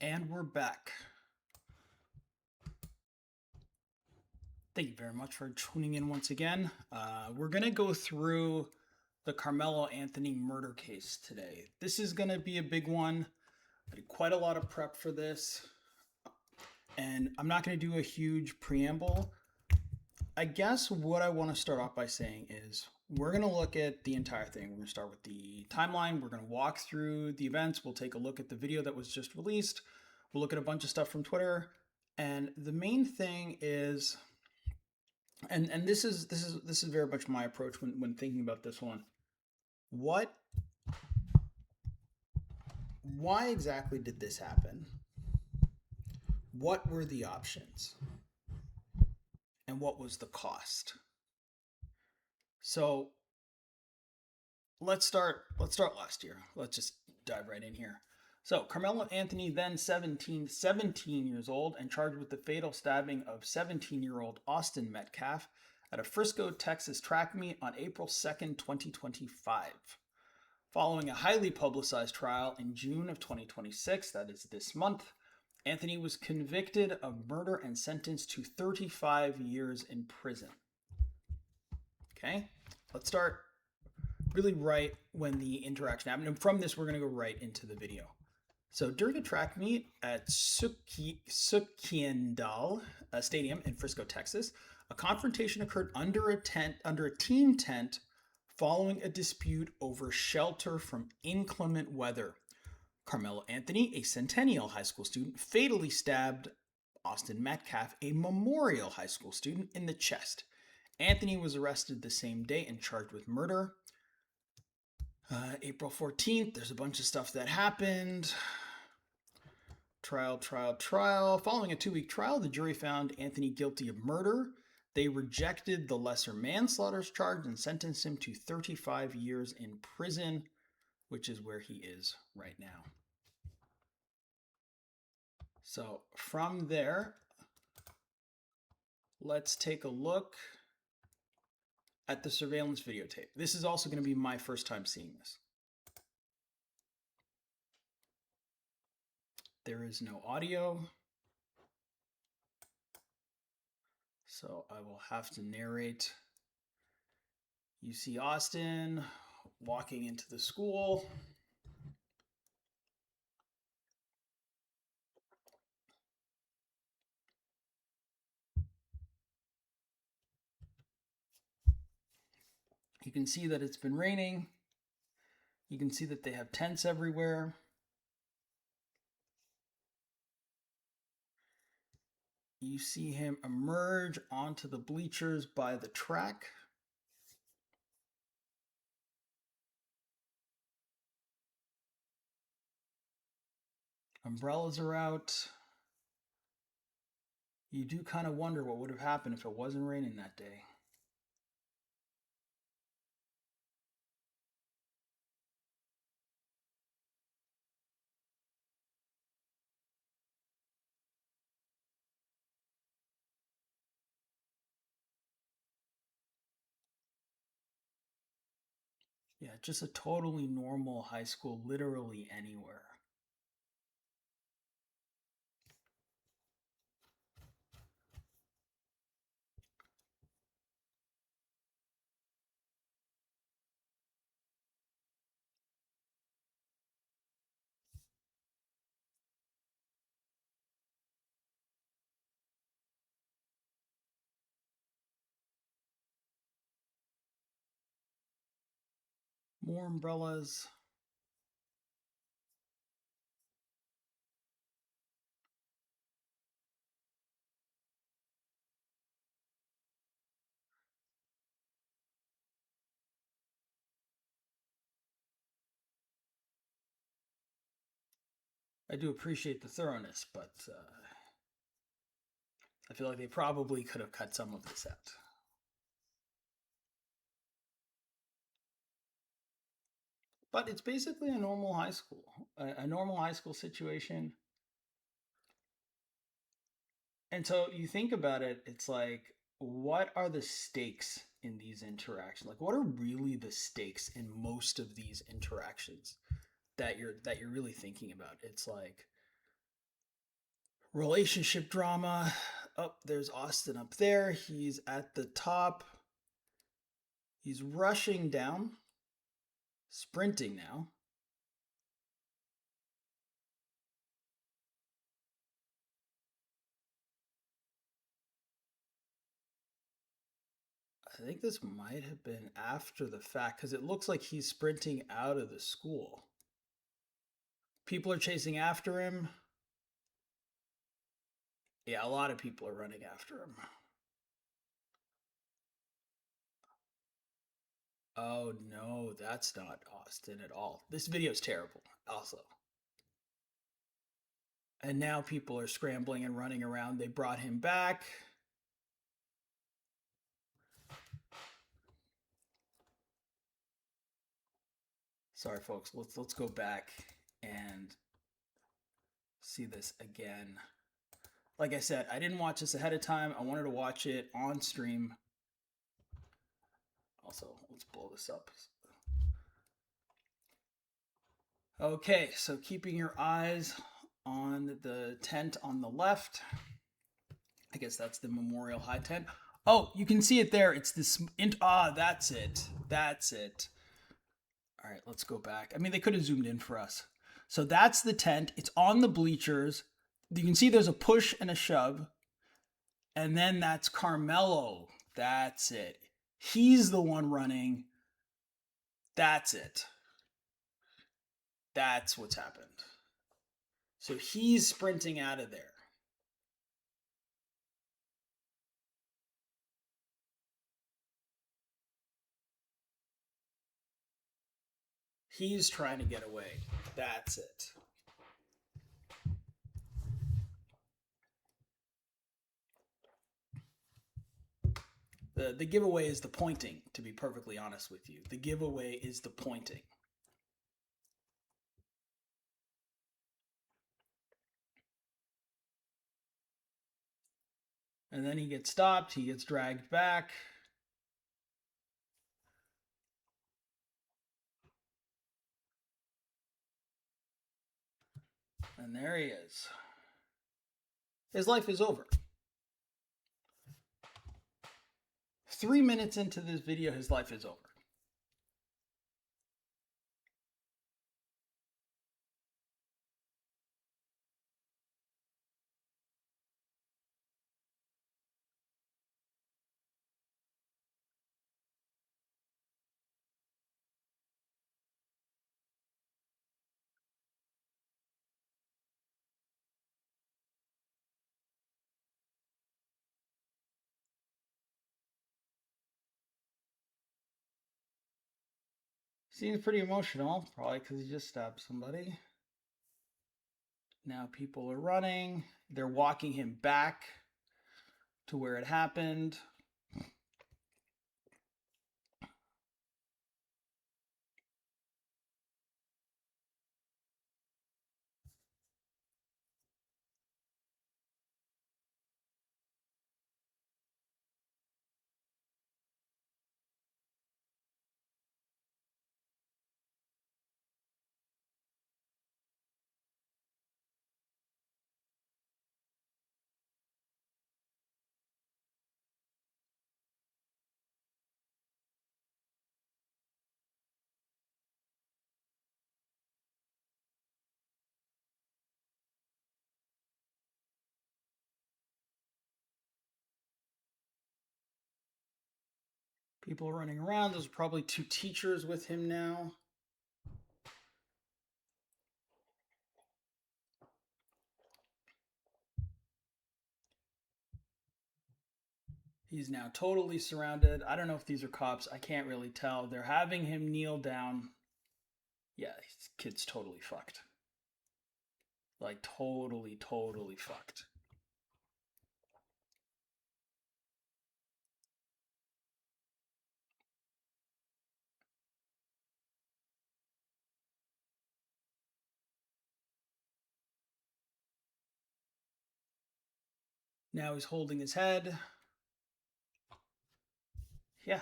And we're back. Thank you very much for tuning in once again. We're going to go through the Carmelo Anthony murder case today. This is going to be a big one. I did quite a lot of prep for this, and I'm not going to do a huge preamble. I guess what I want to start off by saying is we're going to look at the entire thing. We're going to start with the timeline. We're going to walk through the events. We'll take a look at the video that was just released. We'll look at a bunch of stuff from Twitter. And the main thing is, and this is very much my approach when thinking about this one. Why exactly did this happen? What were the options? And what was the cost? So let's start last year. Let's just dive right in here. So Karmelo Anthony, then 17 years old, and charged with the fatal stabbing of 17-year-old Austin Metcalf at a Frisco, Texas track meet on April 2nd, 2025. Following a highly publicized trial in June of 2026, that is this month, Anthony was convicted of murder and sentenced to 35 years in prison. Okay, let's start really right when the interaction happened. And from this, we're going to go right into the video. So during a track meet at Sukiendall Stadium in Frisco, Texas, a confrontation occurred under a team tent following a dispute over shelter from inclement weather. Karmelo Anthony, a Centennial High School student, fatally stabbed Austin Metcalf, a Memorial High School student, in the chest. Anthony was arrested the same day and charged with murder. April 14th, there's a bunch of stuff that happened. Trial. Following a 2-week trial, the jury found Anthony guilty of murder. They rejected the lesser manslaughter charge and sentenced him to 35 years in prison, which is where he is right now. So from there, let's take a look at the surveillance videotape. This is also going to be my first time seeing this. There is no audio, so I will have to narrate. You see Austin walking into the school. You can see that it's been raining. You can see that they have tents everywhere. You see him emerge onto the bleachers by the track. Umbrellas are out. You do kind of wonder what would have happened if it wasn't raining that day. Yeah, just a totally normal high school, literally anywhere. More umbrellas. I do appreciate the thoroughness, but I feel like they probably could have cut some of this out. But it's basically a normal high school, a normal high school situation. And so you think about it, it's like, what are the stakes in these interactions? Like, what are really the stakes in most of these interactions that you're really thinking about? It's like, Relationship drama. Oh, there's Austin up there. He's at the top. He's rushing down, sprinting now. I think this might have been after the fact because it looks like he's sprinting out of the school. People are chasing after him. Yeah, a lot of people are running after him. Oh no, that's not Austin at all. This video is terrible, also. And now people are scrambling and running around. They brought him back. Sorry, folks. Let's go back and see this again. Like I said, I didn't watch this ahead of time. I wanted to watch it on stream. Also, let's blow this up. Okay, so keeping your eyes on the tent on the left. I guess that's the Memorial High tent. Oh, you can see it there. It's this. That's it. That's it. All right, let's go back. I mean, they could have zoomed in for us. So that's the tent. It's on the bleachers. You can see there's a push and a shove. And then that's Karmelo. That's it. He's the one running. That's it. That's what's happened. So he's sprinting out of there. He's trying to get away. That's it. The giveaway is the pointing, to be perfectly honest with you. The giveaway is the pointing. And then he gets stopped. He gets dragged back. And there he is. His life is over. 3 minutes into this video, his life is over. Seems pretty emotional, probably because he just stabbed somebody. Now people are running. They're walking him back to where it happened. People are running around. There's probably 2 teachers with him now. He's now totally surrounded. I don't know if these are cops. I can't really tell. They're having him kneel down. Yeah, this kid's totally fucked. Like, totally, totally fucked. Now he's holding his head. Yeah.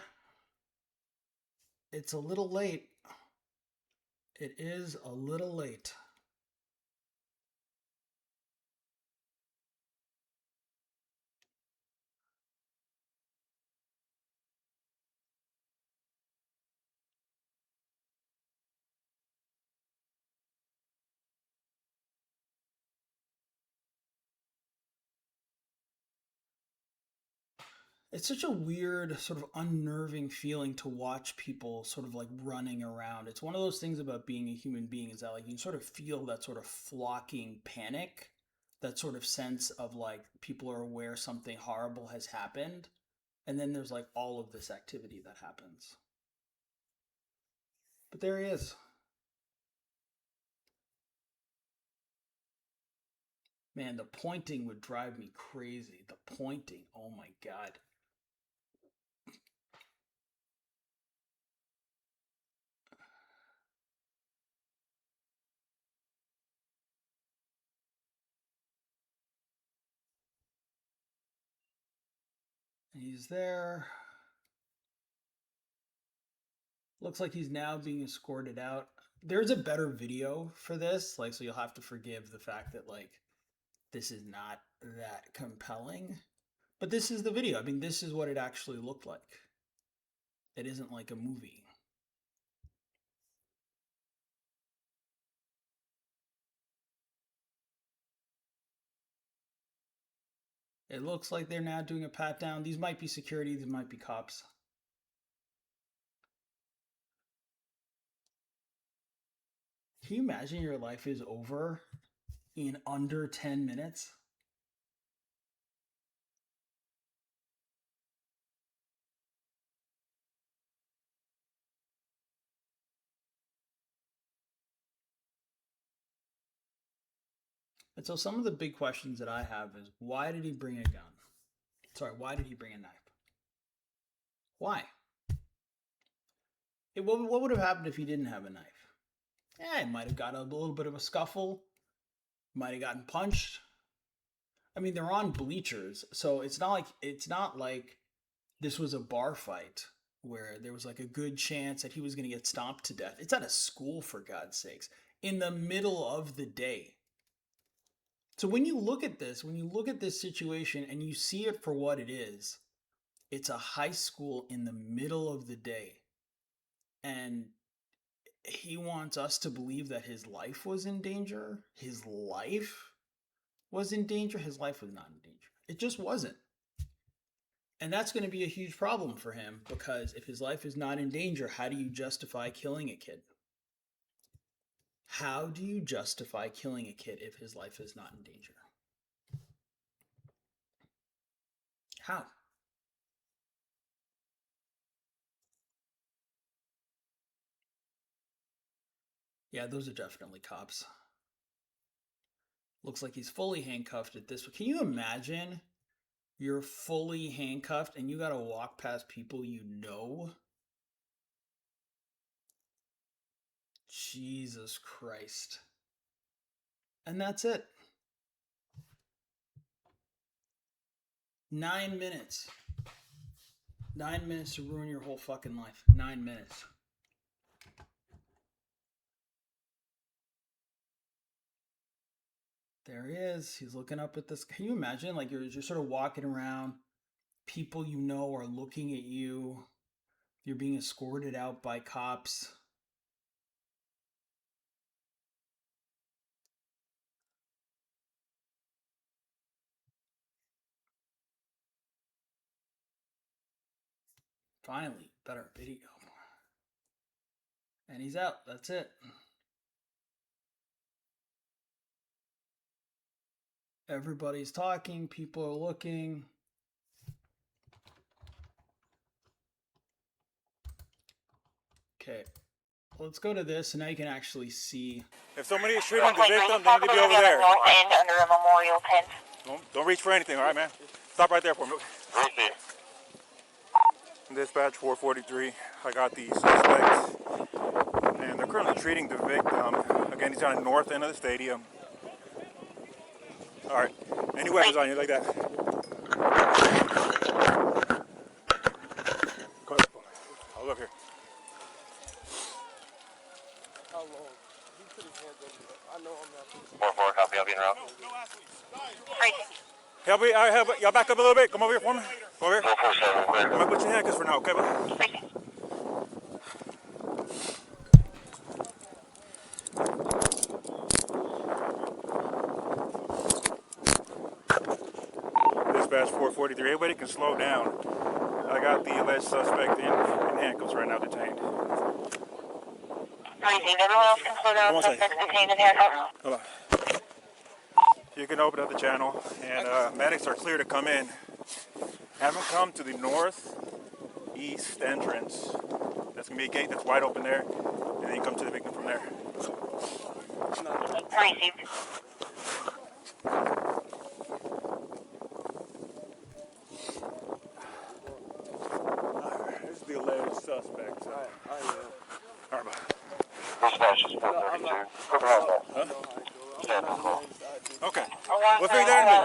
It's a little late. It is a little late. It's such a weird, sort of unnerving feeling to watch people sort of like running around. It's one of those things about being a human being is that like you sort of feel that sort of flocking panic, that sort of sense of like people are aware something horrible has happened. And then there's like all of this activity that happens. But there he is. Man, the pointing would drive me crazy. The pointing. Oh my God. He's there. Looks like he's now being escorted out. There's a better video for this, like, so you'll have to forgive the fact that, like, this is not that compelling. But this is the video. I mean, this is what it actually looked like. It isn't like a movie. It looks like they're now doing a pat down. These might be security, these might be cops. Can you imagine your life is over in under 10 minutes? And so some of the big questions that I have is why did he bring a gun? Sorry, why did he bring a knife? Why? What would have happened if he didn't have a knife? Yeah, he might have got a little bit of a scuffle, might have gotten punched. I mean, they're on bleachers, so it's not like this was a bar fight where there was like a good chance that he was going to get stomped to death. It's at a school, for God's sakes, in the middle of the day. So when you look at this situation and you see it for what it is, it's a high school in the middle of the day. And he wants us to believe that his life was in danger. His life was in danger. His life was not in danger. It just wasn't. And that's going to be a huge problem for him because if his life is not in danger, how do you justify killing a kid? How do you justify killing a kid if his life is not in danger? How? Yeah, those are definitely cops. Looks like he's fully handcuffed at this. Can you imagine you're fully handcuffed and you got to walk past people you know? Jesus Christ. And that's it. 9 minutes. 9 minutes to ruin your whole fucking life. 9 minutes. There he is. He's looking up at this. Can you imagine? Like you're just sort of walking around. People you know are looking at you. You're being escorted out by cops. Finally, better video. And he's out. That's it. Everybody's talking. People are looking. Okay. Let's go to this, and now you can actually see. If somebody is treating the victim, they need to be over there. Under a memorial pen. Don't reach for anything, all right, man? Stop right there for me. Right there. Dispatch 443. I got the suspects, and they're currently treating the victim. Again, he's on the north end of the stadium. All right. Any weapons on you like that? I'll look here. How long? He put his hands up. I know I'm not. 4-4, copy, I'll be en route. Help me, y'all back up a little bit. Come over here for me. Come over here. 447, clear. I'm gonna put your handcuffs for now, okay? dispatch 443. Everybody can slow down. I got the alleged suspect in handcuffs right now, detained. Received. Everyone else can slow down. One second. Suspect detained in handcuffs. Hold on. You can open up the channel, and medics are clear to come in. Have them come to the northeast entrance. That's gonna be a gate that's wide open there, and then you come to the victim from there. Received. This is the alleged suspect. All right, bye. Dispatch is 432. Huh? Huh? Okay. We'll figure that out in a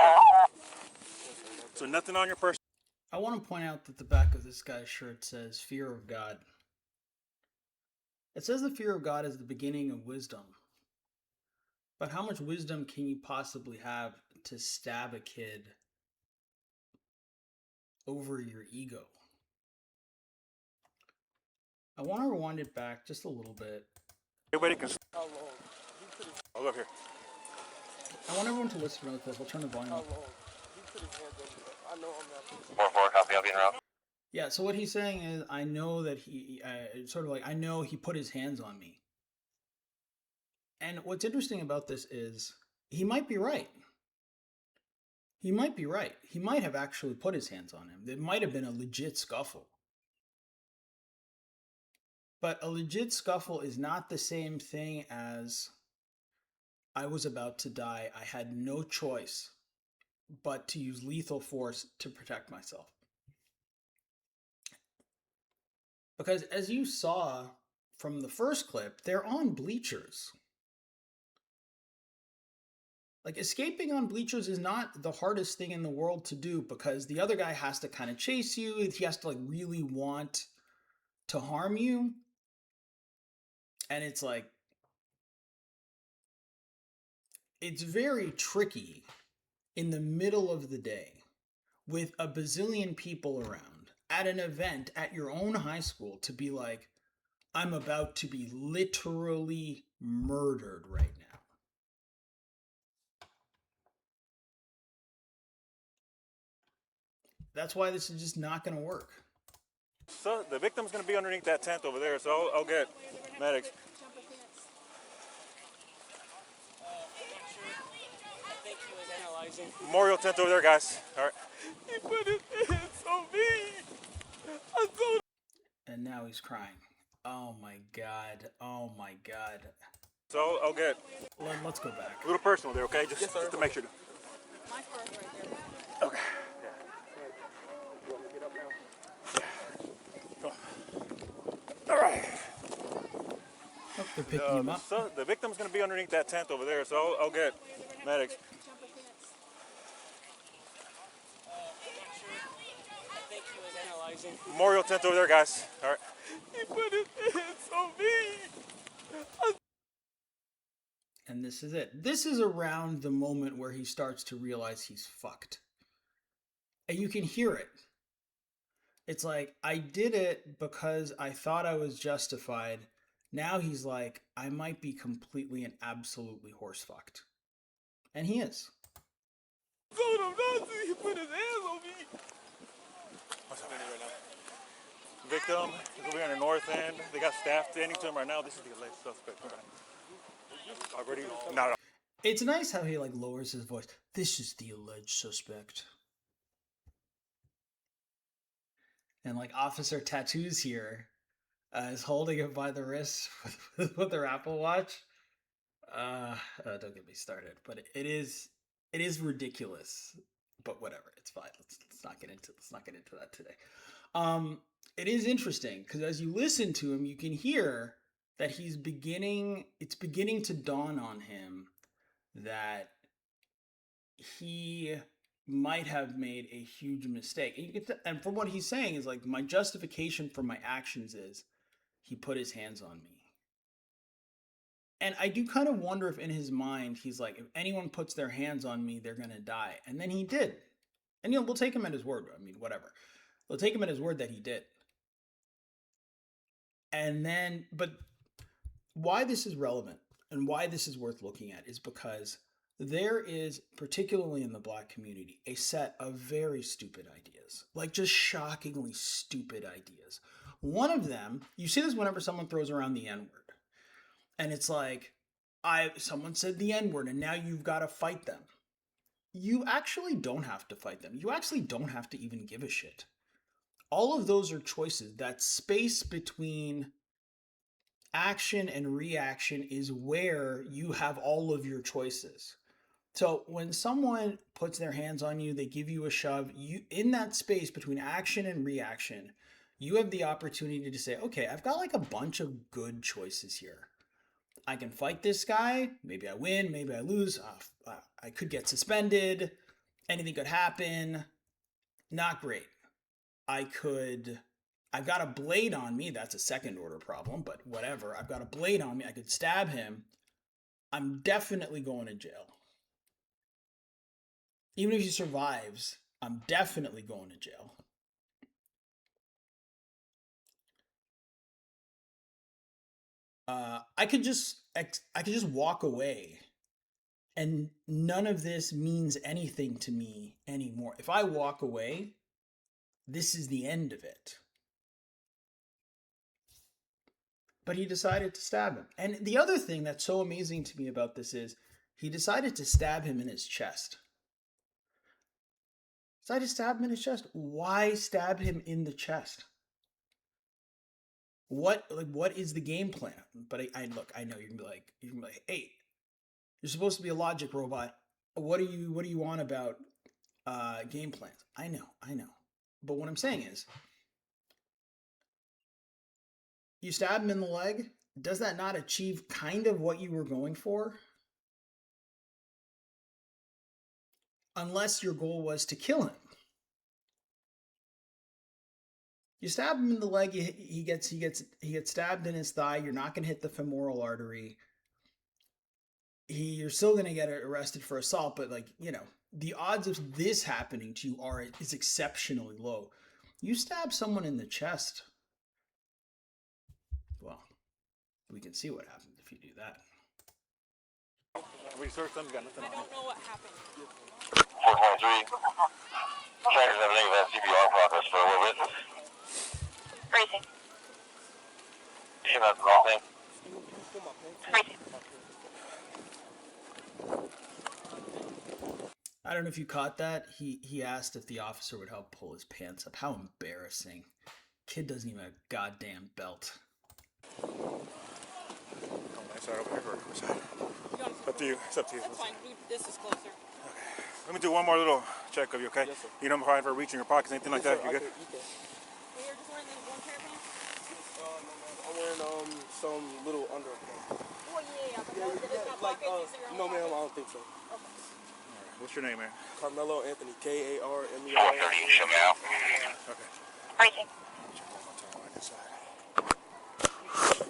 minute. So nothing on your person. I want to point out that the back of this guy's shirt says fear of God. It says the fear of God is the beginning of wisdom. But how much wisdom can you possibly have to stab a kid over your ego? I want to rewind it back just a little bit. Everybody can. Oh, look here. I want everyone to listen really close. I'll turn the volume up. I know I'm not. 4-4, copy, I'll be en route. Yeah, so what he's saying is, I know that it's sort of like, I know he put his hands on me. And what's interesting about this is, he might be right. He might be right. He might have actually put his hands on him. It might have been a legit scuffle. But a legit scuffle is not the same thing as I was about to die. I had no choice but to use lethal force to protect myself. Because as you saw from the first clip, they're on bleachers. Like, escaping on bleachers is not the hardest thing in the world to do, because the other guy has to kind of chase you. He has to like really want to harm you. And it's like, it's very tricky in the middle of the day with a bazillion people around at an event at your own high school to be like, I'm about to be literally murdered right now. That's why this is just not going to work. So the victim's gonna be underneath that tent over there, so I'll get medics. Memorial tent over there, guys. All right. He put his hands on me. I told And now he's crying. Oh my God. Oh my God. So I'll get Let's go back. a little personal there, okay? Just to make sure. My car's right there. Okay. you want me to get up now? All right. Oh, they're picking him up. So the victim's gonna be underneath that tent over there, so I'll get medics. Jump a fence. I think he was analyzing. Memorial tent over there, guys. All right. He put his hands on me. And this is it. This is around the moment where he starts to realize he's fucked. And you can hear it. It's like, I did it because I thought I was justified. Now he's like, I might be completely and absolutely horse fucked. And he is. Told him not to. He put his hands on me. What's happening right now? Victim is over here on the north end. They got staff standing to him right now. This is the alleged suspect. Already? No. It's nice how he like lowers his voice. This is the alleged suspect. And like Officer Tattoos here is holding him by the wrist with their Apple Watch. Don't get me started. But it is ridiculous. But whatever, it's fine. Let's not get into that today. It is interesting because as you listen to him, you can hear that it's beginning to dawn on him that he might have made a huge mistake. And from what he's saying is like, my justification for my actions is he put his hands on me. And I do kind of wonder if in his mind, he's like, if anyone puts their hands on me, they're going to die. And then he did. And we'll take him at his word. I mean, whatever. We'll take him at his word that he did. And then, but why this is relevant and why this is worth looking at is because There is, particularly in the black community, a set of very stupid ideas, like just shockingly stupid ideas. One of them, you see this whenever someone throws around the N word, and it's like, someone said the N word, and now you've got to fight them. You actually don't have to fight them. You actually don't have to even give a shit. All of those are choices. That space between action and reaction is where you have all of your choices. So when someone puts their hands on you, they give you a shove, you in that space between action and reaction, you have the opportunity to say, okay, I've got like a bunch of good choices here. I can fight this guy. Maybe I win. Maybe I lose. I could get suspended. Anything could happen. Not great. I've got a blade on me. That's a second order problem, but whatever. I've got a blade on me. I could stab him. I'm definitely going to jail. Even if he survives, I'm definitely going to jail. I could just walk away, and none of this means anything to me anymore. If I walk away, this is the end of it. But he decided to stab him. And the other thing that's so amazing to me about this is he decided to stab him in his chest. Decided to stab him in his chest. Why stab him in the chest? What is the game plan? But I look, I know you're gonna be like, hey, you're supposed to be a logic robot. What do you want about game plans? I know. But what I'm saying is, you stab him in the leg. Does that not achieve kind of what you were going for? Unless your goal was to kill him. You stab him in the leg, he gets stabbed in his thigh. You're not going to hit the femoral artery. You're still going to get arrested for assault, but the odds of this happening to you is exceptionally low. You stab someone in the chest, well, we can see what happens if you do that. Research them, got nothing I on don't it. know what happened. 423. Checkers everything about CPR progress for a little bit. Crazy. That's the wrong thing. Crazy. I don't know if you caught that. He asked if the officer would help pull his pants up. How embarrassing. Kid doesn't even have a goddamn belt. Oh, my side over here or which side? Up to you. It's up to you. That's fine. This is closer. Let me do one more little check of you, okay? Yes, sir. You don't mind for reaching your pockets, anything like that? You good? You can. Well, you're just wearing one pair of pants? No, I'm wearing some little underpants. Well, yeah. But no, it's not Like pockets. These are your no, own ma'am, I pockets. don't think so. What's your name, man? Carmelo Anthony, Karmelo. 430, show me out. Okay. Crazy. Check one more time on this side. All right,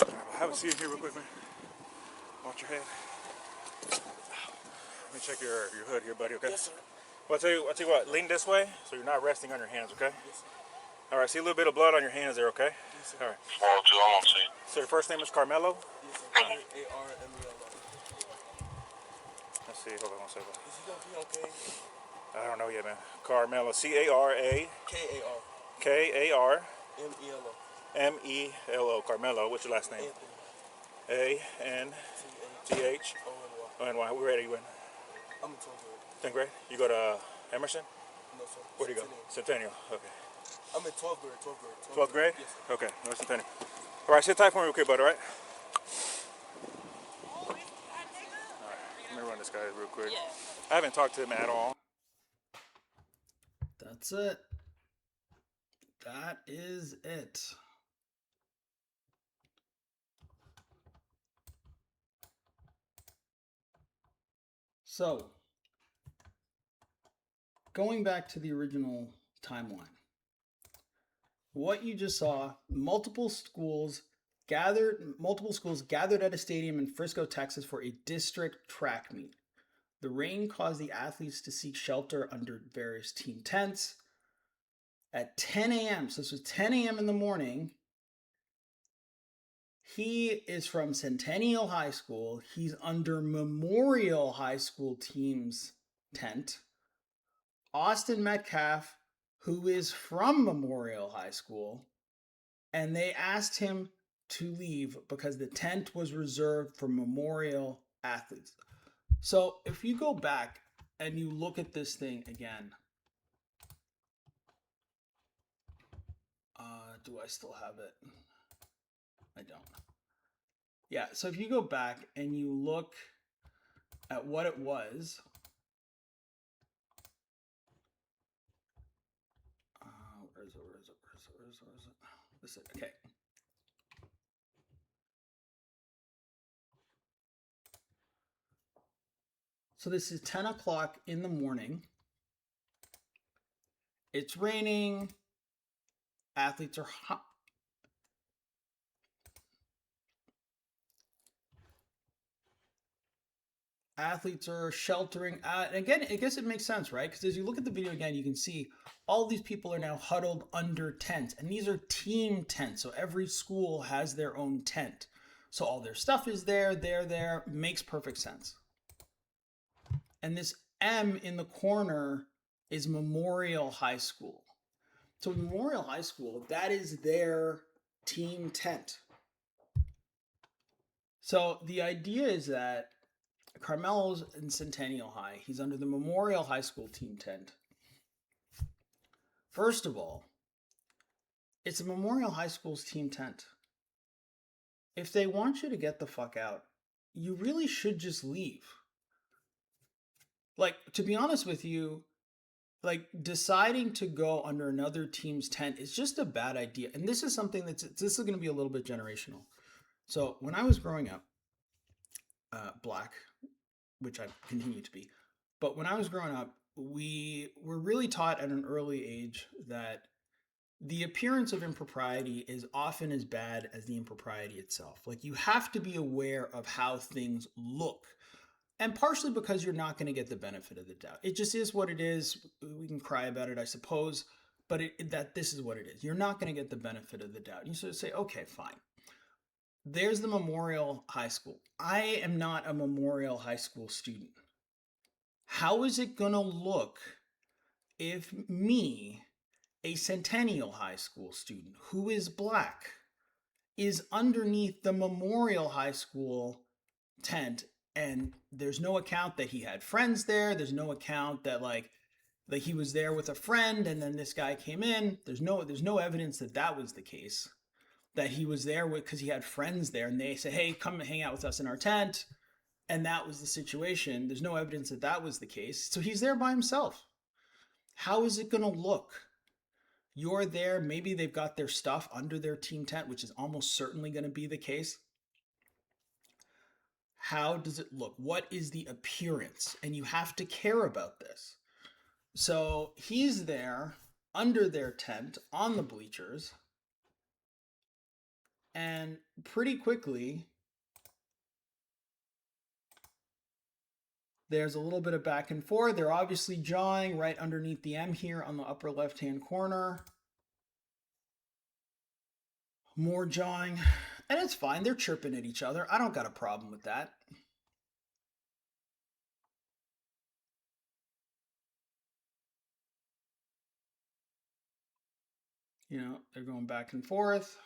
well, have a seat here real quick, man. Watch your head. Let me check your hood here, buddy, okay? Yes, sir. Well, I'll tell you what, lean this way so you're not resting on your hands, okay? Yes, sir. All right, see a little bit of blood on your hands there, okay? Yes, sir. All right. 402, I'm on scene. So your first name is Karmelo? Yes, sir. Karmelo. Let's see, hold on one second. Is he gonna be okay? I don't know yet, man. Karmelo, C-A-R-A. K-A-R. K-A-R-M-E-L-O. M-E-L-O. Carmelo, what's your last name? Anthony. A-N-T-H. O-N-Y. O-N-Y. Where are you in? I'm in 12th grade. 10th grade? You go to Emerson? No, sir. Where do you go? Centennial. Okay. I'm in 12th grade. 12th grade. 12th grade? Yes, sir. Okay, no Centennial. All right, sit tight for me real quick, bud, all right? Let me run this guy real quick. Yeah. I haven't talked to him at all. That's it. That is it. So, going back to the original timeline, what you just saw, multiple schools gathered at a stadium in Frisco, Texas for a district track meet. The rain caused the athletes to seek shelter under various team tents. At 10 a.m., so this was 10 a.m. in the morning, He is from Centennial High School. He's under Memorial High School team's tent. Austin Metcalf, who is from Memorial High School, and they asked him to leave because the tent was reserved for Memorial athletes. So if you go back and you look at this thing again, do I still have it? I don't. Yeah, so if you go back and you look at what it was, where is it? This is it. Okay. So this is 10 o'clock in the morning. It's raining. Athletes are hot. Athletes are sheltering. And again, I guess it makes sense, right? Because as you look at the video again, you can see all these people are now huddled under tents. And these are team tents. So every school has their own tent. So all their stuff is there, there. Makes perfect sense. And this M in the corner is Memorial High School. So Memorial High School, that is their team tent. So the idea is that Karmelo's in Centennial High. He's under the Memorial High School team tent. First of all, it's a Memorial High School's team tent. If they want you to get the fuck out, you really should just leave. Like, to be honest with you, like deciding to go under another team's tent is just a bad idea. And this is something this is going to be a little bit generational. So when I was growing up, black, which I continue to be, but when I was growing up, we were really taught at an early age that the appearance of impropriety is often as bad as the impropriety itself. Like you have to be aware of how things look. And partially because you're not going to get the benefit of the doubt. It just is what it is. We can cry about it, I suppose, but that this is what it is. You're not going to get the benefit of the doubt. You sort of say, okay, fine. There's the Memorial High School. I am not a Memorial High School student. How is it going to look if me, a Centennial High School student who is black, is underneath the Memorial High School tent, and there's no account that he had friends there. There's no account that like he was there with a friend and then this guy came in. There's no evidence that that was the case, that he was there because he had friends there and they say, hey, come and hang out with us in our tent, and that was the situation. There's no evidence that that was the case. So he's there by himself. How is it going to look? You're there. Maybe they've got their stuff under their team tent, which is almost certainly going to be the case. How does it look? What is the appearance? And you have to care about this. So he's there under their tent on the bleachers. And pretty quickly, there's a little bit of back and forth. They're obviously jawing right underneath the M here on the upper left-hand corner. More jawing. And it's fine. They're chirping at each other. I don't got a problem with that. You know, they're going back and forth.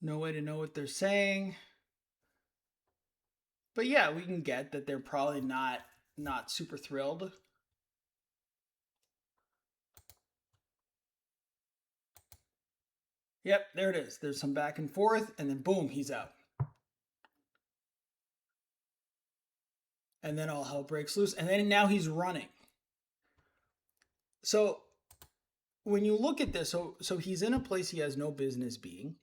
No way to know what they're saying. But yeah, we can get that they're probably not super thrilled. Yep, there it is. There's some back and forth, and then boom, he's out. And then all hell breaks loose, and then now he's running. So when you look at this, so he's in a place he has no business being.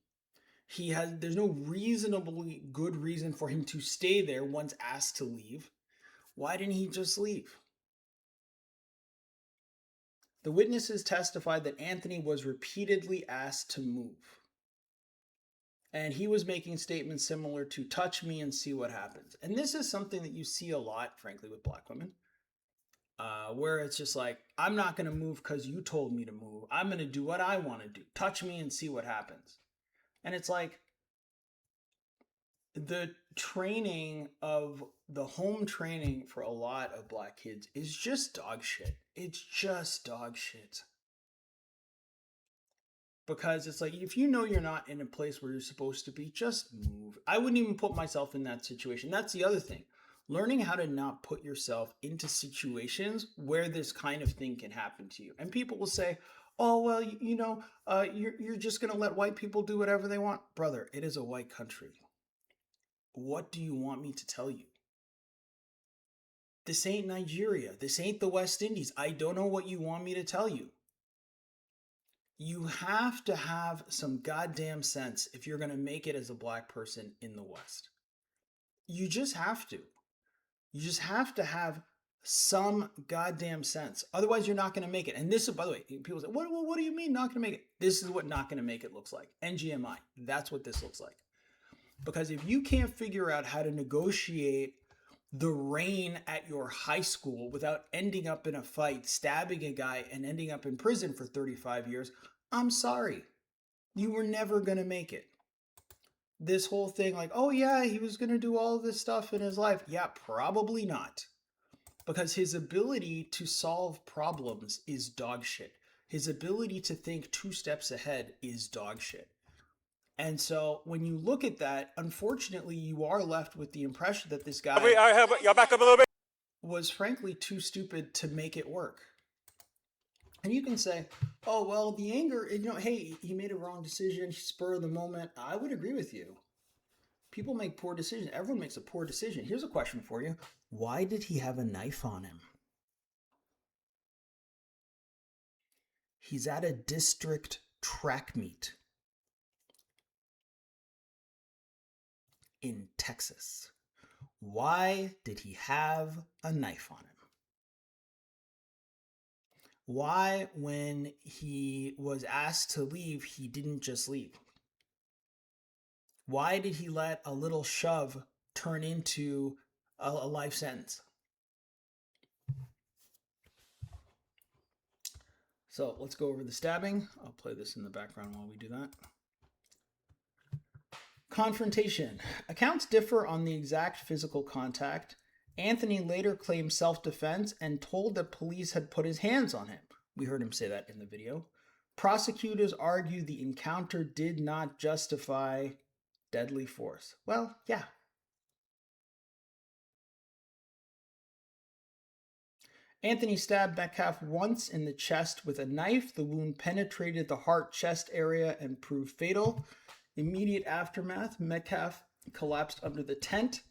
There's no reasonably good reason for him to stay there once asked to leave. Why didn't he just leave? The witnesses testified that Anthony was repeatedly asked to move. And he was making statements similar to touch me and see what happens. And this is something that you see a lot, frankly, with black women, where it's just like, I'm not going to move because you told me to move. I'm going to do what I want to do. Touch me and see what happens. And it's like, the training of the home training for a lot of black kids is just dog shit. It's just dog shit. Because it's like, if you know you're not in a place where you're supposed to be, just move. I wouldn't even put myself in that situation. That's the other thing. Learning how to not put yourself into situations where this kind of thing can happen to you. And people will say, oh, well, you're just going to let white people do whatever they want. Brother, it is a white country. What do you want me to tell you? This ain't Nigeria. This ain't the West Indies. I don't know what you want me to tell you. You have to have some goddamn sense if you're going to make it as a black person in the West. You just have to. You just have to have some goddamn sense. Otherwise, you're not going to make it. And this is, by the way, people say, what do you mean not going to make it? This is what not going to make it looks like. NGMI. That's what this looks like. Because if you can't figure out how to negotiate the reign at your high school without ending up in a fight, stabbing a guy, and ending up in prison for 35 years, I'm sorry. You were never going to make it. This whole thing like, oh yeah, he was going to do all this stuff in his life. Yeah, probably not. Because his ability to solve problems is dog shit. His ability to think 2 steps ahead is dog shit. And so when you look at that, unfortunately, you are left with the impression that this guy Y'all back up a little bit. was frankly too stupid to make it work. And you can say, oh, well, the anger, hey, he made a wrong decision, spur of the moment. I would agree with you. People make poor decisions. Everyone makes a poor decision. Here's a question for you. Why did he have a knife on him? He's at a district track meet in Texas. Why did he have a knife on him? Why, when he was asked to leave, he didn't just leave? Why did he let a little shove turn into a life sentence? So let's go over the stabbing. I'll play this in the background while we do that. Confrontation. Accounts differ on the exact physical contact. Anthony later claimed self-defense and told that police had put his hands on him. We heard him say that in the video. Prosecutors argue the encounter did not justify deadly force. Well, yeah. Anthony stabbed Metcalf once in the chest with a knife. The wound penetrated the heart-chest area and proved fatal. Immediate aftermath, Metcalf collapsed under the tent.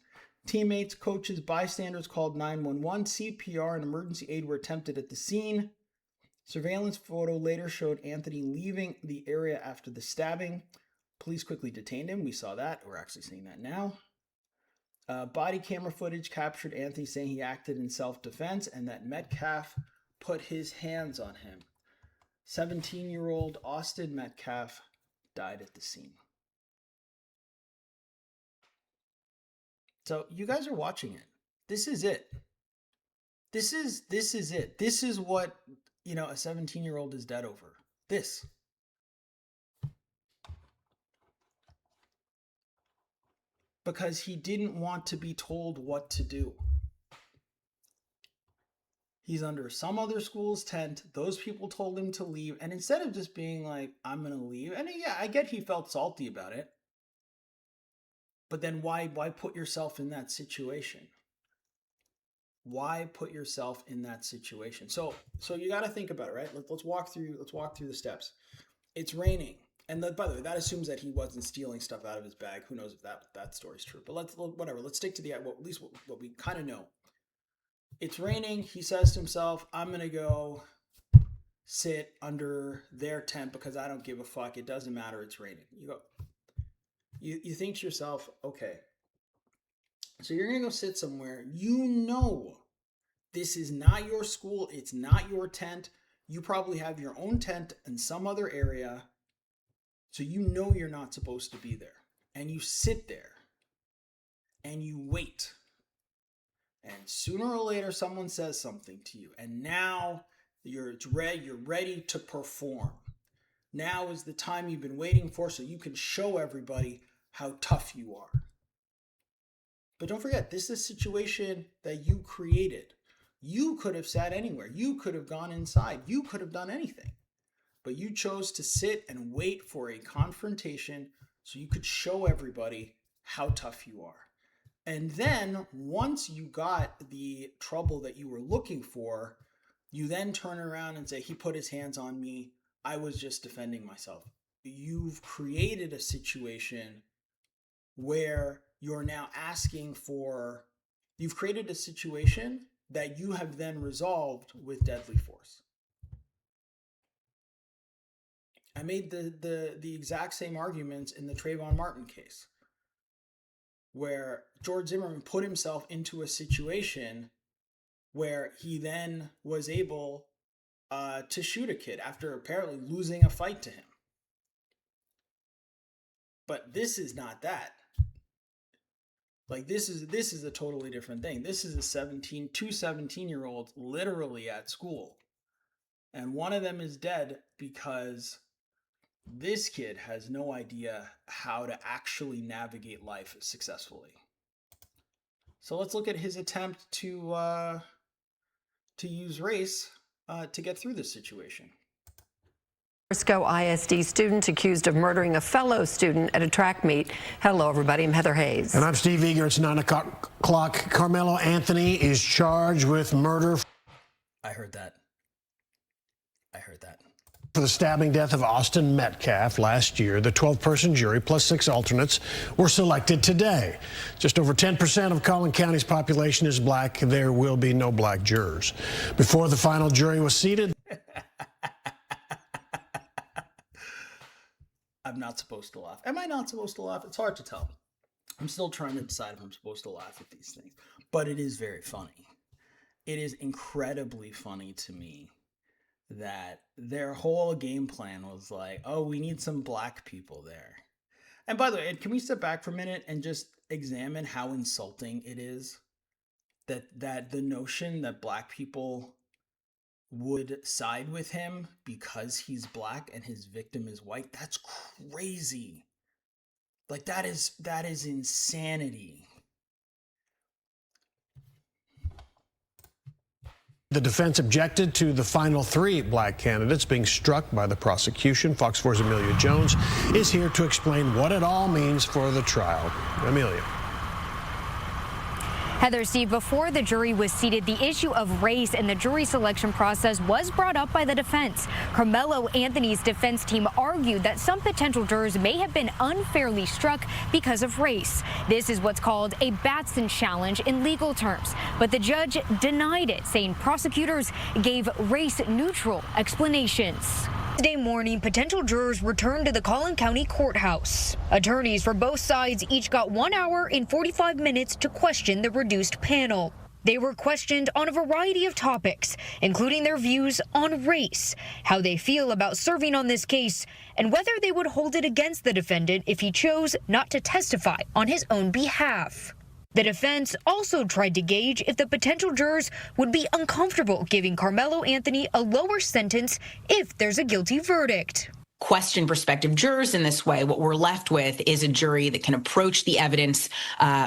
Teammates, coaches, bystanders called 911. CPR and emergency aid were attempted at the scene. Surveillance photo later showed Anthony leaving the area after the stabbing. Police quickly detained him. We saw that. We're actually seeing that now. Body camera footage captured Anthony saying he acted in self-defense and that Metcalf put his hands on him. 17-year-old Austin Metcalf died at the scene. So you guys are watching it. This is it. This is it. This is what, a 17-year-old is dead over. This. Because he didn't want to be told what to do. He's under some other school's tent. Those people told him to leave. And instead of just being like, I'm going to leave. And yeah, I get he felt salty about it. But then why put yourself in that situation? Why put yourself in that situation? So you got to think about it, right? Let's walk through the steps. It's raining. And by the way, that assumes that he wasn't stealing stuff out of his bag. Who knows if that story's true? But let's stick to at least what we kind of know. It's raining. He says to himself, I'm going to go sit under their tent because I don't give a fuck. It doesn't matter. It's raining. You think to yourself, okay, so you're going to go sit somewhere. This is not your school. It's not your tent. You probably have your own tent in some other area. So you're not supposed to be there. and you sit there and you wait. And sooner or later, someone says something to you, and now you're ready to perform. Now is the time you've been waiting for, so you can show everybody how tough you are. But don't forget, this is a situation that you created. You could have sat anywhere. You could have gone inside. You could have done anything. But you chose to sit and wait for a confrontation so you could show everybody how tough you are. And then once you got the trouble that you were looking for, you then turn around and say, he put his hands on me. I was just defending myself. You've created a situation where you're now asking for, you've created a situation that you have then resolved with deadly force. I made the exact same arguments in the Trayvon Martin case, where George Zimmerman put himself into a situation where he then was able to shoot a kid after apparently losing a fight to him. But this is not that. Like this is a totally different thing. This is two 17-year-olds literally at school. And one of them is dead because this kid has no idea how to actually navigate life successfully. So let's look at his attempt to use race to get through this situation. Frisco ISD student accused of murdering a fellow student at a track meet. Hello, everybody. I'm Heather Hayes. And I'm Steve Eager. It's 9 o'clock. Karmelo Anthony is charged with murder. I heard that. For the stabbing death of Austin Metcalf last year, the 12-person jury plus 6 alternates were selected today. Just over 10% of Collin County's population is black. There will be no black jurors. Before the final jury was seated, I'm not supposed to laugh. Am I not supposed to laugh? It's hard to tell. I'm still trying to decide if I'm supposed to laugh at these things. But it is very funny. It is incredibly funny to me that their whole game plan was like, oh, we need some black people there. And by the way, can we step back for a minute and just examine how insulting it is that the notion that black people would side with him because he's black and his victim is white? That's crazy. Like that is insanity. the defense objected to the final 3 black candidates being struck by the prosecution. Fox 4's Amelia Jones is here to explain what it all means for the trial. Amelia. Heather, Steve, before the jury was seated, the issue of race in the jury selection process was brought up by the defense. Karmelo Anthony's defense team argued that some potential jurors may have been unfairly struck because of race. This is what's called a Batson challenge in legal terms. But the judge denied it, saying prosecutors gave race-neutral explanations. Wednesday morning, potential jurors returned to the Collin County Courthouse. Attorneys for both sides each got 1 hour and 45 minutes to question the reduced panel. They were questioned on a variety of topics, including their views on race, how they feel about serving on this case, and whether they would hold it against the defendant if he chose not to testify on his own behalf. The defense also tried to gauge if the potential jurors would be uncomfortable giving Karmelo Anthony a lower sentence if there's a guilty verdict. Question prospective jurors in this way, what we're left with is a jury that can approach the evidence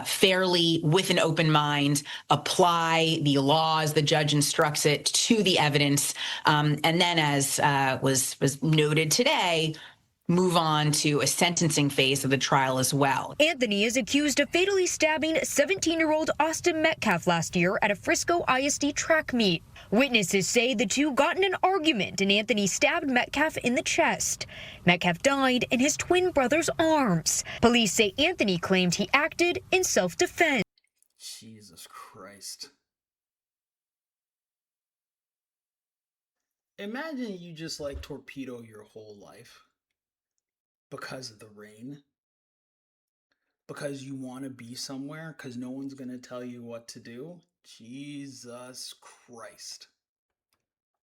fairly with an open mind, apply the law as the judge instructs it to the evidence, and then as was noted today, move on to a sentencing phase of the trial as well. Anthony is accused of fatally stabbing 17-year-old Austin Metcalf last year at a Frisco ISD track meet. Witnesses say the two got in an argument and Anthony stabbed Metcalf in the chest. Metcalf died in his twin brother's arms. Police say Anthony claimed he acted in self-defense. Jesus Christ. Imagine you just like torpedo your whole life because of the rain, because you want to be somewhere, because no one's going to tell you what to do. Jesus Christ.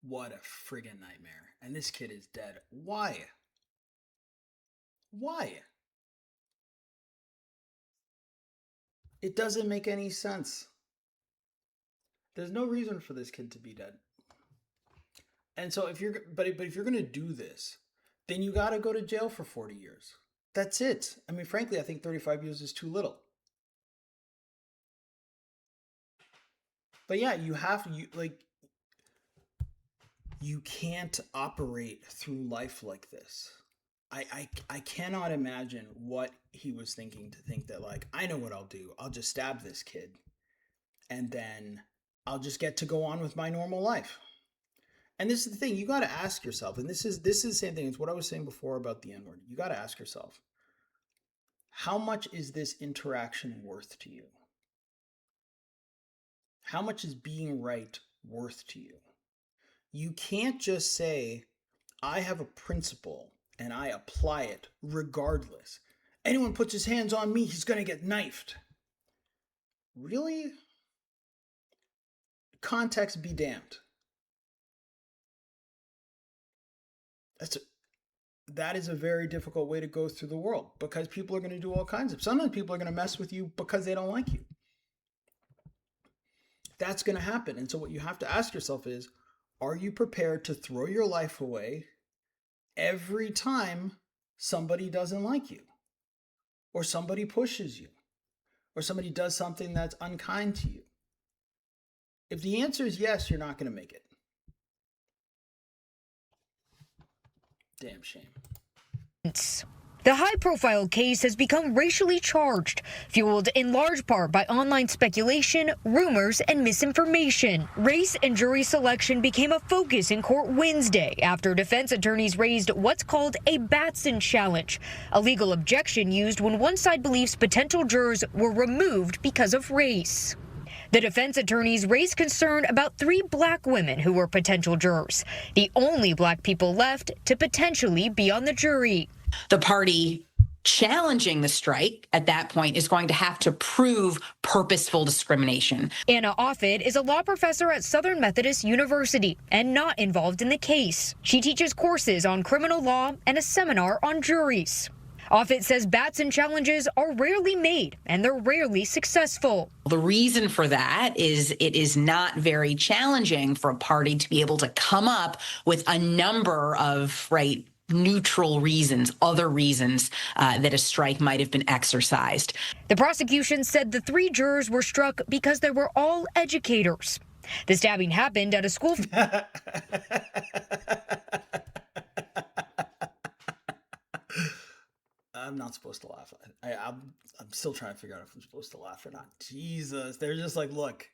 What a friggin' nightmare. And this kid is dead. Why? Why? It doesn't make any sense. There's no reason for this kid to be dead. And so if you're going to do this, then you got to go to jail for 40 years. That's it. I mean, frankly, I think 35 years is too little. But yeah, you can't operate through life like this. I cannot imagine what he was thinking, to think that, like, I know what I'll do. I'll just stab this kid and then I'll just get to go on with my normal life. And this is the thing, you got to ask yourself, and this is the same thing. It's what I was saying before about the N-word. You got to ask yourself, how much is this interaction worth to you? How much is being right worth to you? You can't just say, I have a principle and I apply it regardless. Anyone puts his hands on me, he's going to get knifed. Really? Context be damned. That is a very difficult way to go through the world, because people are going to do all kinds of. Sometimes people are going to mess with you because they don't like you. That's going to happen. And so what you have to ask yourself is, are you prepared to throw your life away every time somebody doesn't like you, or somebody pushes you, or somebody does something that's unkind to you? If the answer is yes, you're not going to make it. Damn shame. The high-profile case has become racially charged, fueled in large part by online speculation, rumors, and misinformation. Race and jury selection became a focus in court Wednesday after defense attorneys raised what's called a Batson challenge, a legal objection used when one side believes potential jurors were removed because of race. The defense attorneys raised concern about 3 black women who were potential jurors, the only black people left to potentially be on the jury. The party challenging the strike at that point is going to have to prove purposeful discrimination. Anna Offit is a law professor at Southern Methodist University and not involved in the case. She teaches courses on criminal law and a seminar on juries. Offit says Batson challenges are rarely made and they're rarely successful. The reason for that is it is not very challenging for a party to be able to come up with a number of neutral reasons, other reasons that a strike might have been exercised. The prosecution said the 3 jurors were struck because they were all educators. The stabbing happened at a school. I'm not supposed to laugh. I'm still trying to figure out if I'm supposed to laugh or not. Jesus, they're just like, look,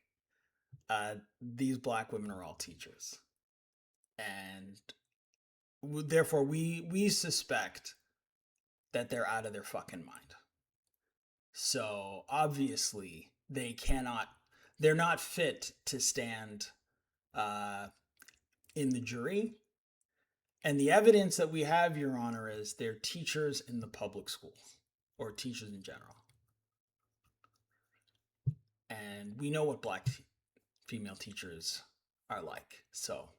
these black women are all teachers, and therefore we suspect that they're out of their fucking mind. So obviously they're not fit to stand in the jury. And the evidence that we have, Your Honor, is they're teachers in the public schools, or teachers in general. And we know what black female teachers are like. So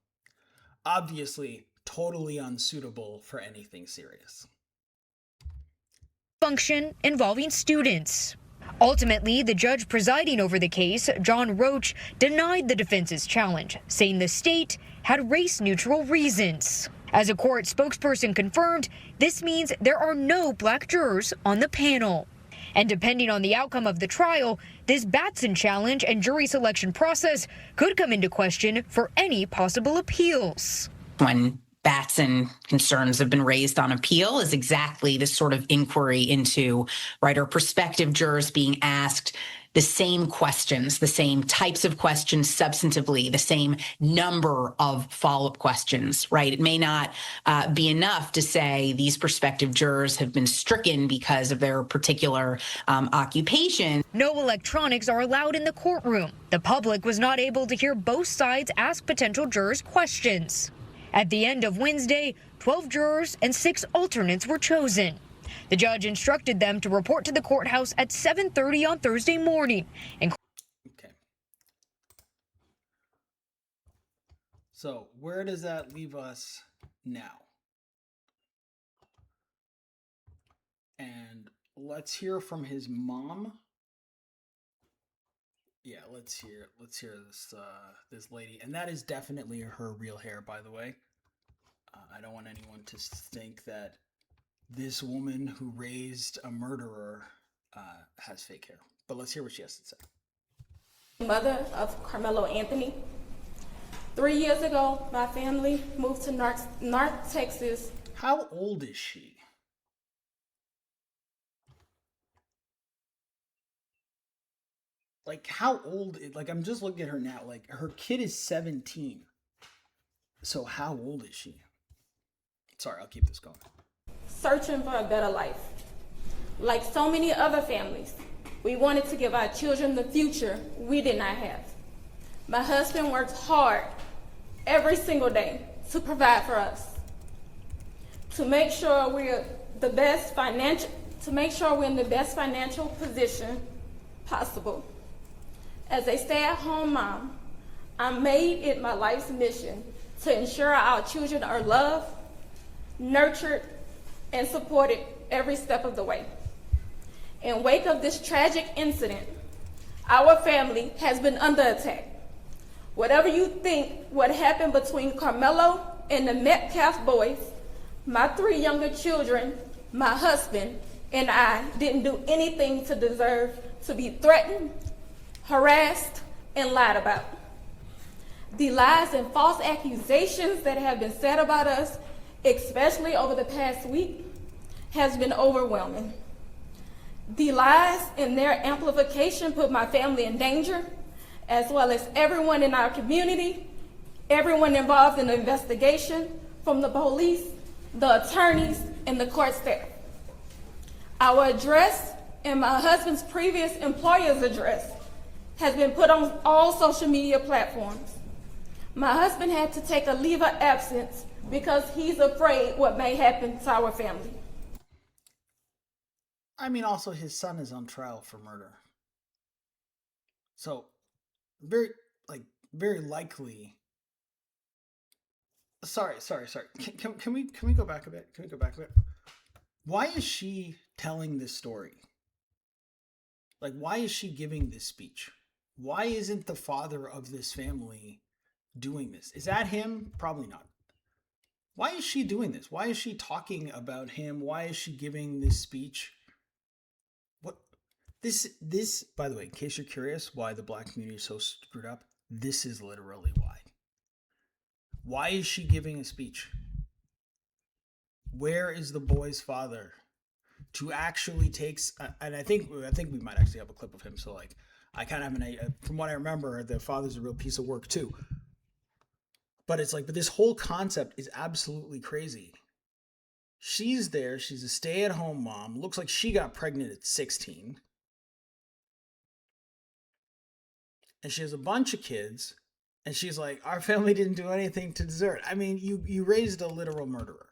obviously totally unsuitable for anything serious. Function involving students. Ultimately, the judge presiding over the case, John Roach, denied the defense's challenge, saying the state had race-neutral reasons. As a court spokesperson confirmed, this means there are no black jurors on the panel. And depending on the outcome of the trial, this Batson challenge and jury selection process could come into question for any possible appeals. When Batson concerns have been raised on appeal is exactly this sort of inquiry into, or prospective jurors being asked the same questions, the same types of questions substantively, the same number of follow-up questions, It may not be enough to say these prospective jurors have been stricken because of their particular occupation. No electronics are allowed in the courtroom. The public was not able to hear both sides ask potential jurors questions. At the end of Wednesday, 12 jurors and 6 alternates were chosen. The judge instructed them to report to the courthouse at 7:30 on Thursday morning. Okay. So where does that leave us now? And let's hear from his mom Yeah, let's hear this lady, and that is definitely her real hair, by the way. I don't want anyone to think that this woman who raised a murderer has fake hair. But let's hear what she has to say. Mother of Karmelo Anthony. 3 years ago, my family moved to North Texas. How old is she? Like, how old? Like, I'm just looking at her now. Like, her kid is 17. So, how old is she? Sorry, I'll keep this going. Searching for a better life. Like so many other families, we wanted to give our children the future we did not have. My husband works hard every single day to provide for us, to make sure we're in the best financial position possible. As a stay-at-home mom, I made it my life's mission to ensure our children are loved, nurtured, and supported every step of the way. In wake of this tragic incident, our family has been under attack. Whatever you think what happened between Karmelo and the Metcalf boys, my 3 younger children, my husband, and I didn't do anything to deserve to be threatened, harassed, and lied about. The lies and false accusations that have been said about us, especially over the past week, has been overwhelming. The lies and their amplification put my family in danger, as well as everyone in our community, everyone involved in the investigation, from the police, the attorneys, and the court staff. Our address and my husband's previous employer's address has been put on all social media platforms. My husband had to take a leave of absence because he's afraid what may happen to our family. I mean, also, his son is on trial for murder. So, very likely. Sorry. Can we go back a bit? Why is she telling this story? Like, why is she giving this speech? Why isn't the father of this family doing this? Is that him? Probably not. Why is she doing this? Why is she talking about him? Why is she giving this speech? What? This, by the way, in case you're curious why the black community is so screwed up, this is literally why. Why is she giving a speech? Where is the boy's father to actually take? And I think we might actually have a clip of him. So like, I kind of have from what I remember, the father's a real piece of work too. But it's like, but this whole concept is absolutely crazy. She's there. She's a stay-at-home mom. Looks like she got pregnant at 16. And she has a bunch of kids. And she's like, our family didn't do anything to deserve it. I mean, you raised a literal murderer.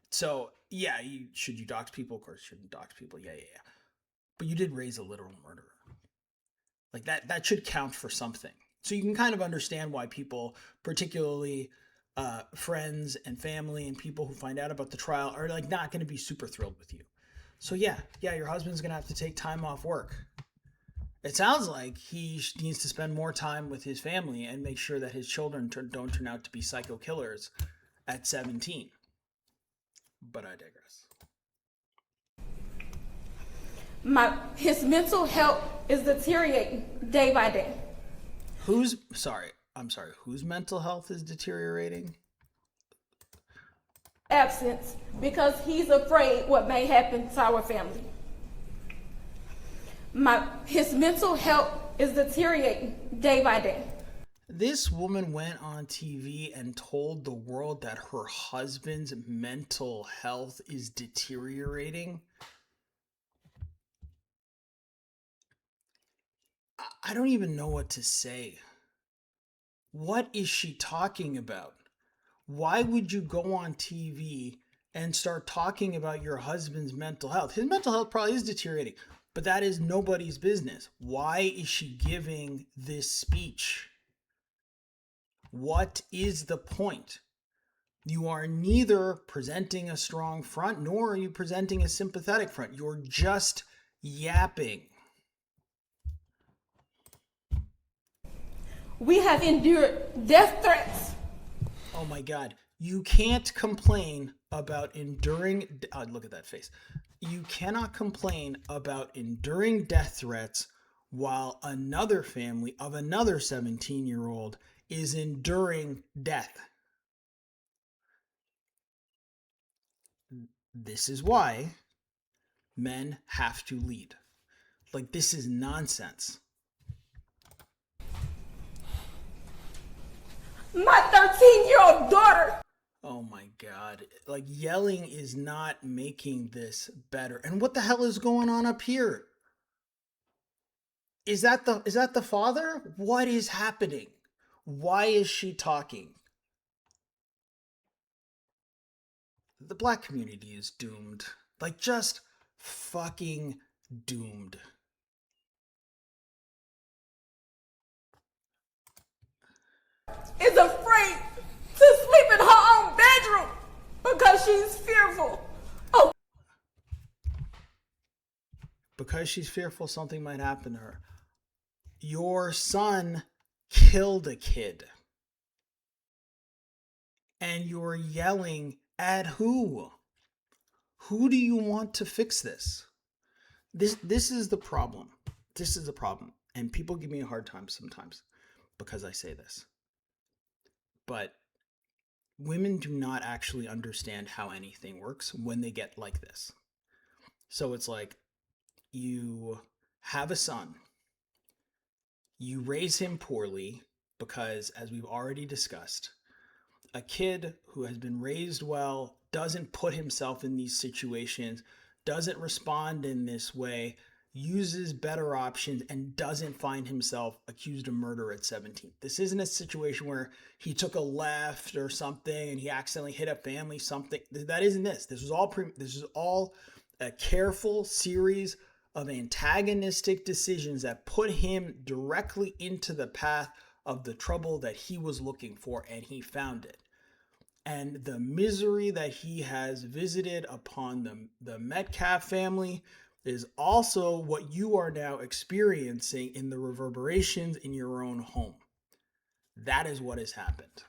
So, yeah, should you dox people? Of course, you shouldn't dox people. Yeah. But you did raise a literal murderer. Like, that should count for something. So you can kind of understand why people, particularly friends and family and people who find out about the trial, are like not going to be super thrilled with you. So yeah, your husband's going to have to take time off work. It sounds like he needs to spend more time with his family and make sure that his children don't turn out to be psycho killers at 17. But I digress. His mental health is deteriorating day by day. Whose mental health is deteriorating? Absence, because he's afraid what may happen to our family. His mental health is deteriorating day by day. This woman went on TV and told the world that her husband's mental health is deteriorating. I don't even know what to say. What is she talking about? Why would you go on TV and start talking about your husband's mental health? His mental health probably is deteriorating, but that is nobody's business. Why is she giving this speech? What is the point? You are neither presenting a strong front, nor are you presenting a sympathetic front. You're just yapping. We have endured death threats. Oh my God. You can't complain about enduring. Look at that face. You cannot complain about enduring death threats while another family of another 17-year-old is enduring death. This is why men have to lead. Like, this is nonsense. My 13-year-old daughter. Oh my God. Like, yelling is not making this better. And what the hell is going on up here? Is that the father? What is happening? Why is she talking? The black community is doomed. Like, just fucking doomed. Is afraid to sleep in her own bedroom because she's fearful. Oh, Because she's fearful something might happen to her. Your son killed a kid. And you're yelling at who? Who do you want to fix this? This is the problem. This is the problem. And people give me a hard time sometimes because I say this. But women do not actually understand how anything works when they get like this. So it's like, you have a son, you raise him poorly because, as we've already discussed, a kid who has been raised well doesn't put himself in these situations, doesn't respond in this way, uses better options, and doesn't find himself accused of murder at 17. This isn't a situation where he took a left or something and he accidentally hit a family, something. That isn't this. This is all a careful series of antagonistic decisions that put him directly into the path of the trouble that he was looking for, and he found it. And the misery that he has visited upon the Metcalf family is also what you are now experiencing in the reverberations in your own home. That is what has happened.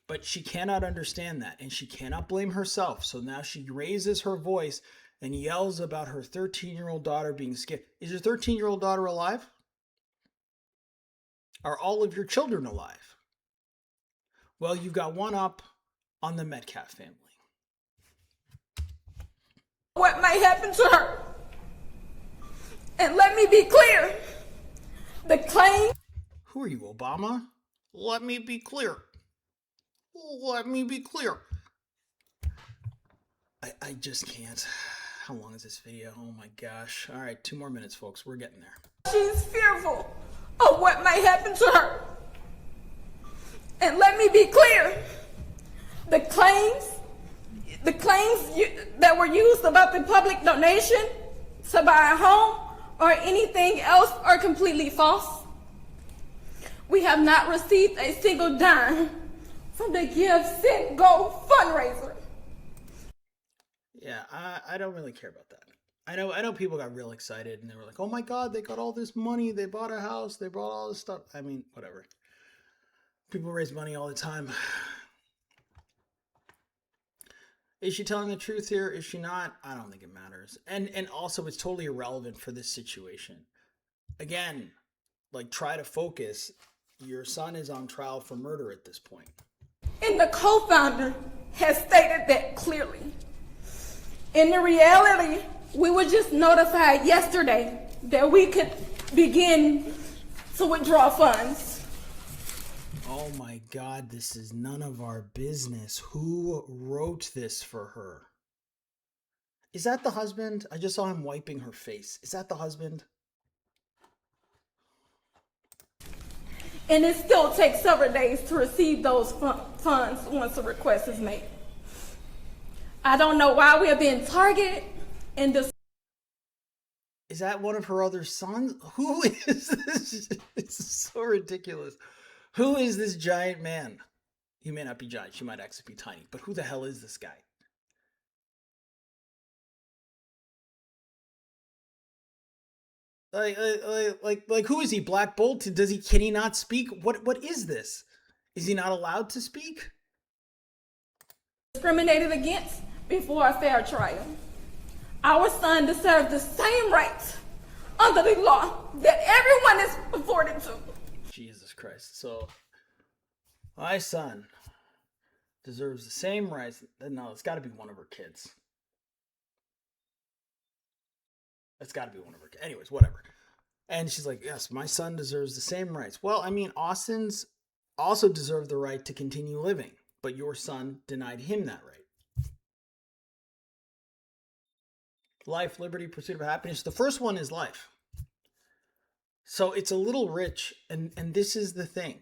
But she cannot understand that, and she cannot blame herself. So now she raises her voice and yells about her 13-year-old daughter being scared. Is your 13-year-old daughter alive? Are all of your children alive? Well, you've got one up on the Metcalf family. what may happen to her? And let me be clear. The claim. Who are you, Obama? Let me be clear. Let me be clear. I just can't. How long is this video? Oh my gosh. All right, 2 more minutes, folks. We're getting there. She's fearful of what may happen to her. And let me be clear. The claims that were used about the public donation to buy a home or anything else are completely false. We have not received a single dime from the Give, Send, Go fundraiser. Yeah, I don't really care about that. I know people got real excited and they were like, oh my God, they got all this money. They bought a house. They bought all this stuff. I mean, whatever. People raise money all the time. Is she telling the truth here? Is she not? I don't think it matters. And also, it's totally irrelevant for this situation. Again, like, try to focus. Your son is on trial for murder at this point. And the co-founder has stated that clearly. In the reality, we were just notified yesterday that we could begin to withdraw funds. Oh my God, this is none of our business. Who wrote this for her? Is that the husband? I just saw him wiping her face. Is that the husband? And it still takes several days to receive those funds once a request is made. I don't know why we are being targeted and this. Is that one of her other sons? Who is this? It's so ridiculous. Who is this giant man? He may not be giant. She might actually be tiny. But who the hell is this guy? Like who is he? Black Bolt? Can he not speak? What is this? Is he not allowed to speak? Discriminated against before a fair trial. Our son deserves the same rights under the law that everyone is afforded to. Jesus Christ. So, my son deserves the same rights. No, it's got to be one of her kids. It's got to be one of her kids. Anyways, whatever. And she's like, yes, my son deserves the same rights. Well, I mean, Austin's also deserved the right to continue living, but your son denied him that right. Life, liberty, pursuit of happiness. The first one is life. So it's a little rich, and this is the thing.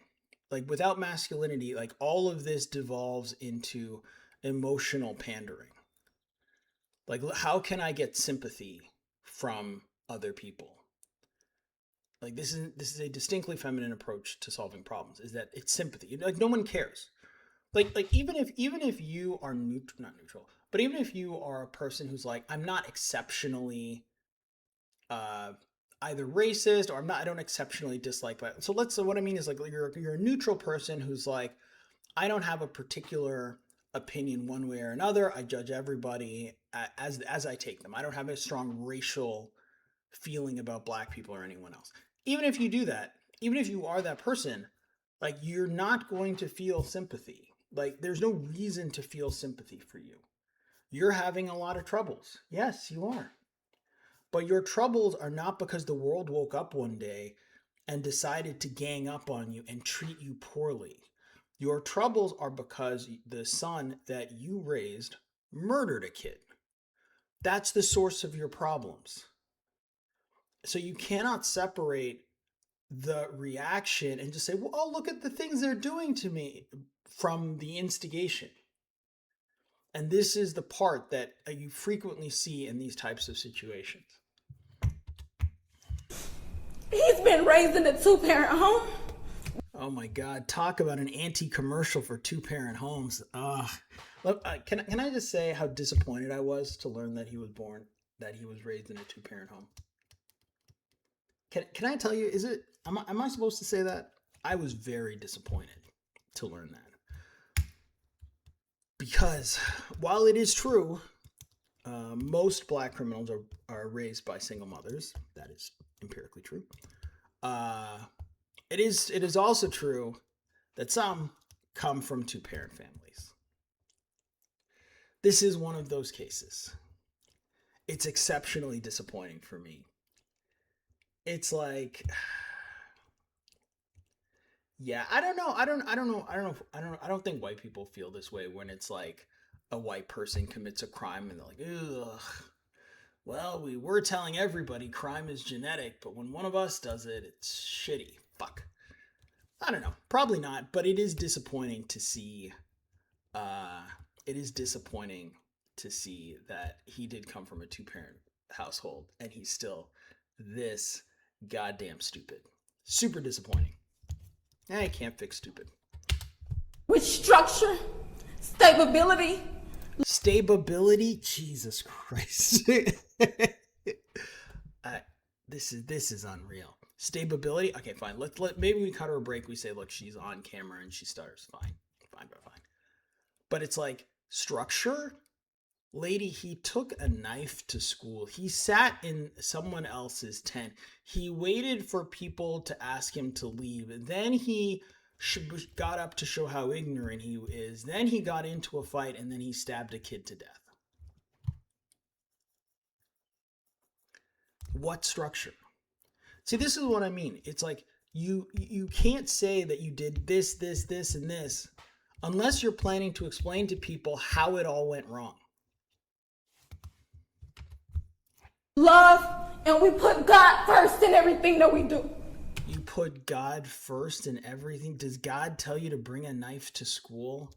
Like, without masculinity, like, all of this devolves into emotional pandering. Like, how can I get sympathy from other people? Like, this is a distinctly feminine approach to solving problems, is that it's sympathy. Like, no one cares. Like even if you are not neutral, but even if you are a person who's like, I'm not exceptionally either racist, or I don't exceptionally dislike that. So what I mean is, like, you're a neutral person who's like, I don't have a particular opinion one way or another. I judge everybody as I take them. I don't have a strong racial feeling about black people or anyone else. Even if you do that, even if you are that person, like, you're not going to feel sympathy. Like, there's no reason to feel sympathy for you. You're having a lot of troubles. Yes, you are. But your troubles are not because the world woke up one day and decided to gang up on you and treat you poorly. Your troubles are because the son that you raised murdered a kid. That's the source of your problems. So you cannot separate the reaction and just say, well, oh, look at the things they're doing to me, from the instigation. And this is the part that you frequently see in these types of situations. He's been raised in a 2-parent home. Oh my God, talk about an anti-commercial for 2-parent homes. Look, can I just say how disappointed I was to learn that he was raised in a 2-parent home? Can I tell you, am I supposed to say that? I was very disappointed to learn that. Because while it is true, most black criminals are raised by single mothers. That is empirically true. It is also true that some come from 2-parent families. This is one of those cases. It's exceptionally disappointing for me. It's like, yeah, I don't know. I don't think white people feel this way when it's like a white person commits a crime and they're like, ugh. Well, we were telling everybody crime is genetic, but when one of us does it, it's shitty. Fuck. I don't know. Probably not, but it is disappointing to see. It is disappointing to see that he did come from a 2-parent household and he's still this goddamn stupid. Super disappointing. I can't fix stupid. With structure, stability. Stability? Jesus Christ. This is unreal. Stability? Okay, fine. Maybe we cut her a break. We say, look, she's on camera and she stutters. Fine. But it's like, structure? Lady, he took a knife to school. He sat in someone else's tent. He waited for people to ask him to leave. Then he got up to show how ignorant he is. Then he got into a fight, and then he stabbed a kid to death. What structure? See, this is what I mean. It's like, you can't say that you did this, and this unless you're planning to explain to people how it all went wrong. Love, and we put God first in everything that we do. You put God first in everything? Does God tell you to bring a knife to school?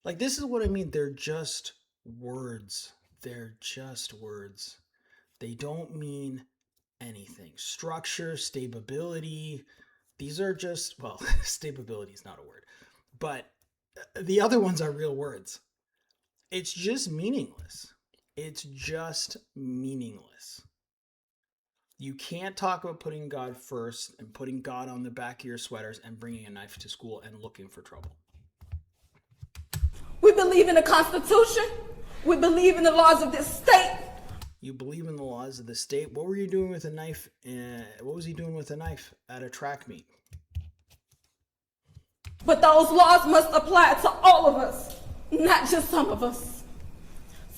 Like, this is what I mean. They're just words. They're just words. They don't mean anything. Structure, stability, these are just, well, stability is not a word, but the other ones are real words. It's just meaningless. It's just meaningless. You can't talk about putting God first and putting God on the back of your sweaters and bringing a knife to school and looking for trouble. We believe in the Constitution. We believe in the laws of this state. You believe in the laws of the state. What were you doing with a knife? What was he doing with a knife at a track meet? But those laws must apply to all of us, not just some of us.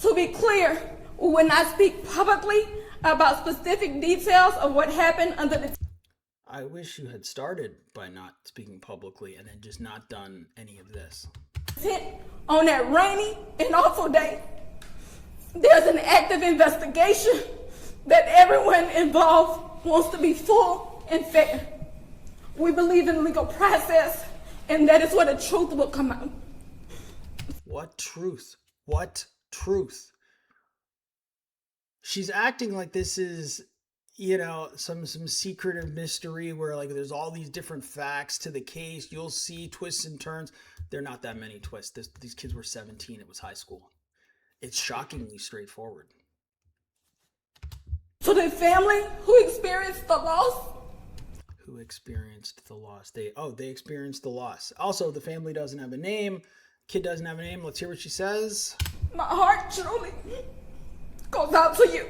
To be clear, we will not speak publicly about specific details of what happened under the... I wish you had started by not speaking publicly and then just not done any of this. On that rainy and awful day, there's an active investigation that everyone involved wants to be full and fair. We believe in legal process, and that is where the truth will come out. What truth? What truth? She's acting like this is, you know, some secretive mystery where like there's all these different facts to the case. You'll see twists and turns. There are not that many twists. These kids were 17. It was high school. It's shockingly straightforward. To the family who experienced the loss. Who experienced the loss? They experienced the loss. Also, the family doesn't have a name. Kid doesn't have a name. Let's hear what she says. My heart truly goes out to you.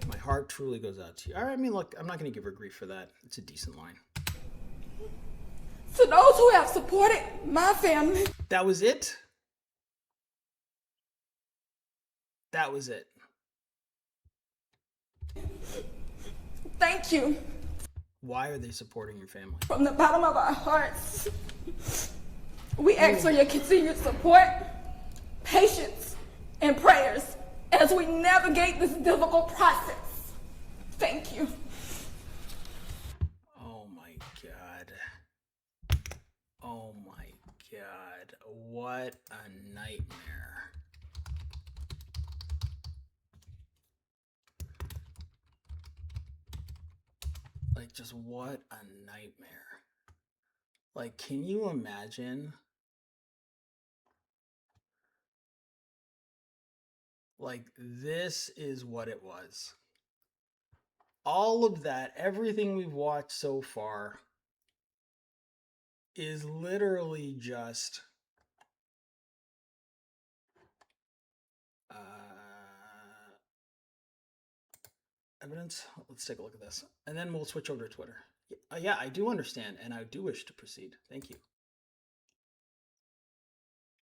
My heart truly goes out to you. All right, I mean, look, I'm not going to give her grief for that. It's a decent line. To those who have supported my family. That was it? That was it. Thank you. Why are they supporting your family? From the bottom of our hearts, we ask for your continued support, patience, and prayers as we navigate this difficult process. Thank you. Oh my God. Oh my God. What a nightmare. Like, just what a nightmare. Like, can you imagine? Like, this is what it was. All of that, everything we've watched so far, is literally just evidence. Let's take a look at this. And then we'll switch over to Twitter. Yeah, I do understand, and I do wish to proceed. Thank you.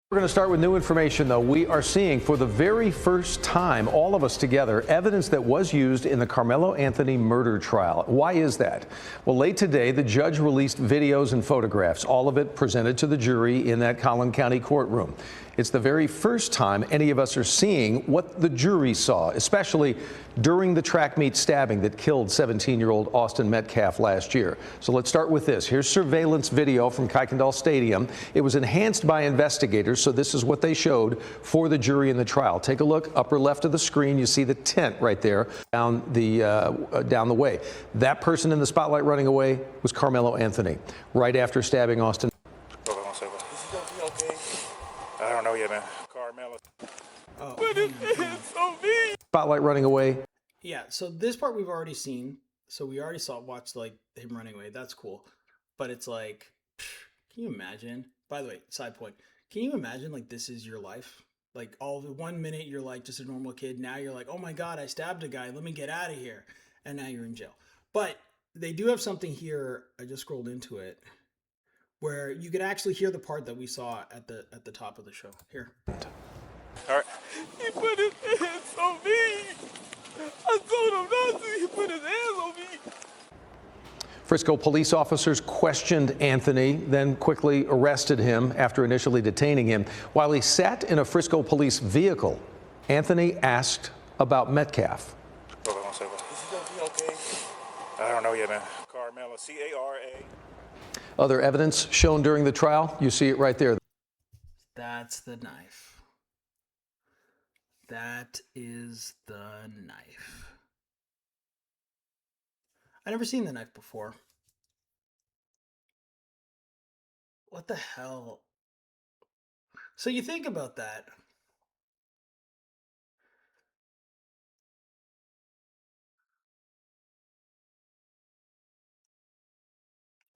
We're going to start with new information, though. We are seeing for the very first time, all of us together, evidence that was used in the Karmelo Anthony murder trial. Why is that? Well, late today, the judge released videos and photographs, all of it presented to the jury in that Collin County courtroom. It's the very first time any of us are seeing what the jury saw, especially during the track meet stabbing that killed 17-year-old Austin Metcalf last year. So let's start with this. Here's surveillance video from Kuykendall Stadium. It was enhanced by investigators, so this is what they showed for the jury in the trial. Take a look, upper left of the screen, you see the tent right there down the way. That person in the spotlight running away was Karmelo Anthony, right after stabbing Austin. Hold on one second. Is he gonna be okay? I don't know yet, man. Karmelo. Oh, But his hands on me. Spotlight running away. yeah, so this part we've already seen. So we already watched like him running away. That's cool. But it's like, can you imagine? By the way, side point. Can you imagine like this is your life? Like all of 1 minute you're like just a normal kid. Now you're like, oh my God, I stabbed a guy. Let me get out of here. And now you're in jail. But they do have something here. I just scrolled into it where you could actually hear the part that we saw at the top of the show. Here. All right. He put his hands on me. I told him not to. He put his hands on me. Frisco police officers questioned Anthony, then quickly arrested him after initially detaining him. While he sat in a Frisco police vehicle, Anthony asked about Metcalf. Hold on one second. Is he gonna be okay? I don't know yet, man. Karmelo, C-A-R-A. Other evidence shown during the trial, you see it right there. That's the knife. That is the knife. I never seen the knife before. What the hell? So you think about that.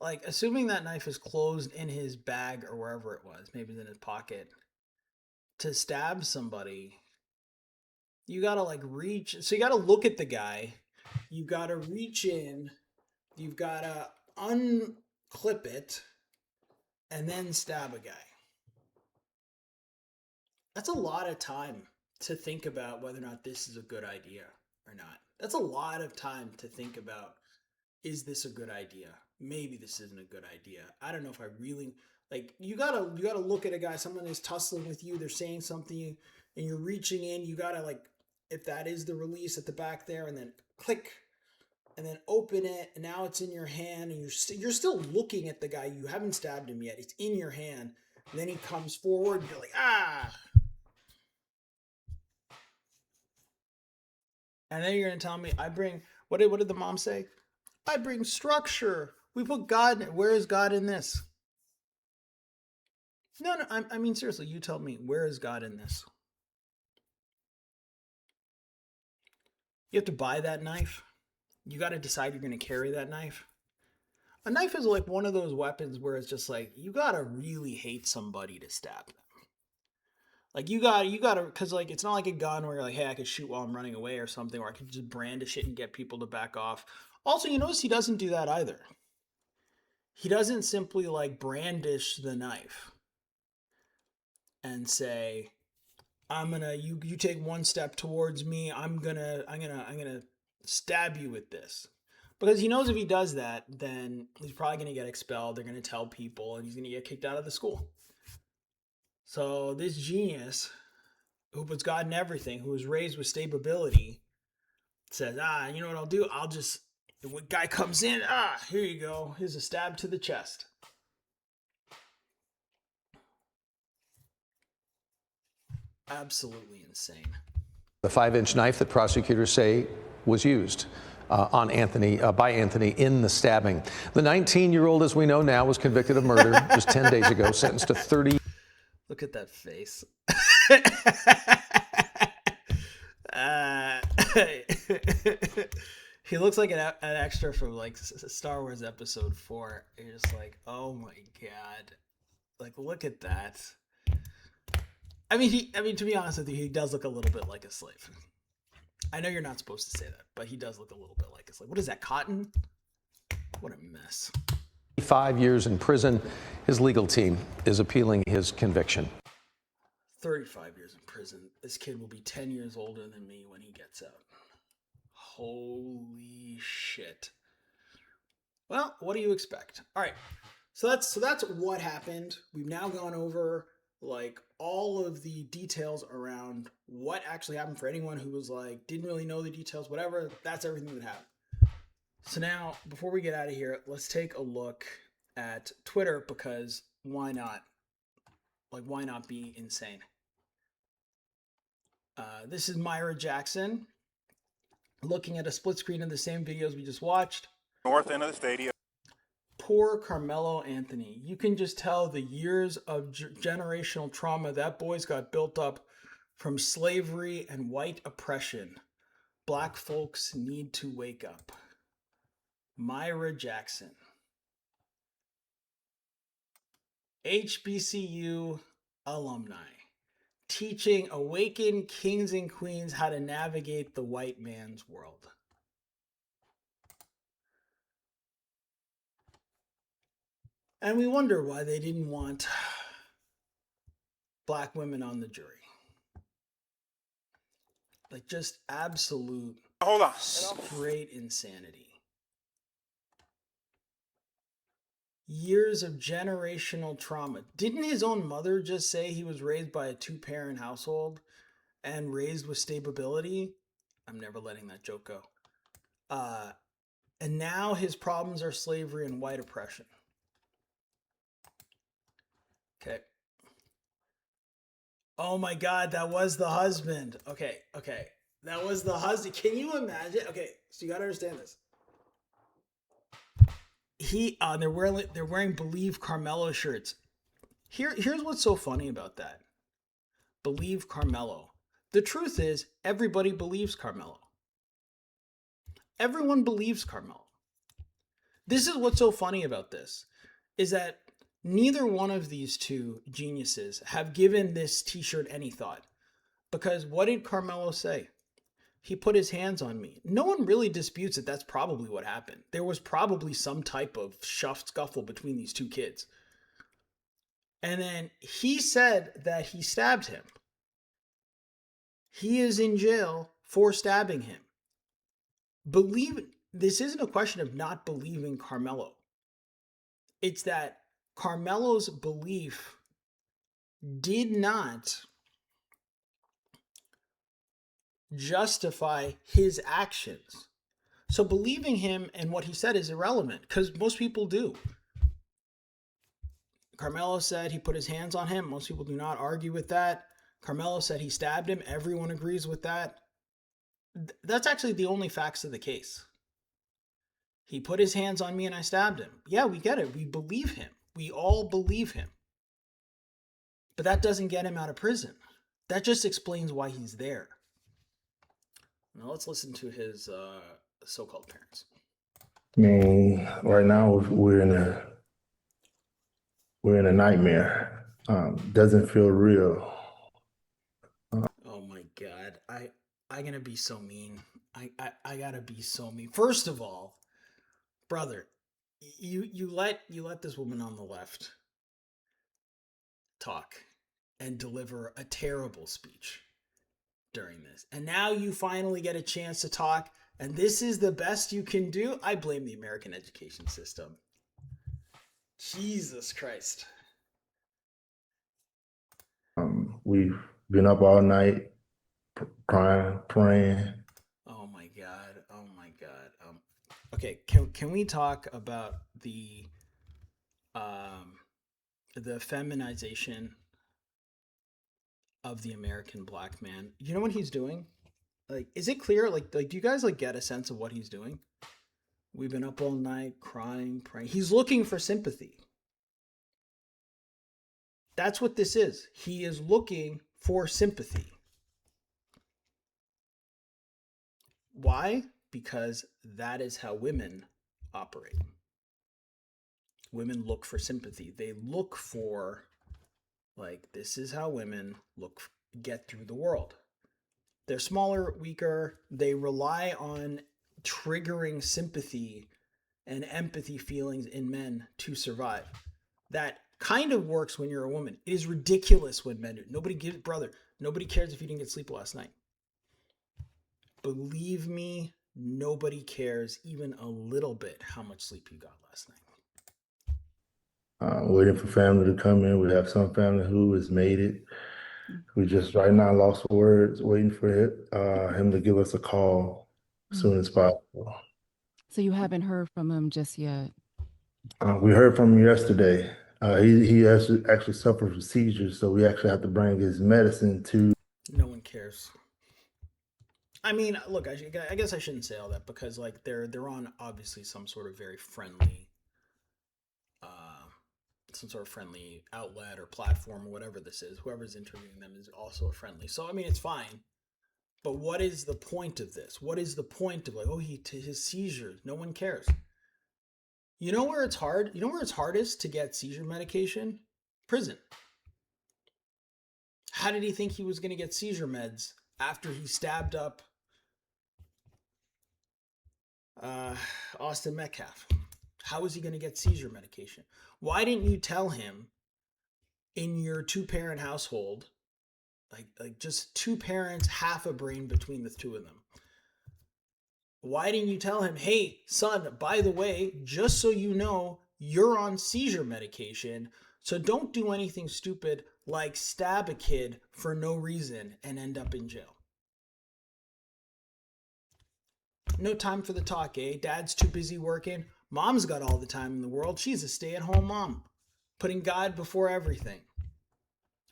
like, assuming that knife is closed in his bag or wherever it was, maybe it's in his pocket, to stab somebody, you gotta like reach. So you gotta look at the guy. You gotta reach in. You've gotta unclip it and then stab a guy. That's a lot of time to think about whether or not this is a good idea or not. That's a lot of time to think about, is this a good idea? Maybe this isn't a good idea. I don't know if I really like. You gotta look at a guy. Someone is tussling with you. They're saying something, and you're reaching in. You gotta like, if that is the release at the back there, and then click, and then open it, and now it's in your hand, and you're still looking at the guy. You haven't stabbed him yet. It's in your hand. And then he comes forward. And you're like, ah. And then you're gonna tell me I bring what did the mom say? I bring structure. We put God. Where is God in this? No. I mean seriously. You tell me, where is God in this? You have to buy that knife. You got to decide you're gonna carry that knife. A knife is like one of those weapons where it's just like you gotta really hate somebody to stab them. Like you gotta, because like it's not like a gun where you're like, hey, I could shoot while I'm running away or something, or I could just brandish it and get people to back off. Also, you notice he doesn't do that either. He doesn't simply like brandish the knife and say, I'm gonna you take one step towards me, I'm gonna stab you with this. Because he knows if he does that, then he's probably gonna get expelled, they're gonna tell people, and he's gonna get kicked out of the school. So this genius, who puts God in everything, who was raised with stability, says, you know what I'll do? I'll just, the guy comes in, here you go. Here's a stab to the chest. Absolutely insane. The 5-inch knife that prosecutors say was used by Anthony in the stabbing. The 19-year-old, as we know now, was convicted of murder just 10 days ago, sentenced to 30. Look at that face. He looks like an extra from like Star Wars Episode 4. You're just like, oh my god, like look at that. I mean, to be honest with you, he does look a little bit like a slave. I know you're not supposed to say that, but he does look a little bit like a slave. What is that, cotton? What a mess. 5 years in prison. His legal team is appealing his conviction. 35 years in prison. This kid will be 10 years older than me when he gets out. Holy shit. Well, what do you expect? All right. So that's what happened. We've now gone over like all of the details around what actually happened for anyone who was like didn't really know the details, whatever. That's everything that happened. So now, before we get out of here, let's take a look at Twitter, because why not? Like, why not be insane? This is Myra Jackson looking at a split screen of the same videos we just watched. North end of the stadium. Poor Karmelo Anthony. You can just tell the years of generational trauma that boy's got built up from slavery and white oppression. Black folks need to wake up. Myra Jackson. HBCU alumni. Teaching awakened kings and queens how to navigate the white man's world. And we wonder why they didn't want black women on the jury. Like, just absolute, Hold on. straight insanity. Years of generational trauma. Didn't his own mother just say he was raised by a 2-parent household and raised with stability? I'm never letting that joke go. And now his problems are slavery and white oppression. Okay. Oh my God, that was the husband. Okay. That was the husband. Can you imagine? Okay, so you gotta understand this. They're wearing Believe Karmelo shirts. Here's what's so funny about that. Believe Karmelo. The truth is, everybody believes Karmelo. Everyone believes Karmelo. This is what's so funny about this, is that neither one of these two geniuses have given this t-shirt any thought. Because what did Karmelo say? He put his hands on me. No one really disputes that that's probably what happened. There was probably some type of scuffle between these two kids. And then he said that he stabbed him. He is in jail for stabbing him. This isn't a question of not believing Karmelo. It's that Carmelo's belief did not justify his actions. So believing him and what he said is irrelevant, because most people do. Karmelo said he put his hands on him. Most people do not argue with that. Karmelo said he stabbed him. Everyone agrees with that. That's actually the only facts of the case. He put his hands on me and I stabbed him. Yeah, we get it. We believe him. We all believe him. But that doesn't get him out of prison. That just explains why he's there. Now let's listen to his so-called parents. I mean, right now we're in a nightmare. Doesn't feel real. Oh my God, I gonna be so mean. I gotta be so mean. First of all, brother, you let this woman on the left talk and deliver a terrible speech during this, and now you finally get a chance to talk, and this is the best you can do. I blame the American education system. Jesus Christ. We've been up all night crying, praying. Oh my God. Oh my God. Okay, can we talk about the feminization of the American black man? You know what he's doing? Like, is it clear? Like do you guys get a sense of what he's doing? We've been up all night crying, praying. He's looking for sympathy. That's what this is. He is looking for sympathy. Why? Because that is how women operate. Women look for sympathy. They look for, this is how women get through the world. They're smaller, weaker. They rely on triggering sympathy and empathy feelings in men to survive. That kind of works when you're a woman. It is ridiculous when men do. Nobody cares if you didn't get sleep last night. Believe me, nobody cares even a little bit how much sleep you got last night. Waiting for family to come in. We have some family who has made it. We just right now lost words, waiting for him to give us a call as soon as possible. So you haven't heard from him just yet? We heard from him yesterday. He actually suffered from seizures, so we actually have to bring his medicine to. No one cares. I mean, look, I guess I shouldn't say all that, because they're on obviously some sort of very friendly, some sort of friendly outlet or platform or whatever this is. Whoever's interviewing them is also a friendly. So I mean, it's fine. But what is the point of this? What is the point of his seizures? No one cares. You know where it's hard? You know where it's hardest to get seizure medication? Prison. How did he think he was going to get seizure meds after he stabbed up Austin Metcalf? How is he going to get seizure medication? Why didn't you tell him in your two-parent household, like just two parents, half a brain between the two of them? Why didn't you tell him, hey, son, by the way, just so you know, you're on seizure medication, so don't do anything stupid like stab a kid for no reason and end up in jail? No time for the talk, eh? Dad's too busy working. Mom's got all the time in the world. She's a stay-at-home mom, putting God before everything.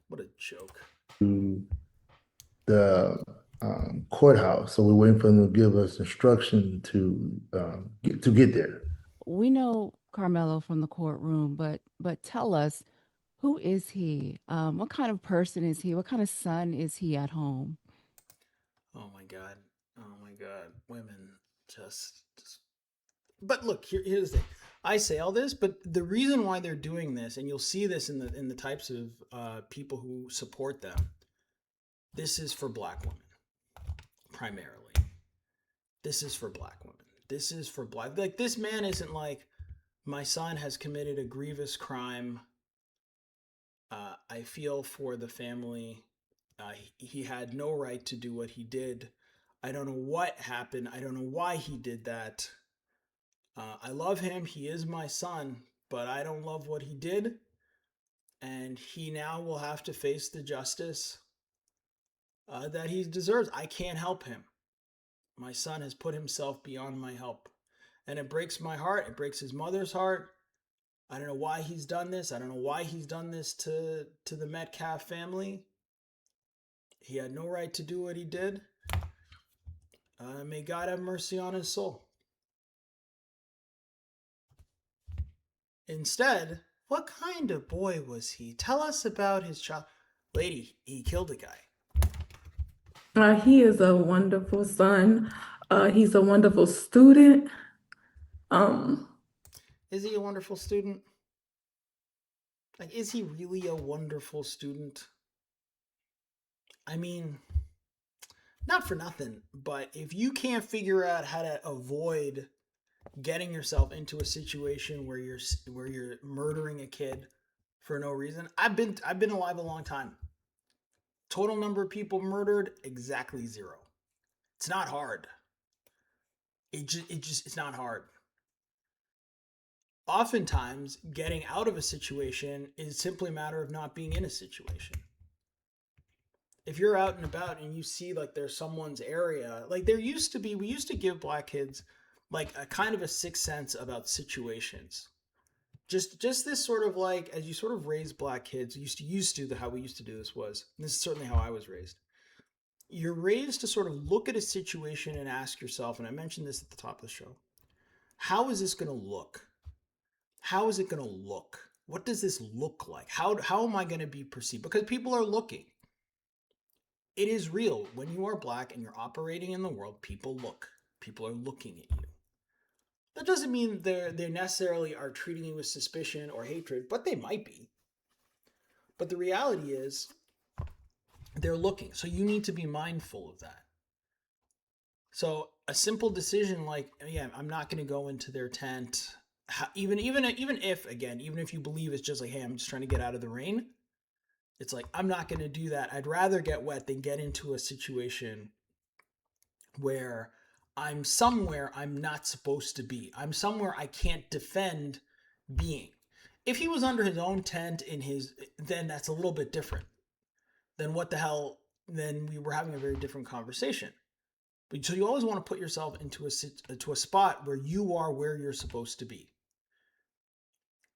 What a joke. The courthouse, so we're waiting for them to give us instruction to get there. We know Karmelo from the courtroom, but tell us, who is he? What kind of person is he? What kind of son is he at home? Oh my God. Women just. But look, here's the thing. I say all this, but the reason why they're doing this, and you'll see this in the types of people who support them, this is for black women primarily. This is for black women. This is for black. Like, this man isn't like, my son has committed a grievous crime. I feel for the family. He had no right to do what he did. I don't know what happened. I don't know why he did that. I love him. He is my son, but I don't love what he did. And he now will have to face the justice that he deserves. I can't help him. My son has put himself beyond my help. And it breaks my heart. It breaks his mother's heart. I don't know why he's done this. I don't know why he's done this to the Metcalf family. He had no right to do what he did. May God have mercy on his soul. Instead, what kind of boy was he? Tell us about his child. Lady, he killed a guy. He is a wonderful son. He's a wonderful student. Is he a wonderful student? Like, is he really a wonderful student? I mean, not for nothing, but if you can't figure out how to avoid getting yourself into a situation where you're murdering a kid for no reason, I've been alive a long time. Total number of people murdered, exactly 0. It's not hard. It's not hard. Oftentimes, getting out of a situation is simply a matter of not being in a situation. If you're out and about and you see like there's someone's area, like we used to give black kids like a kind of a sixth sense about situations. Just this sort of like, as you sort of raise black kids, how we used to do this was, and this is certainly how I was raised. You're raised to sort of look at a situation and ask yourself, and I mentioned this at the top of the show, how is this going to look? How is it going to look? What does this look like? How am I going to be perceived? Because people are looking. It is real. When you are black and you're operating in the world, people look. People are looking at you. That doesn't mean they necessarily are treating you with suspicion or hatred, but they might be. But the reality is, they're looking. So you need to be mindful of that. So a simple decision like, yeah, I'm not going to go into their tent. Even if you believe it's just like, hey, I'm just trying to get out of the rain. It's like, I'm not going to do that. I'd rather get wet than get into a situation where I'm somewhere I'm not supposed to be. I'm somewhere I can't defend being. If he was under his own tent then that's a little bit different. Then what the hell? Then we were having a very different conversation. But so you always want to put yourself into a spot where you are where you're supposed to be.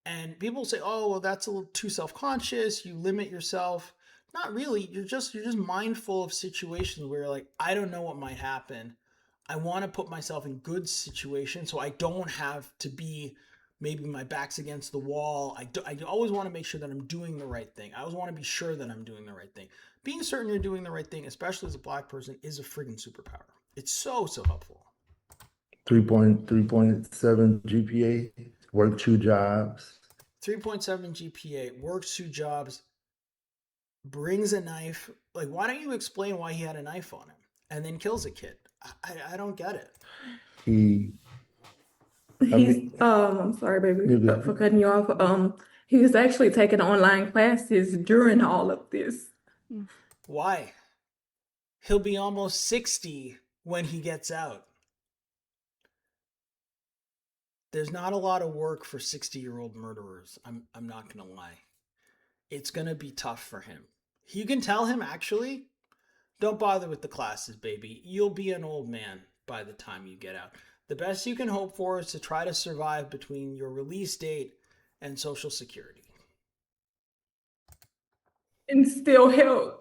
And people say, "Oh, well, that's a little too self-conscious. You limit yourself." Not really. You're just mindful of situations where you're like, I don't know what might happen. I want to put myself in good situations so I don't have to be, maybe my back's against the wall. I always want to make sure that I'm doing the right thing. I always want to be sure that I'm doing the right thing. Being certain you're doing the right thing, especially as a black person, is a friggin' superpower. It's so helpful. 3.7 GPA, work 2 jobs. 3.7 GPA, works 2 jobs, brings a knife. Like, why don't you explain why he had a knife on him and then kills a kid? I don't get it. I'm sorry, baby, for cutting you off. He was actually taking online classes during all of this. Why? He'll be almost 60 when he gets out. There's not a lot of work for 60-year-old murderers. I'm not going to lie. It's going to be tough for him. You can tell him, actually, don't bother with the classes, baby. You'll be an old man by the time you get out. The best you can hope for is to try to survive between your release date and Social Security. And still held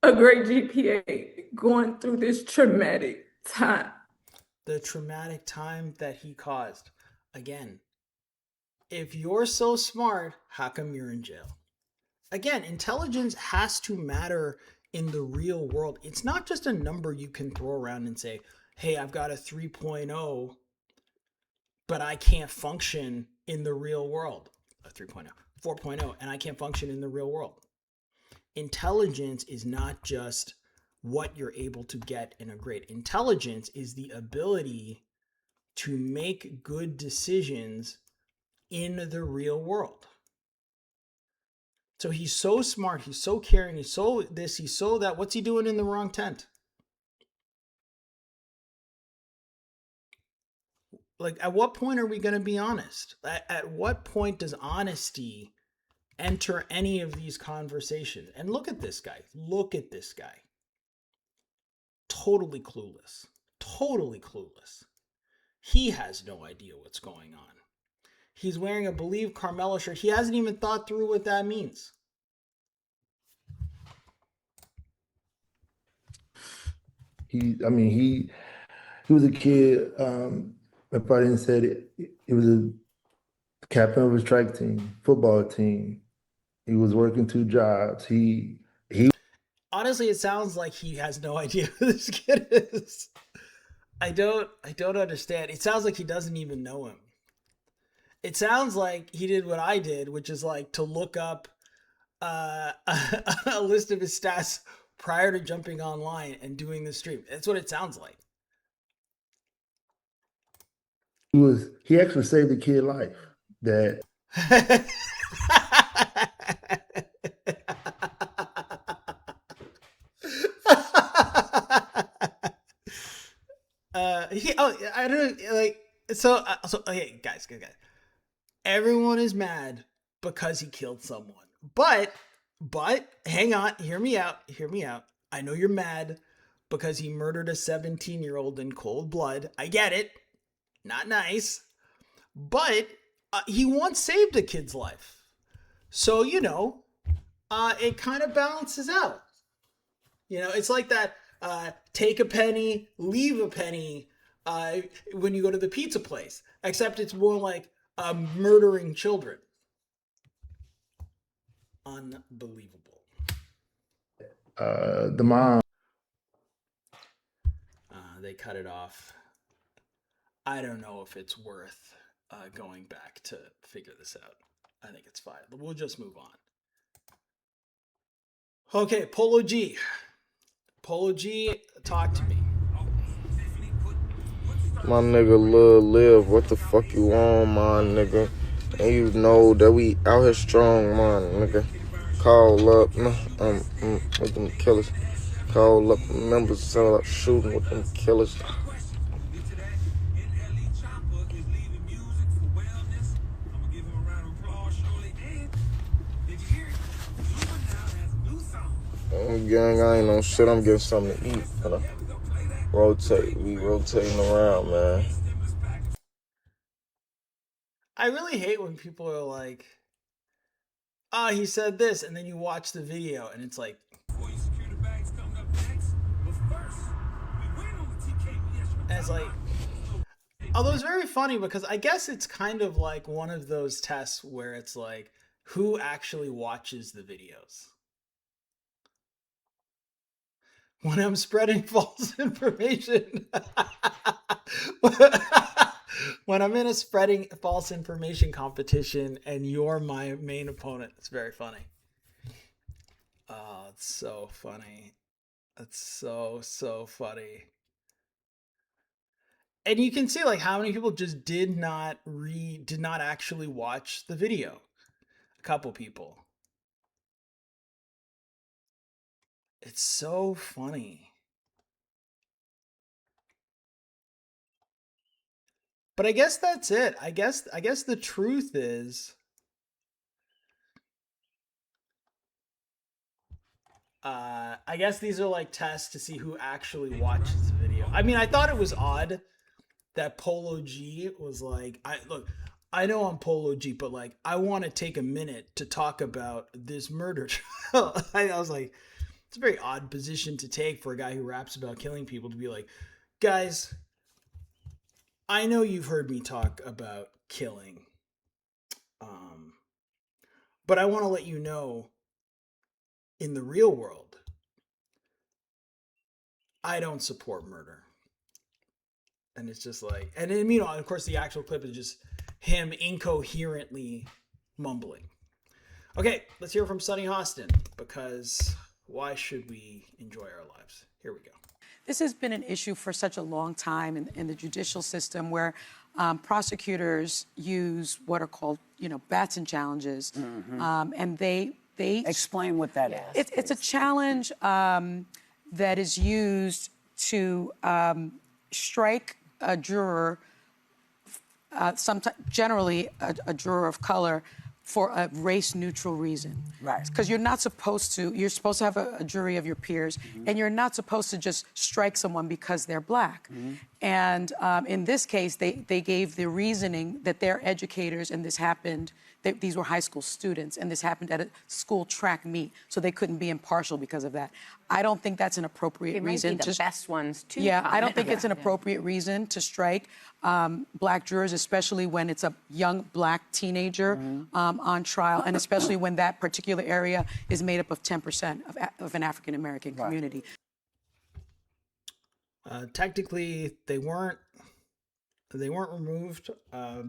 a great GPA going through this traumatic time. The traumatic time that he caused. Again, if you're so smart, how come you're in jail? Again, intelligence has to matter in the real world. It's not just a number you can throw around and say, hey, I've got a 3.0. but I can't function in the real world. 3.0, 4.0, and I can't function in the real world. Intelligence is not just what you're able to get in a grade. Intelligence is the ability to make good decisions in the real world. So he's so smart, he's so caring, he's so this, he's so that. What's he doing in the wrong tent? Like, at what point are we going to be honest? At what point does honesty enter any of these conversations? And look at this guy. Look at this guy. Totally clueless. Totally clueless. He has no idea what's going on. He's wearing a Believe Karmelo shirt. He hasn't even thought through what that means. He was a kid. If I didn't say it, he was a captain of his track team, football team. He was working 2 jobs. He Honestly, it sounds like he has no idea who this kid is. I don't understand. It sounds like he doesn't even know him. It sounds like he did what I did, which is like to look up a list of his stats prior to jumping online and doing the stream. That's what it sounds like. he actually saved a kid's life. That I don't like so okay, guys. Everyone is mad because he killed someone. But hang on, hear me out. I know you're mad because he murdered a 17-year-old in cold blood. I get it. Not nice. But he once saved a kid's life. So, it kind of balances out. It's like that take a penny, leave a penny when you go to the pizza place. Except it's more like murdering children. Unbelievable. the mom. They cut it off. I don't know if it's worth going back to figure this out. I think it's fine. We'll just move on. Okay, Polo G. Polo G, talk to me. My nigga Lil Live, what the fuck you on, my nigga? And you know that we out here strong, man, nigga. Call up, with them killers. Call up members, settle up shooting with them killers. Gang, I ain't no shit. I'm getting something to eat. We rotating around, man. I really hate when people are like, "Ah, he said this," and then you watch the video and it's like, and it's like, although it's very funny because I guess it's kind of like one of those tests where it's like, who actually watches the videos? When I'm spreading false information, when I'm in a spreading false information competition and you're my main opponent, it's very funny. Oh, it's so funny. That's so funny. And you can see like how many people just did not actually watch the video. A couple people. It's so funny. But I guess that's it. I guess the truth is I guess these are like tests to see who actually watches the video. I mean, I thought it was odd that Polo G was like, I know I'm Polo G, but like, I want to take a minute to talk about this murder trial. I was like, it's a very odd position to take for a guy who raps about killing people to be like, guys, I know you've heard me talk about killing, but I want to let you know in the real world, I don't support murder. And it's just like, and then, you know, of course, the actual clip is just him incoherently mumbling. Okay, let's hear from Sonny Hostin, because why should we enjoy our lives? Here we go. This has been an issue for such a long time in the judicial system, where prosecutors use what are called, you know, Batson challenges, and they explain what that is. It's a challenge that is used to strike a juror, generally a juror of color, for a race-neutral reason. Right. Because you're not supposed to, you're supposed to have a jury of your peers, and you're not supposed to just strike someone because they're black. And in this case, they gave the reasoning that they're educators, and this happened, these were high school students, and this happened at a school track meet, so they couldn't be impartial because of that. I don't think that's an appropriate reason. Might be the best ones, too. Yeah, I don't think it's an appropriate reason to strike black jurors, especially when it's a young black teenager on trial, and especially when that particular area is made up of 10% of an African-American community. Technically, they weren't removed.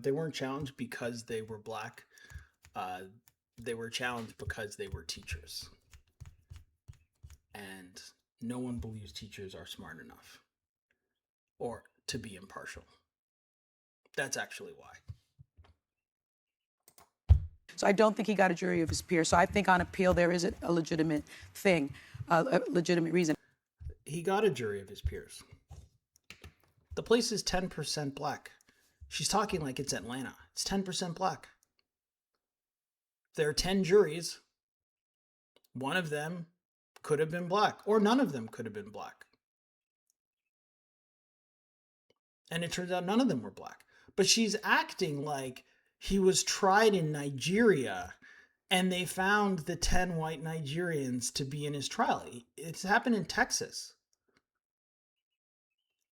They weren't challenged because they were black. They were challenged because they were teachers. And no one believes teachers are smart enough or to be impartial. That's actually why. So I don't think he got a jury of his peers. So I think on appeal there is a legitimate thing, a legitimate reason. He got a jury of his peers. The place is 10% black. She's talking like it's Atlanta. It's 10% black. There are 10 juries. One of them could have been black, or none of them could have been black. And it turns out none of them were black. But she's acting like he was tried in Nigeria and they found the 10 white Nigerians to be in his trial. It's happened in Texas.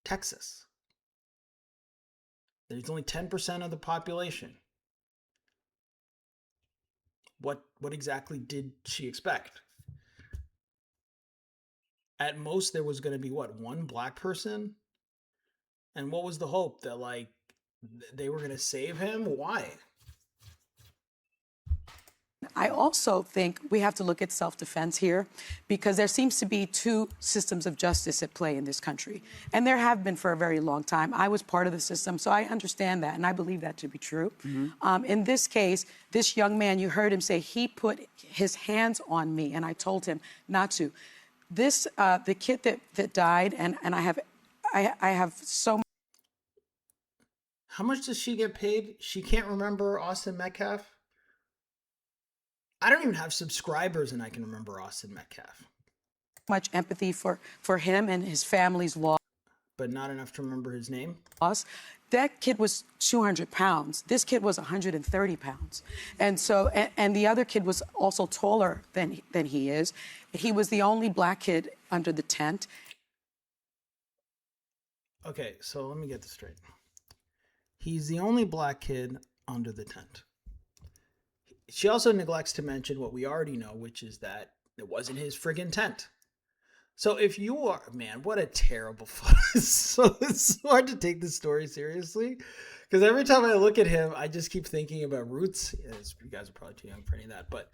Texas. There's only 10% of the population. What exactly did she expect? At most, there was going to be, what, one black person? And what was the hope? That, like, they were going to save him? Why? I also think we have to look at self-defense here, because there seems to be two systems of justice at play in this country. And there have been for a very long time. I was part of the system, so I understand that, and I believe that to be true. In this case, this young man, you heard him say, he put his hands on me, and I told him not to. This, the kid that died, and I have so much. How much does she get paid? She can't remember Austin Metcalf? I don't even have subscribers and I can remember Austin Metcalf. Much empathy for him and his family's loss. But not enough to remember his name? That kid was 200 pounds. This kid was 130 pounds. And so, and the other kid was also taller than he is. He was the only black kid under the tent. Okay, so let me get this straight. He's the only black kid under the tent. She also neglects to mention what we already know, which is that it wasn't his friggin' tent. So if you are, man, what a terrible photo. It's so hard to take this story seriously. Because every time I look at him, I just keep thinking about Roots. You guys are probably too young for any of that, but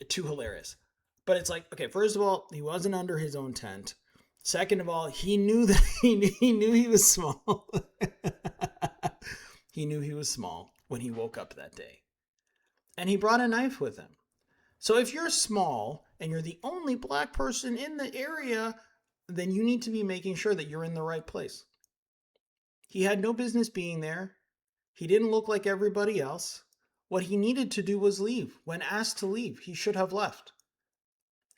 too hilarious. But it's like, okay, first of all, he wasn't under his own tent. Second of all, he knew that he knew he was small. He knew he was small when he woke up that day. And he brought a knife with him. So if you're small and you're the only black person in the area, then you need to be making sure that you're in the right place. He had no business being there. He didn't look like everybody else. What he needed to do was leave. When asked to leave, he should have left.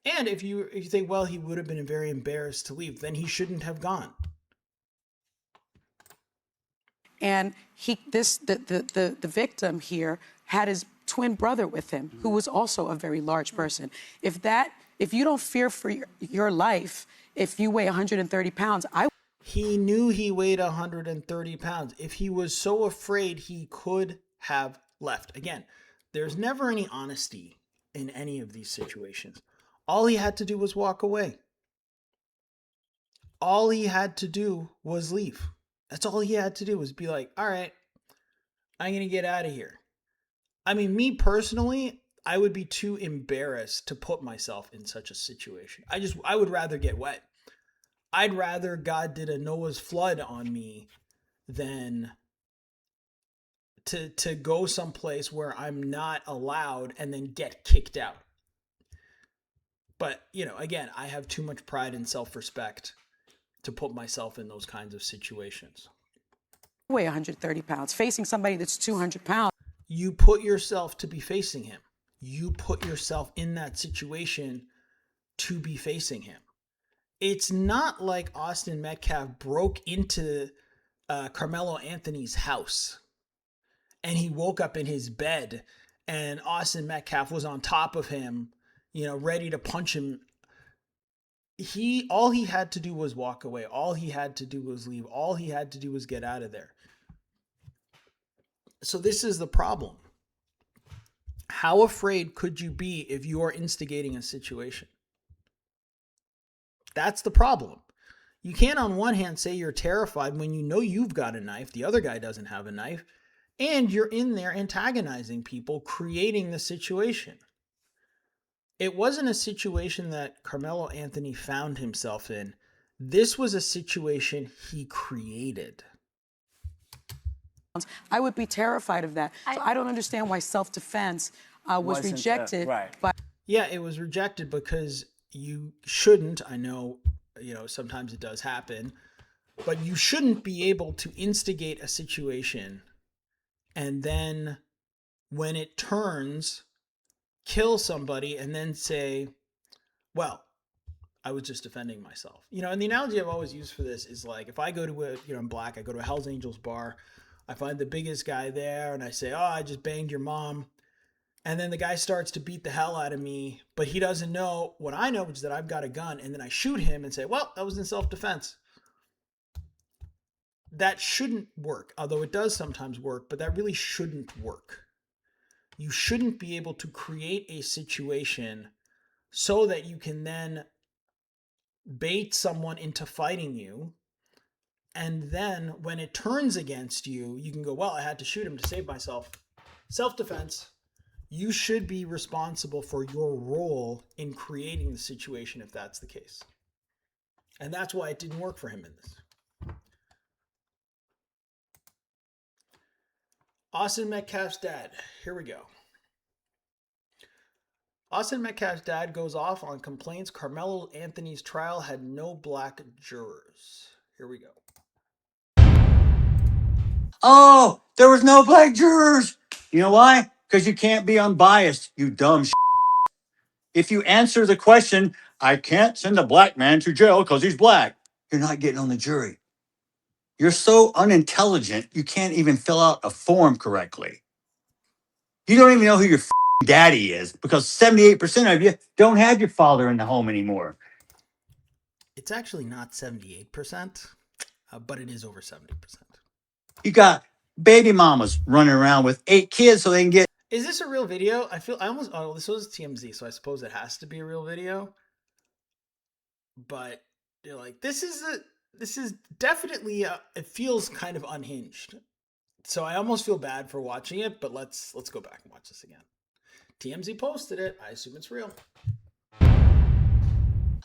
And if you think, well, he would have been very embarrassed to leave, then he shouldn't have gone. And the victim here had his twin brother with him, who was also a very large person. If you don't fear for your life, if you weigh 130 pounds, He knew he weighed 130 pounds. If he was so afraid, he could have left. Again, there's never any honesty in any of these situations. All he had to do was walk away. All he had to do was leave. That's all he had to do was be like, all right, I'm going to get out of here. I mean, me personally, I would be too embarrassed to put myself in such a situation. I would rather get wet. I'd rather God did a Noah's flood on me than to go someplace where I'm not allowed and then get kicked out. But, again, I have too much pride and self-respect to put myself in those kinds of situations. Weigh 130 pounds, facing somebody that's 200 pounds. You put yourself to be facing him. You put yourself in that situation to be facing him. It's not like Austin Metcalf broke into Carmelo Anthony's house and he woke up in his bed and Austin Metcalf was on top of him, ready to punch him. All he had to do was walk away. All he had to do was leave. All he had to do was get out of there. So this is the problem. How afraid could you be if you are instigating a situation? That's the problem. You can't on one hand say you're terrified when you know you've got a knife, the other guy doesn't have a knife, and you're in there antagonizing people, creating the situation. It wasn't a situation that Carmelo Anthony found himself in. This was a situation he created. I would be terrified of that. So I don't understand why self-defense was rejected. Yeah, it was rejected because you shouldn't. I know, sometimes it does happen, but you shouldn't be able to instigate a situation and then when it turns, kill somebody and then say, well, I was just defending myself. And the analogy I've always used for this is like, if I go to I'm black, I go to a Hell's Angels bar, I find the biggest guy there and I say, oh, I just banged your mom. And then the guy starts to beat the hell out of me, but he doesn't know what I know, which is that I've got a gun. And then I shoot him and say, well, that was in self-defense. That shouldn't work, although it does sometimes work, but that really shouldn't work. You shouldn't be able to create a situation so that you can then bait someone into fighting you. And then when it turns against you, you can go, well, I had to shoot him to save myself. Self-defense. You should be responsible for your role in creating the situation if that's the case. And that's why it didn't work for him in this. Austin Metcalf's dad. Here we go. Austin Metcalf's dad goes off on complaints Carmelo Anthony's trial had no black jurors. Here we go. Oh, there was no black jurors. You know why? Because you can't be unbiased, you dumb shit. If you answer the question, I can't send a black man to jail because he's black, you're not getting on the jury. You're so unintelligent, you can't even fill out a form correctly. You don't even know who your daddy is because 78% of you don't have your father in the home anymore. It's actually not 78%, but it is over 70%. You got baby mamas running around with 8 kids so they can get. Is this a real video? This was TMZ, so I suppose it has to be a real video. But you're like, this is definitely it feels kind of unhinged. So I almost feel bad for watching it, but let's go back and watch this again. TMZ posted it. I assume it's real.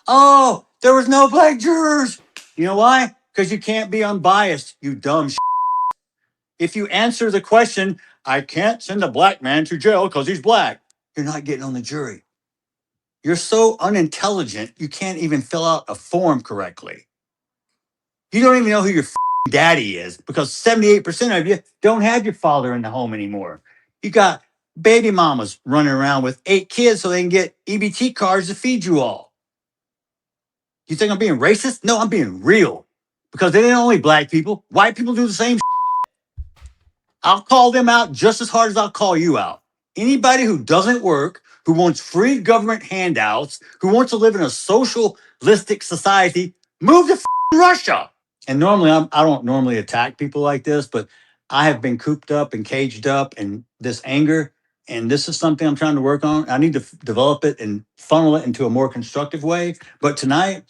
Oh, there was no black jurors. You know why? Because you can't be unbiased, you dumb shit. If you answer the question, I can't send a black man to jail because he's black, you're not getting on the jury. You're so unintelligent, you can't even fill out a form correctly. You don't even know who your daddy is because 78% of you don't have your father in the home anymore. You got baby mamas running around with 8 kids so they can get EBT cards to feed you all. You think I'm being racist? No, I'm being real. Because they ain't only black people. White people do the same shit. I'll call them out just as hard as I'll call you out. Anybody who doesn't work, who wants free government handouts, who wants to live in a socialistic society, move to Russia. And normally, I don't normally attack people like this, but I have been cooped up and caged up in this anger. And this is something I'm trying to work on. I need to develop it and funnel it into a more constructive way. But tonight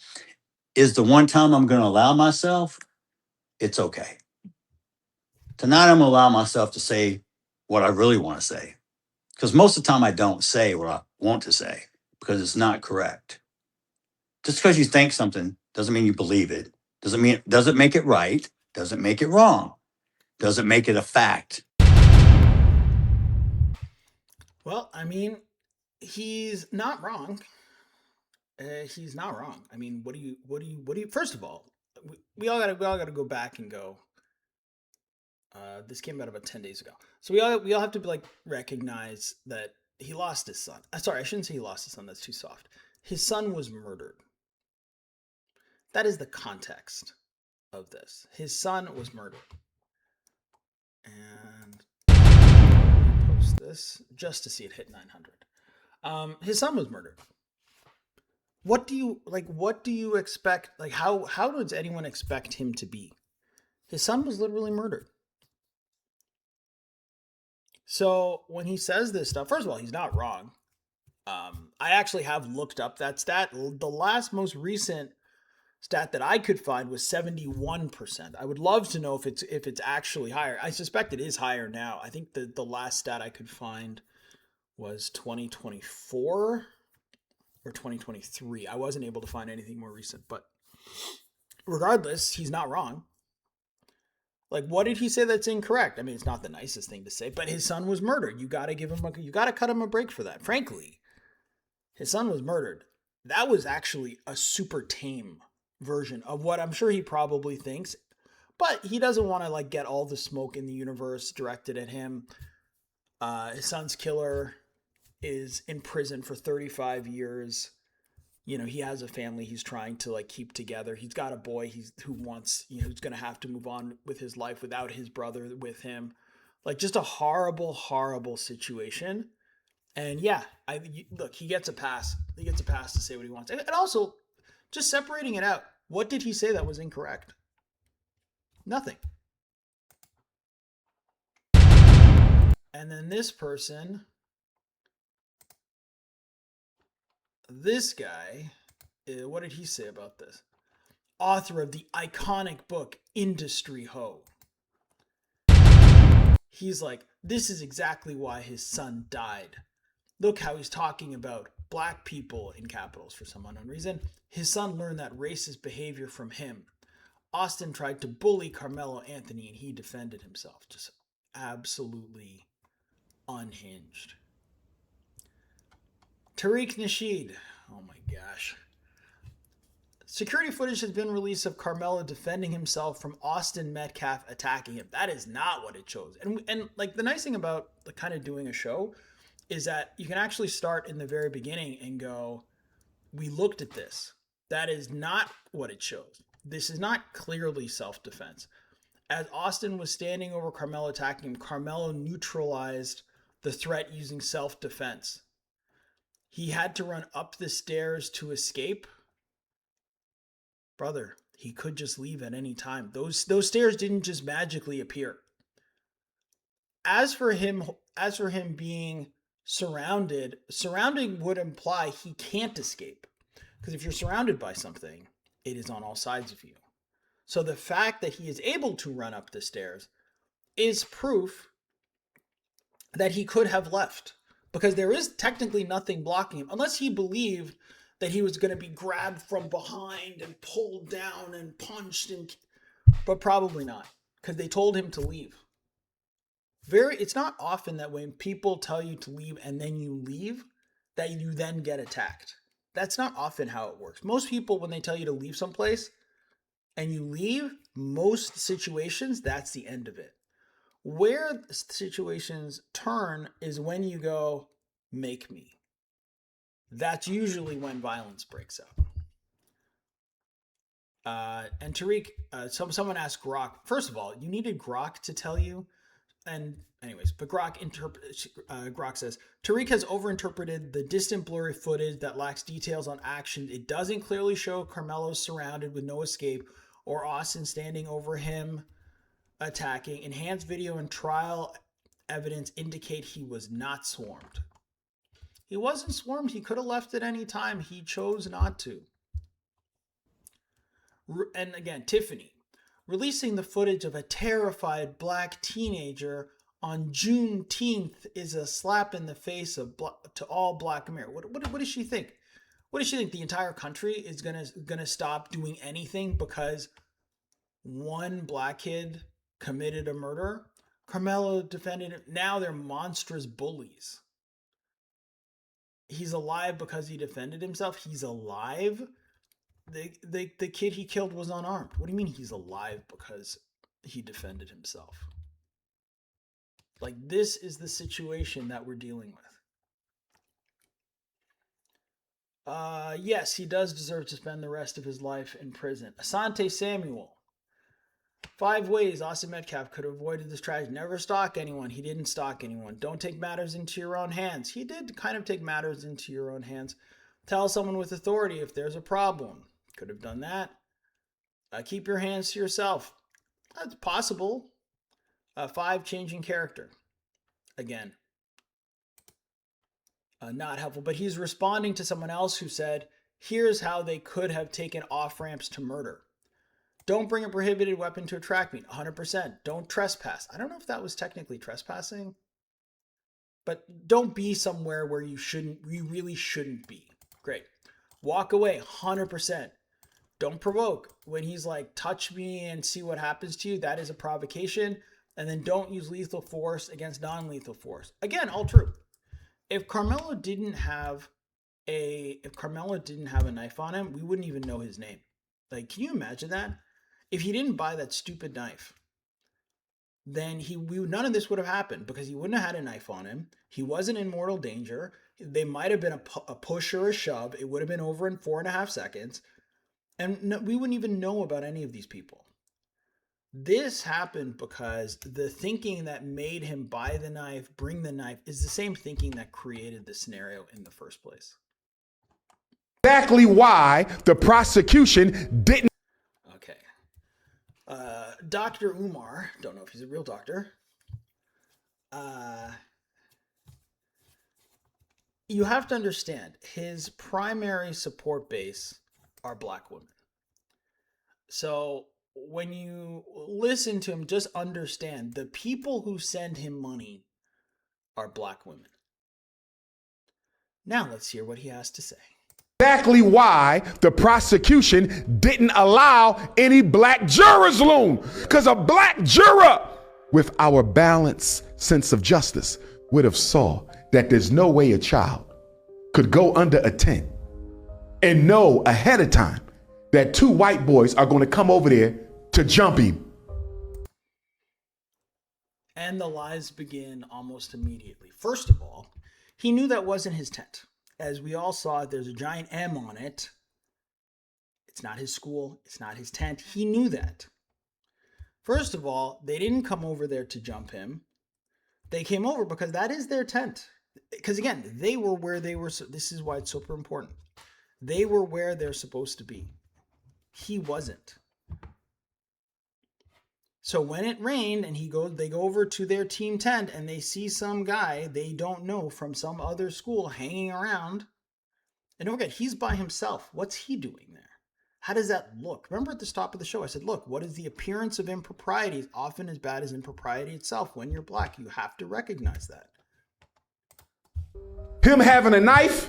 is the one time I'm going to allow myself. It's okay. Tonight, I'm going to allow myself to say what I really want to say. Because most of the time, I don't say what I want to say because it's not correct. Just because you think something doesn't mean you believe it. Doesn't make it right. Doesn't make it wrong. Doesn't make it a fact. Well, I mean, he's not wrong. He's not wrong. I mean, what do you? First of all, we all gotta go back and go. This came out about 10 days ago, so we all have to like recognize that he lost his son. Sorry, I shouldn't say he lost his son. That's too soft. His son was murdered. That is the context of this. His son was murdered, and post this just to see it hit 900. His son was murdered. What do you expect? Like, how does anyone expect him to be? His son was literally murdered. So when he says this stuff, first of all, he's not wrong. I actually have looked up that stat. The last most recent stat that I could find was 71%. I would love to know if it's actually higher. I suspect it is higher now. I think the last stat I could find was 2024 or 2023. I wasn't able to find anything more recent, but regardless, he's not wrong. Like, what did he say that's incorrect? I mean, it's not the nicest thing to say, but his son was murdered. You got to cut him a break for that. Frankly, his son was murdered. That was actually a super tame version of what I'm sure he probably thinks, but he doesn't want to like get all the smoke in the universe directed at him. His son's killer is in prison for 35 years. You know, he has a family he's trying to like keep together. He's got a boy who's going to have to move on with his life without his brother with him. Like, just a horrible, horrible situation. And yeah, look, he gets a pass. He gets a pass to say what he wants. And also, just separating it out. What did he say that was incorrect? Nothing. And then this guy, what did he say about this? Author of the iconic book Industry Ho. He's like, this is exactly why his son died. Look how he's talking about black people in capitals for some unknown reason. His son learned that racist behavior from him. Austin tried to bully Karmelo Anthony and he defended himself. Just absolutely unhinged. Tariq Nasheed. Oh my gosh. Security footage has been released of Karmelo defending himself from Austin Metcalf attacking him. That is not what it shows. And like, the nice thing about the kind of doing a show is that you can actually start in the very beginning and go, we looked at this. That is not what it shows. This is not clearly self-defense. As Austin was standing over Karmelo attacking him, Karmelo neutralized the threat using self-defense. He had to run up the stairs to escape. Brother, he could just leave at any time. Those stairs didn't just magically appear. As for him being surrounding would imply he can't escape. Because if you're surrounded by something, it is on all sides of you. So the fact that he is able to run up the stairs is proof that he could have left. Because there is technically nothing blocking him, unless he believed that he was going to be grabbed from behind and pulled down and punched, but probably not, because they told him to leave. It's not often that when people tell you to leave and then you leave, that you then get attacked. That's not often how it works. Most people, when they tell you to leave someplace and you leave, most situations, that's the end of it. Where situations turn is when you go, make me. That's usually when violence breaks out. And Tariq, someone asked Grok, first of all, you needed Grok to tell you. And anyways, but Grok says, Tariq has overinterpreted the distant blurry footage that lacks details on action. It doesn't clearly show Karmelo surrounded with no escape or Austin standing over him attacking. Enhanced video and trial evidence indicate he was not swarmed. He wasn't swarmed. He could have left at any time. He chose not to. And again, Tiffany, Releasing the footage of a terrified black teenager on Juneteenth is a slap in the face to all black America. What does she think? What does she think? The entire country is gonna stop doing anything because one black kid committed a murder? Karmelo defended it. Now they're monstrous bullies. He's alive because he defended himself. He's alive. The kid he killed was unarmed. What do you mean he's alive because he defended himself? Like, this is the situation that we're dealing with. Yes, he does deserve to spend the rest of his life in prison. Asante Samuel. 5 ways Austin Metcalf could have avoided this tragedy. Never stalk anyone. He didn't stalk anyone. Don't take matters into your own hands. He did kind of take matters into your own hands. Tell someone with authority if there's a problem. Could have done that. Keep your hands to yourself. That's possible. 5, changing character. Again, not helpful. But he's responding to someone else who said, here's how they could have taken off-ramps to murder. Don't bring a prohibited weapon to a track meet. 100%. Don't trespass. I don't know if that was technically trespassing. But don't be somewhere where you really shouldn't be. Great. Walk away. 100%. Don't provoke. When he's like, touch me and see what happens to you, that is a provocation. And then don't use lethal force against non-lethal force. Again, all true. If Karmelo didn't have a knife on him, we wouldn't even know his name. Like, can you imagine that? If he didn't buy that stupid knife, then none of this would have happened because he wouldn't have had a knife on him. He wasn't in mortal danger. They might have been a push or a shove. It would have been over in 4.5 seconds. And we wouldn't even know about any of these people. This happened because the thinking that made him buy the knife, bring the knife, is the same thinking that created the scenario in the first place. Exactly why the prosecution didn't. Okay. Dr. Umar, don't know if he's a real doctor. You have to understand, his primary support base are black women. So when you listen to him, just understand the people who send him money are black women. Now let's hear what he has to say. Exactly why the prosecution didn't allow any black jurors, Loon. Because a black juror with our balanced sense of justice would have saw that there's no way a child could go under a tent and know ahead of time that 2 white boys are going to come over there to jump him. And the lies begin almost immediately. First of all, he knew that wasn't his tent. As we all saw, there's a giant M on it. It's not his school. It's not his tent. He knew that. First of all, they didn't come over there to jump him. They came over because that is their tent. Because again, they were where they were. This is why it's super important. They were where they're supposed to be. He wasn't. So when it rained and they go over to their team tent and they see some guy they don't know from some other school hanging around. And don't forget, he's by himself. What's he doing there? How does that look? Remember at the top of the show, I said, look, what is the appearance of impropriety is often as bad as impropriety itself. When you're black, you have to recognize that. Him having a knife,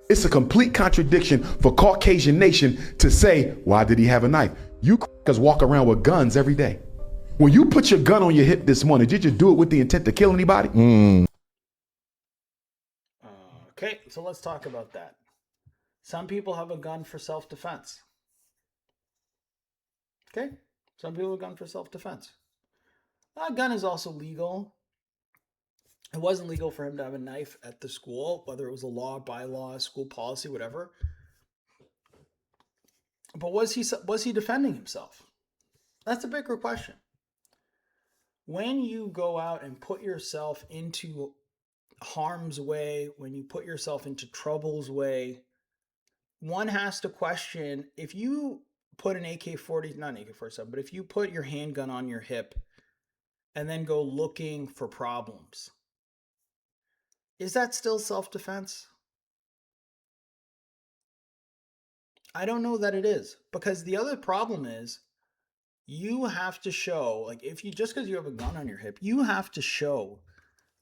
it's a complete contradiction for Caucasian nation to say, why did he have a knife? You crackers walk around with guns every day. When you put your gun on your hip this morning, did you do it with the intent to kill anybody? Okay, so let's talk about that. Some people have a gun for self-defense. Okay, some people have a gun for self-defense. A gun is also legal. It wasn't legal for him to have a knife at the school, whether it was a law, bylaw, school policy, whatever. But was he defending himself? That's a bigger question. When you go out and put yourself into harm's way, when you put yourself into trouble's way, one has to question, if you put an AK-40, not an AK-47, but if you put your handgun on your hip and then go looking for problems, is that still self-defense? I don't know that it is, because the other problem is You have to show, like, if you just because you have a gun on your hip, you have to show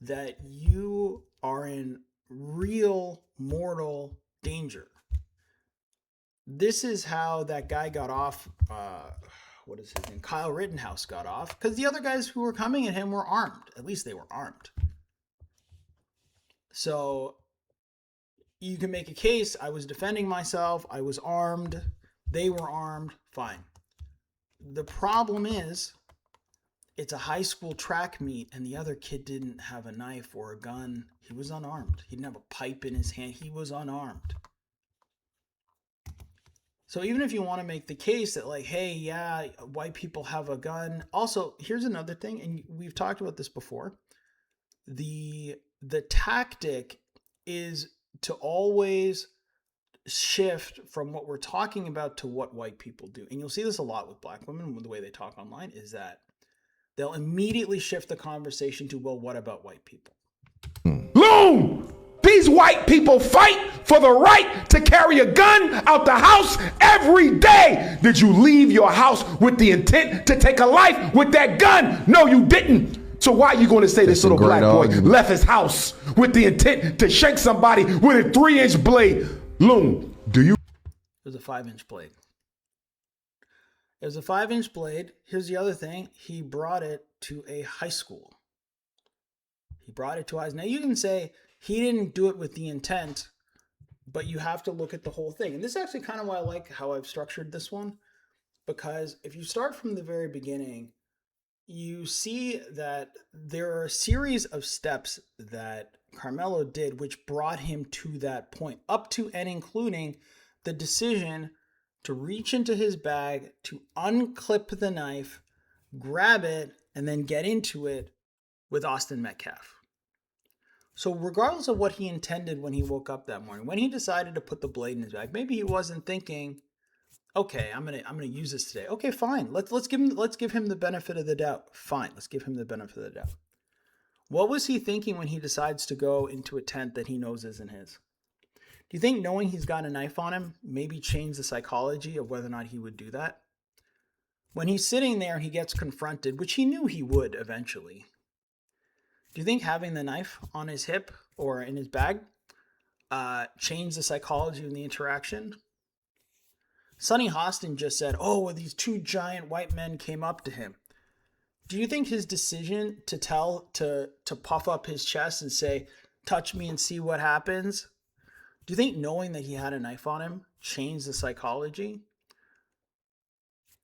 that you are in real mortal danger. This is how that guy got off. What is his name? Kyle Rittenhouse got off because the other guys who were coming at him were armed. At least they were armed. So you can make a case. I was defending myself. I was armed. They were armed. Fine. The problem is, it's a high school track meet, and the other kid didn't have a knife or a gun. He was unarmed. He didn't have a pipe in his hand. He was unarmed. So even if you want to make the case that, like, hey, yeah, white people have a gun. Also, here's another thing, and we've talked about this before. The tactic is to always shift from what we're talking about to what white people do. And you'll see this a lot with black women, with the way they talk online, is that they'll immediately shift the conversation to, well, what about white people? Loon! These white people fight for the right to carry a gun out the house every day. Did you leave your house with the intent to take a life with that gun? No, you didn't. So why are you going to say this little black boy left his house with the intent to shank somebody with a 3-inch blade? Loon, do you? It was a 5-inch blade. It was a 5-inch blade. Here's the other thing. He brought it to a high school. He brought it to us. Now you can say he didn't do it with the intent, but you have to look at the whole thing. And this is actually kind of why I like how I've structured this one, because if you start from the very beginning, you see that there are a series of steps that Karmelo did which brought him to that point, up to and including the decision to reach into his bag, to unclip the knife, grab it, and then get into it with Austin Metcalf. So regardless of what he intended when he woke up that morning, when he decided to put the blade in his bag, maybe he wasn't thinking, okay, I'm gonna use this today. Okay, fine. Let's give him the benefit of the doubt. Fine, let's give him the benefit of the doubt. What was he thinking when he decides to go into a tent that he knows isn't his? Do you think knowing he's got a knife on him maybe changed the psychology of whether or not he would do that? When he's sitting there and he gets confronted, which he knew he would eventually, do you think having the knife on his hip or in his bag changed the psychology of the interaction? Sonny Hostin just said, oh, well, these two giant white men came up to him. Do you think his decision to puff up his chest and say, touch me and see what happens, do you think knowing that he had a knife on him changed the psychology?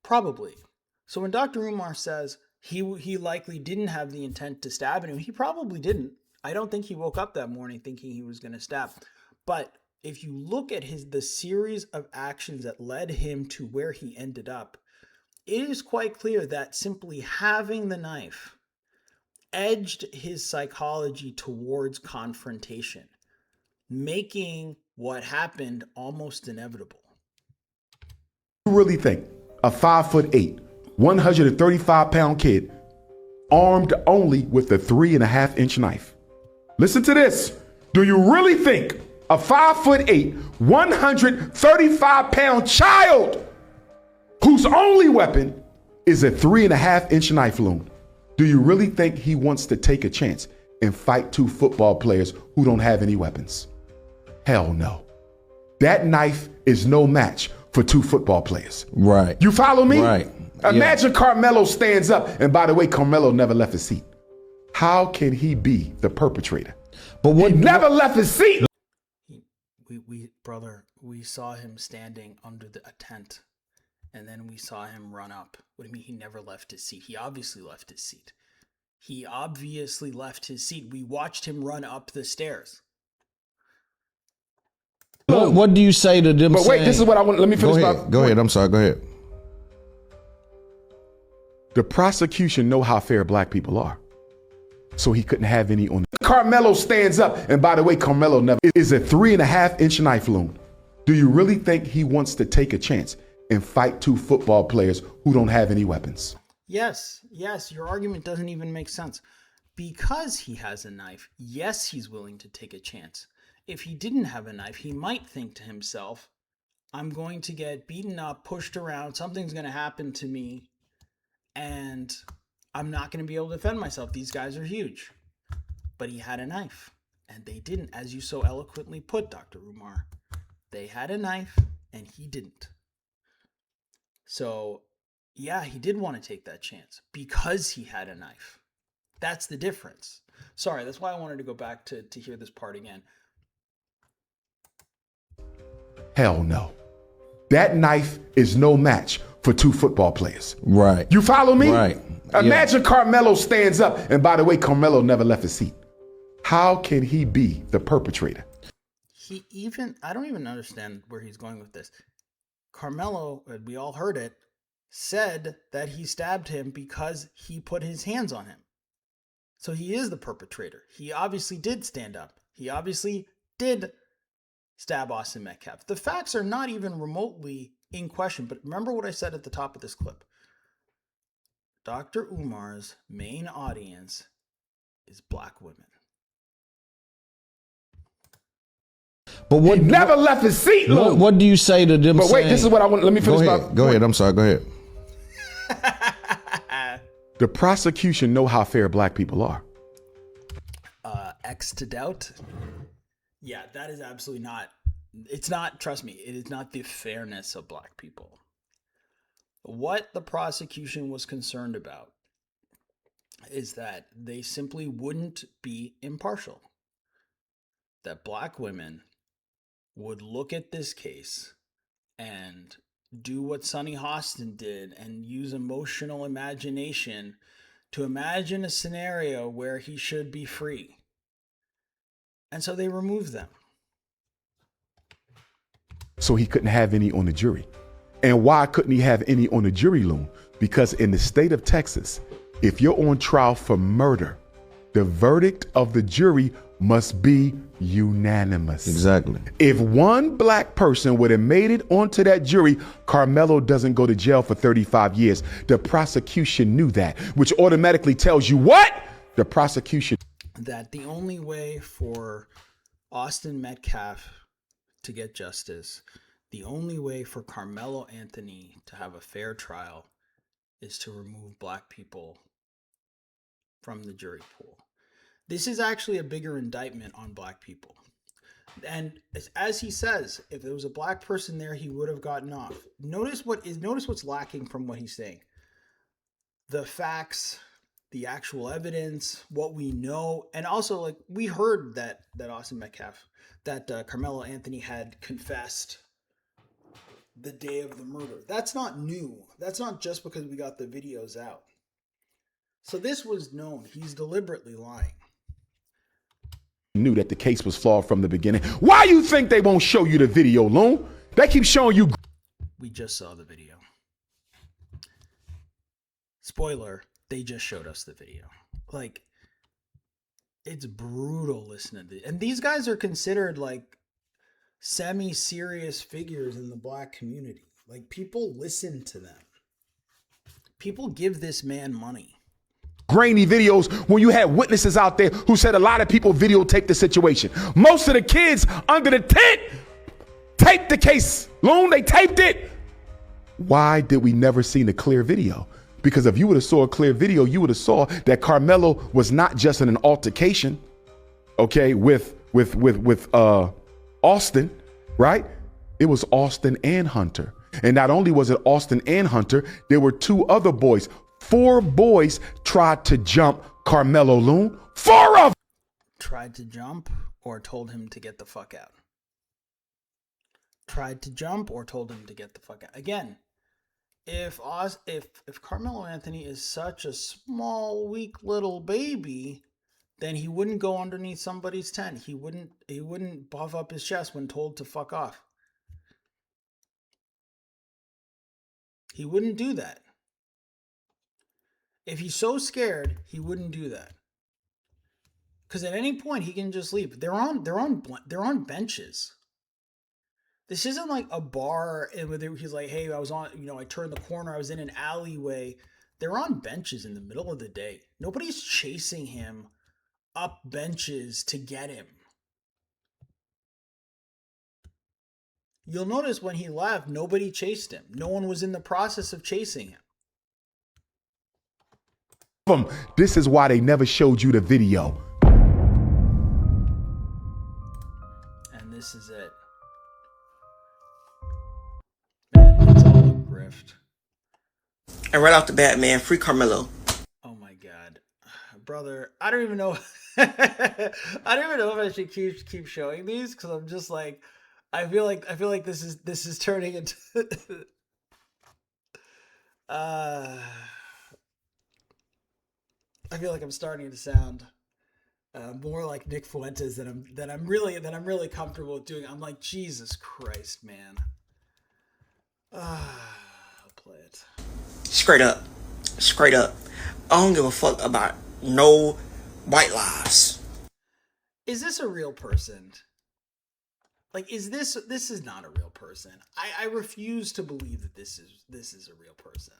Probably. So when Dr. Umar says he likely didn't have the intent to stab him, he probably didn't. I don't think he woke up that morning thinking he was going to stab. But if you look at the series of actions that led him to where he ended up, it is quite clear that simply having the knife edged his psychology towards confrontation, making what happened almost inevitable. You really think a 5'8", 135-pound kid armed only with a 3.5-inch knife? Listen to this. Do you really think a 5'8", 135-pound child whose only weapon is a 3.5-inch knife, Loon, do you really think he wants to take a chance and fight two football players who don't have any weapons? Hell no. That knife is no match for two football players. Right. You follow me? Right. Imagine Karmelo stands up, and by the way, Karmelo never left his seat. How can he be the perpetrator? But what? He never left his seat. We saw him standing under a tent, and then we saw him run up. What do you mean he never left his seat? He obviously left his seat. We watched him run up the stairs. What do you say to them? But wait, this is what I want. Let me finish. Go ahead. I'm sorry. Go ahead. The prosecution know how fair black people are, so he couldn't have any on. Karmelo stands up, and by the way, Karmelo never is a 3.5-inch knife, Loon. Do you really think he wants to take a chance and fight two football players who don't have any weapons? Yes, your argument doesn't even make sense. Because he has a knife, yes, he's willing to take a chance. If he didn't have a knife, he might think to himself, I'm going to get beaten up, pushed around, something's going to happen to me, and I'm not going to be able to defend myself. These guys are huge. But he had a knife, and they didn't, as you so eloquently put, Dr. Umar. They had a knife, and he didn't. So, yeah, he did want to take that chance because he had a knife. That's the difference. Sorry, that's why I wanted to go back to hear this part again. Hell no. That knife is no match for two football players. Right. You follow me? Right. Imagine Karmelo stands up, and by the way, Karmelo never left his seat. How can he be the perpetrator? I don't even understand where he's going with this. Karmelo, we all heard it, said that he stabbed him because he put his hands on him. So he is the perpetrator. He obviously did stand up. He obviously did stab Austin Metcalf. The facts are not even remotely in question, but remember what I said at the top of this clip. Dr. Umar's main audience is black women. But what? He never left his seat, Lou. What do you say to them? But wait, this is what I want. Let me finish. Go ahead. I'm sorry. Go ahead. The prosecution know how fair black people are. X to doubt. Yeah, that is absolutely not. It's not. Trust me, it is not the fairness of black people. What the prosecution was concerned about is that they simply wouldn't be impartial. That black women would look at this case and do what Sonny Hostin did and use emotional imagination to imagine a scenario where he should be free. And so they removed them. So he couldn't have any on the jury. And why couldn't he have any on the jury, Loon? Because in the state of Texas, if you're on trial for murder, the verdict of the jury must be unanimous. Exactly. If one black person would have made it onto that jury, Karmelo doesn't go to jail for 35 years. The prosecution knew that, which automatically tells you what? The prosecution. That the only way for Austin Metcalf to get justice, the only way for Karmelo Anthony to have a fair trial is to remove black people from the jury pool. This is actually a bigger indictment on black people. And as he says, if there was a black person there, he would have gotten off. Notice what's lacking from what he's saying. The facts, the actual evidence, what we know, and also like we heard that Austin Metcalf, that Karmelo Anthony had confessed the day of the murder. That's not new. That's not just because we got the videos out. So this was known. He's deliberately lying. Knew that the case was flawed from the beginning. Why you think they won't show you the video, Loon? They keep showing you. We just saw the video. Spoiler, they just showed us the video. Like, it's brutal listening to it. And these guys are considered like semi-serious figures in the black community. Like, people listen to them. People give this man money. Grainy videos when you had witnesses out there who said a lot of people videotaped the situation. Most of the kids under the tent taped the case. Loon, they taped it. Why did we never see the clear video? Because if you would have saw a clear video, you would have saw that Karmelo was not just in an altercation, okay, with Austin, right? It was Austin and Hunter. And not only was it Austin and Hunter, there were two other boys. 4 boys tried to jump Karmelo, Loon. 4 of them tried to jump or told him to get the fuck out. Tried to jump or told him to get the fuck out. Again, if Karmelo Anthony is such a small, weak little baby, then he wouldn't go underneath somebody's tent. He wouldn't buff up his chest when told to fuck off. He wouldn't do that. If he's so scared, he wouldn't do that. Because at any point he can just leave. They're on benches. This isn't like a bar where he's like, hey, I turned the corner, I was in an alleyway. They're on benches in the middle of the day. Nobody's chasing him up benches to get him. You'll notice when he left, nobody chased him. No one was in the process of chasing him. them. This is why they never showed you the video. And this is it. Man, it's all a grift. And right off the bat, man, free Karmelo. Oh my god, brother! I don't even know. I don't even know if I should keep showing these because I'm just like, I feel like this is turning into. I feel like I'm starting to sound more like Nick Fuentes than I'm really comfortable with doing. I'm like, Jesus Christ, man. I'll play it. Straight up. Straight up. I don't give a fuck about no white lies. Is this a real person? Like, is this is not a real person. I refuse to believe that this is a real person.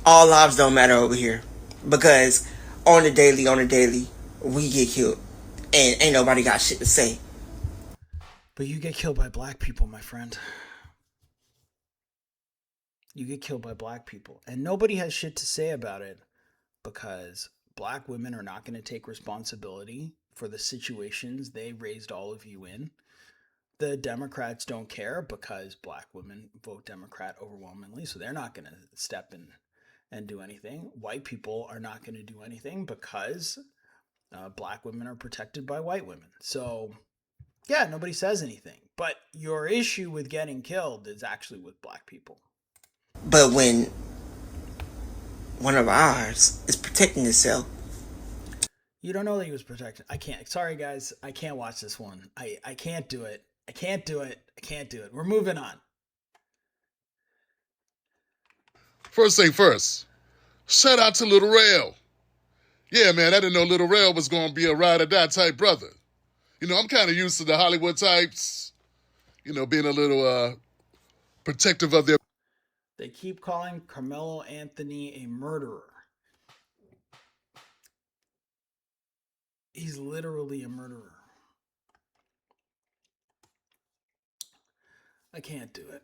All lives don't matter over here. Because on the daily, we get killed. And ain't nobody got shit to say. But you get killed by black people, my friend. You get killed by black people. And nobody has shit to say about it because black women are not going to take responsibility for the situations they raised all of you in. The Democrats don't care because black women vote Democrat overwhelmingly, so they're not going to step in and do anything. White people are not going to do anything because black women are protected by white women. So, yeah, nobody says anything. But your issue with getting killed is actually with black people. But when one of ours is protecting itself. You don't know that he was protected. I can't. Sorry, guys. I can't watch this one. I can't do it. I can't do it. I can't do it. We're moving on. First thing first, shout out to Little Rail. Yeah, man, I didn't know Little Rail was going to be a ride or die type brother. You know, I'm kind of used to the Hollywood types, you know, being a little protective of their... They keep calling Carmelo Anthony a murderer. He's literally a murderer. I can't do it.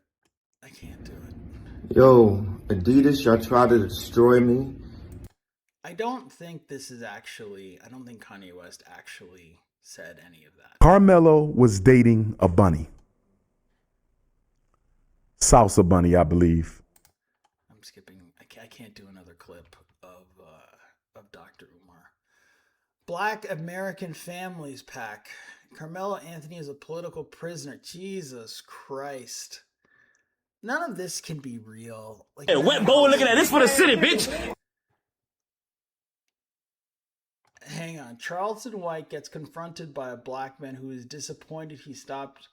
I can't do it. Yo, Adidas, y'all try to destroy me. I don't think Kanye West actually said any of that. Karmelo was dating a bunny. Salsa bunny, I believe. I'm skipping. I can't do another clip of Dr. Umar. Black American Families Pack. Carmelo Anthony is a political prisoner. Jesus Christ. None of this can be real. Like, Hey, wet bowl looking at this for the city, bitch. Hang on. Charleston White gets confronted by a black man who is disappointed he stopped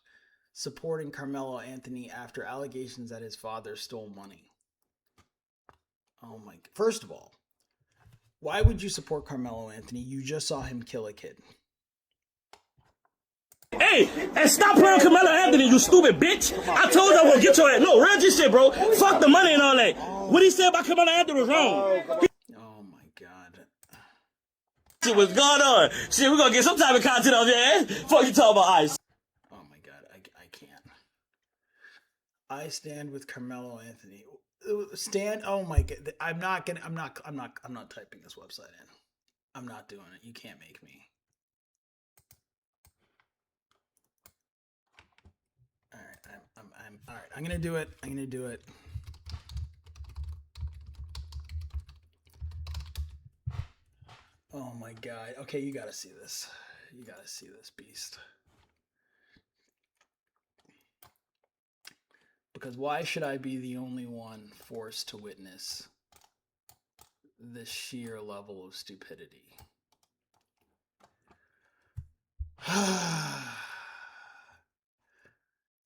supporting Carmelo Anthony after allegations that his father stole money. Oh my. First of all, why would you support Carmelo Anthony? You just saw him kill a kid. Hey, and stop playing with Karmelo Anthony, you stupid bitch. I told you I would get your ass. No, real G shit, bro. Fuck the money and all that. What he said about Karmelo Anthony was wrong. Oh my god. Shit was going on. Shit, we're gonna get some type of content on your ass. Fuck you talking about ice. Oh my god, I can't. I stand with Carmelo Anthony. Stand. Oh my god. I'm not typing this website in. I'm not doing it. You can't make me. All right. I'm all right. I'm gonna do it. Oh my god. Okay, you gotta see this. You gotta see this beast. Because why should I be the only one forced to witness this sheer level of stupidity?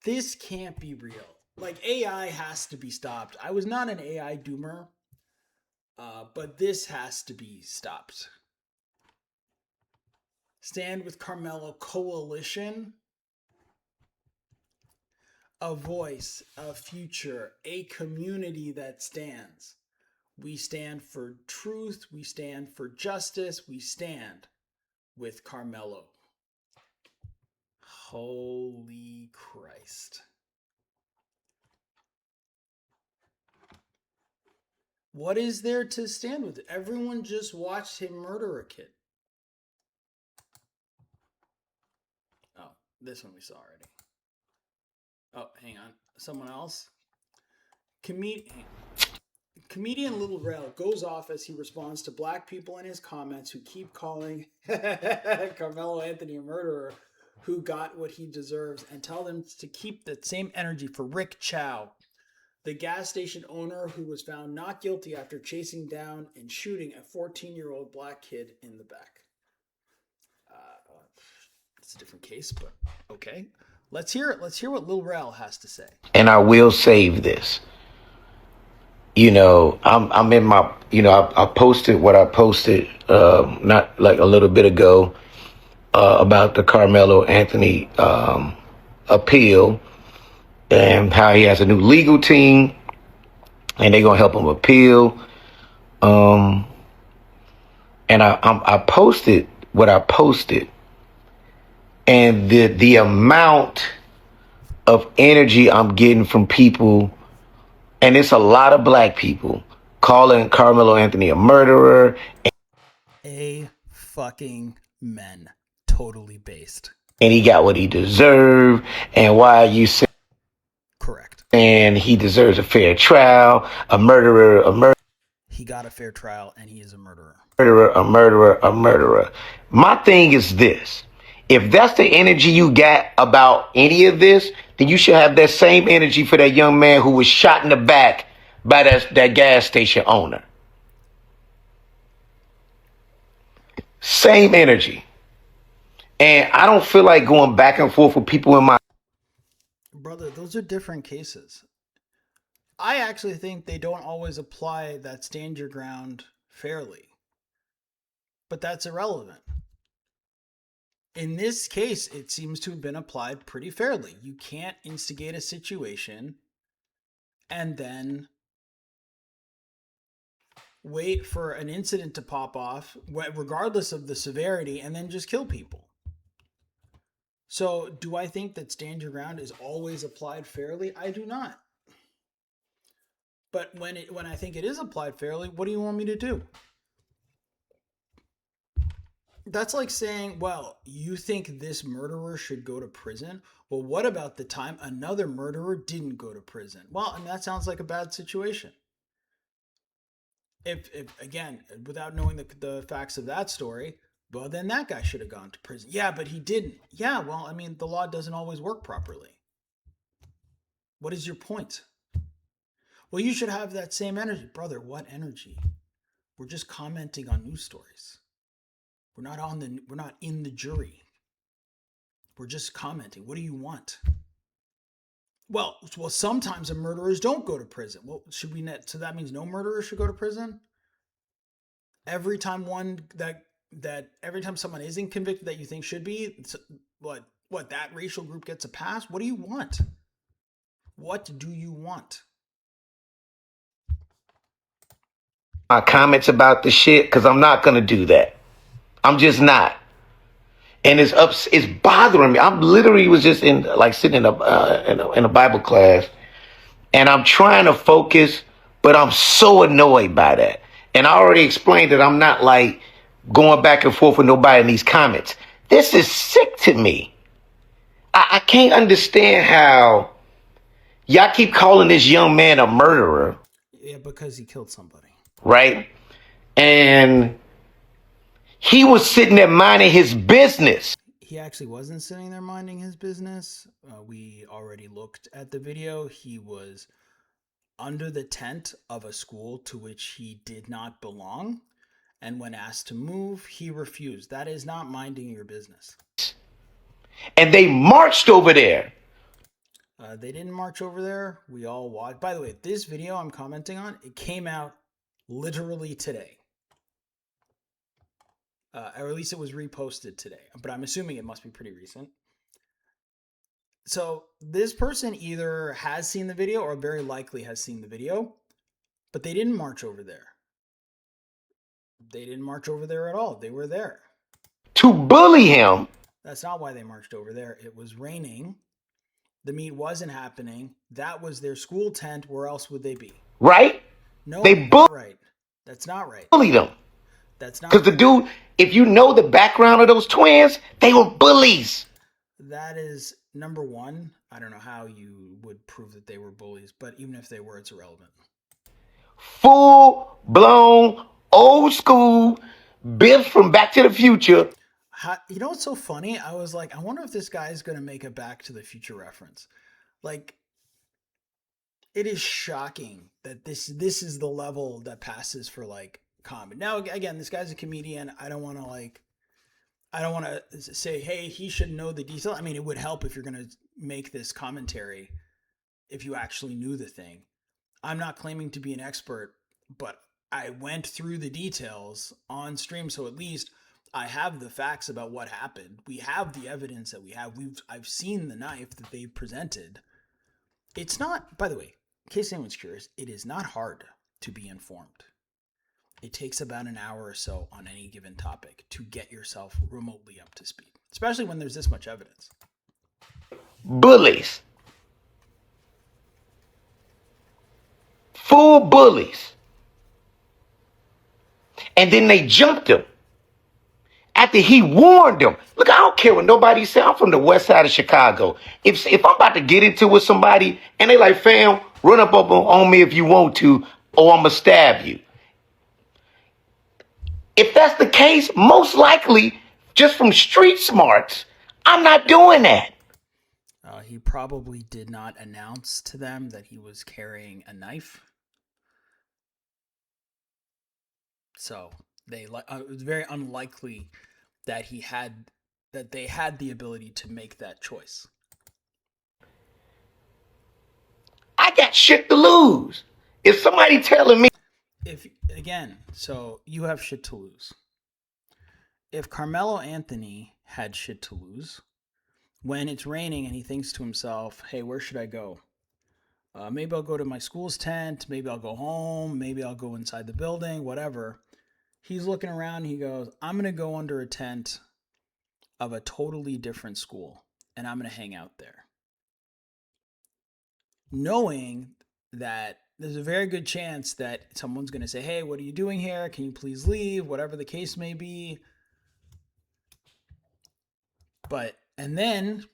This can't be real. Like, AI has to be stopped. I was not an AI doomer, but this has to be stopped. Stand with Carmelo Coalition. A voice, a future, a community that stands. We stand for truth. We stand for justice. We stand with Carmelo. Holy Christ. What is there to stand with? Everyone just watched him murder a kid. Oh, this one we saw already. Oh, hang on. Someone else? Comedian Little Rail goes off as he responds to black people in his comments who keep calling Carmelo Anthony a murderer who got what he deserves, and tell them to keep that same energy for Rick Chow, the gas station owner who was found not guilty after chasing down and shooting a 14-year-old black kid in the back. It's a different case, but okay. Let's hear it. Let's hear what Lil Rel has to say. And I will save this. You know, I'm in my, you know, I posted what I posted not like a little bit ago about the Carmelo Anthony appeal and how he has a new legal team and they're gonna help him appeal. And I posted what I posted, and the amount of energy I'm getting from people, and it's a lot of black people calling Carmelo Anthony a murderer. A fucking men. Totally based. And he got what he deserved. And why are you saying? Correct. And he deserves a fair trial. A murderer. He got a fair trial, and he is a murderer. A murderer. My thing is this. If that's the energy you got about any of this, then you should have that same energy for that young man who was shot in the back by that gas station owner. Same energy. And I don't feel like going back and forth with people in my... Brother, those are different cases. I actually think they don't always apply that stand your ground fairly. But that's irrelevant. In this case, it seems to have been applied pretty fairly. You can't instigate a situation and then wait for an incident to pop off, regardless of the severity, and then just kill people. So, do I think that stand your ground is always applied fairly? I do not. But when I think it is applied fairly, what do you want me to do? That's like saying, well, you think this murderer should go to prison? Well, what about the time another murderer didn't go to prison? Well, I mean, that sounds like a bad situation. If again, without knowing the facts of that story, well, then that guy should have gone to prison. Yeah, but he didn't. Yeah, well, I mean, the law doesn't always work properly. What is your point? Well, you should have that same energy. Brother, what energy? We're just commenting on news stories. We're not in the jury. We're just commenting. What do you want? Well, sometimes murderers don't go to prison. Well, should we net? So that means no murderer should go to prison? Every time every time someone isn't convicted that you think should be, what that racial group gets a pass? What do you want? What do you want? My comments about the shit, because I'm not gonna do that. I'm just not. And it's bothering me. I'm literally was just sitting in a Bible class, and I'm trying to focus, but I'm so annoyed by that. And I already explained that I'm not like going back and forth with nobody in these comments. This is sick to me. I can't understand how y'all keep calling this young man a murderer. Yeah, because he killed somebody. Right? And he was sitting there minding his business. He actually wasn't sitting there minding his business. We already looked at the video. He was under the tent of a school to which he did not belong. And when asked to move, he refused. That is not minding your business. And they marched over there. They didn't march over there. We all watched. By the way, this video I'm commenting on, it came out literally today. Or at least it was reposted today. But I'm assuming it must be pretty recent. So this person either has seen the video or very likely has seen the video. But they didn't march over there. They didn't march over there at all. They were there to bully him. That's not why they marched over there. It was raining. The meet wasn't happening. That was their school tent. Where else would they be? Right? No, They not right. That's not right. bullied them. That's not Because the dude, if you know the background of those twins, they were bullies. That is number one. I don't know how you would prove that they were bullies, but even if they were, it's irrelevant. Full blown, old school, Biff from Back to the Future. You know what's so funny? I was like, I wonder if this guy is going to make a Back to the Future reference. Like, it is shocking that this is the level that passes for like comedy. Now, again, this guy's a comedian. I don't want to say, hey, he should know the detail. I mean, it would help if you're going to make this commentary if you actually knew the thing. I'm not claiming to be an expert, but I went through the details on stream, so at least I have the facts about what happened. We have the evidence that we have. I've seen the knife that they presented. It's not, by the way, in case anyone's curious, it is not hard to be informed. It takes about an hour or so on any given topic to get yourself remotely up to speed, especially when there's this much evidence. Bullies. Full bullies. And then they jumped him after he warned them. Look, I don't care what nobody say. I'm from the west side of Chicago. If I'm about to get into with somebody and they like, fam, run up on me if you want to, or I'm going to stab you. If that's the case, most likely, just from street smarts, I'm not doing that. He probably did not announce to them that he was carrying a knife. So it was very unlikely that they had the ability to make that choice. I got shit to lose. If somebody telling me, So you have shit to lose. If Karmelo Anthony had shit to lose, when it's raining and he thinks to himself, hey, where should I go? Maybe I'll go to my school's tent. Maybe I'll go home. Maybe I'll go inside the building, whatever. He's looking around and he goes, I'm going to go under a tent of a totally different school and I'm going to hang out there. Knowing that there's a very good chance that someone's going to say, hey, what are you doing here? Can you please leave? Whatever the case may be. And then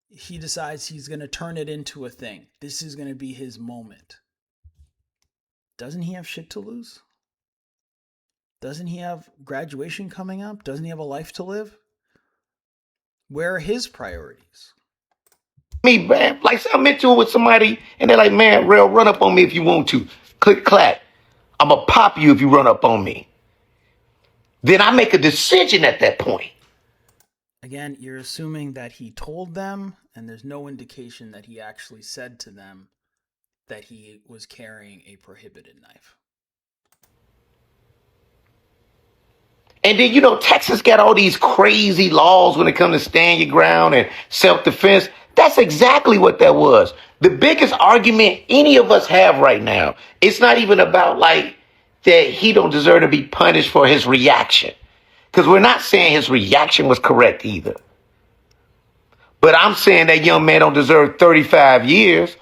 he decides he's going to turn it into a thing. This is going to be his moment. Doesn't he have shit to lose? Doesn't he have graduation coming up? Doesn't he have a life to live? Where are his priorities? me, man, like I'm into it with somebody and they're like, man, Rail, run up on me if you want to. Click, clack. I'm going to pop you if you run up on me. Then I make a decision at that point. Again, you're assuming that he told them, and there's no indication that he actually said to them that he was carrying a prohibited knife. And then, Texas got all these crazy laws when it comes to stand your ground and self-defense. That's exactly what that was. The biggest argument any of us have right now, it's not even about like that he don't deserve to be punished for his reaction. Because we're not saying his reaction was correct either. But I'm saying that young man don't deserve 35 years.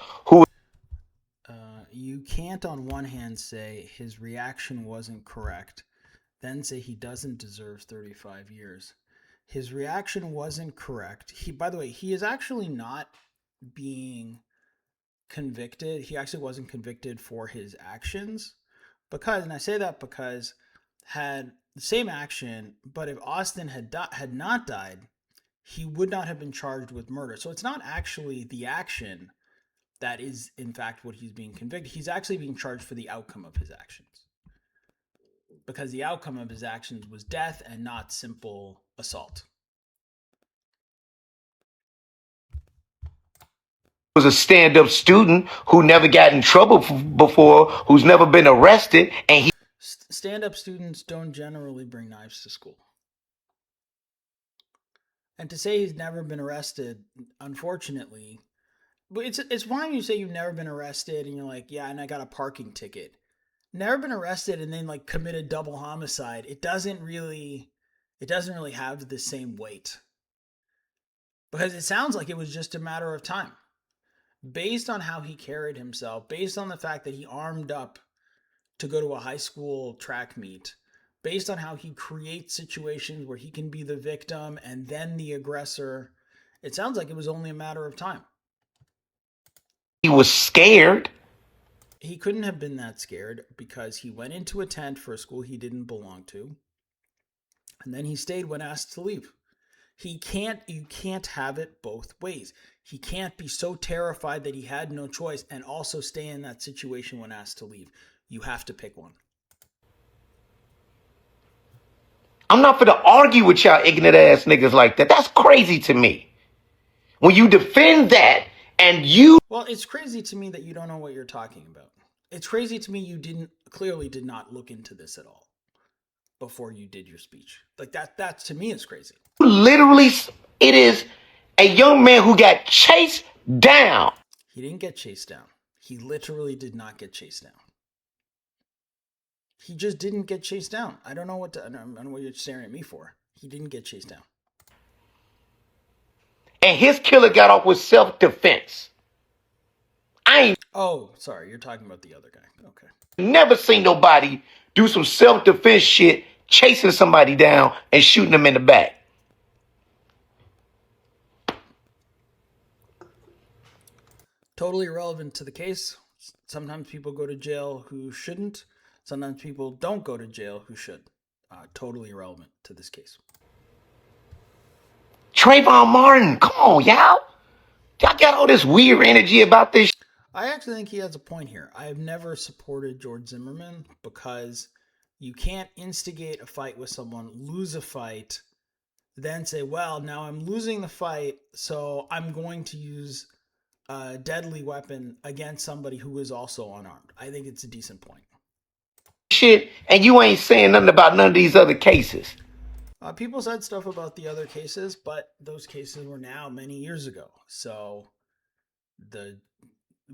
You can't on one hand say his reaction wasn't correct, then say he doesn't deserve 35 years. His reaction wasn't correct. By the way, he is actually not being convicted. He actually wasn't convicted for his actions and I say that because had the same action, but if Austin had not died, he would not have been charged with murder. So it's not actually the action that is, in fact, what he's being convicted. He's actually being charged for the outcome of his actions. Because the outcome of his actions was death and not simple assault. Was a stand-up student who never got in trouble before, who's never been arrested, and he... Stand-up students don't generally bring knives to school. And to say he's never been arrested, unfortunately, but it's fine you say you've never been arrested and you're like, yeah, and I got a parking ticket. Never been arrested and then like committed double homicide. It doesn't really have the same weight. Because it sounds like it was just a matter of time. Based on how he carried himself, based on the fact that he armed up to go to a high school track meet based on how he creates situations where he can be the victim and then the aggressor. It sounds like it was only a matter of time. He was scared. He couldn't have been that scared because he went into a tent for a school he didn't belong to. And then he stayed when asked to leave. You can't have it both ways. He can't be so terrified that he had no choice and also stay in that situation when asked to leave. You have to pick one. I'm not gonna argue with y'all ignorant ass niggas like that. That's crazy to me. When you defend that and you... Well, it's crazy to me that you don't know what you're talking about. It's crazy to me you clearly did not look into this at all before you did your speech. Like that to me is crazy. Literally, it is a young man who got chased down. He didn't get chased down. He literally did not get chased down. He just didn't get chased down. I don't know what you're staring at me for. He didn't get chased down. And his killer got off with self-defense. Oh, sorry. You're talking about the other guy. Okay. Never seen nobody do some self-defense shit, chasing somebody down and shooting them in the back. Totally irrelevant to the case. Sometimes people go to jail who shouldn't. Sometimes people don't go to jail who should. Totally irrelevant to this case. Trayvon Martin, come on, y'all. Y'all got all this weird energy about this. I actually think he has a point here. I have never supported George Zimmerman because you can't instigate a fight with someone, lose a fight, then say, well, now I'm losing the fight, so I'm going to use a deadly weapon against somebody who is also unarmed. I think it's a decent point. Shit, and you ain't saying nothing about none of these other cases. People said stuff about the other cases, but those cases were now many years ago. So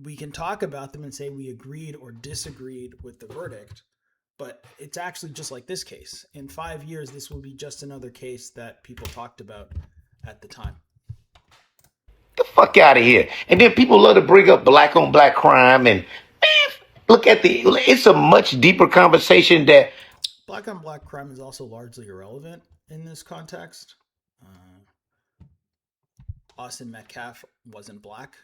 we can talk about them and say we agreed or disagreed with the verdict, but it's actually just like this case. In 5 years, this will be just another case that people talked about at the time. Get the fuck out of here. And then people love to bring up black on black crime and look at it's a much deeper conversation that black on black crime is also largely irrelevant in this context. Austin Metcalf wasn't black.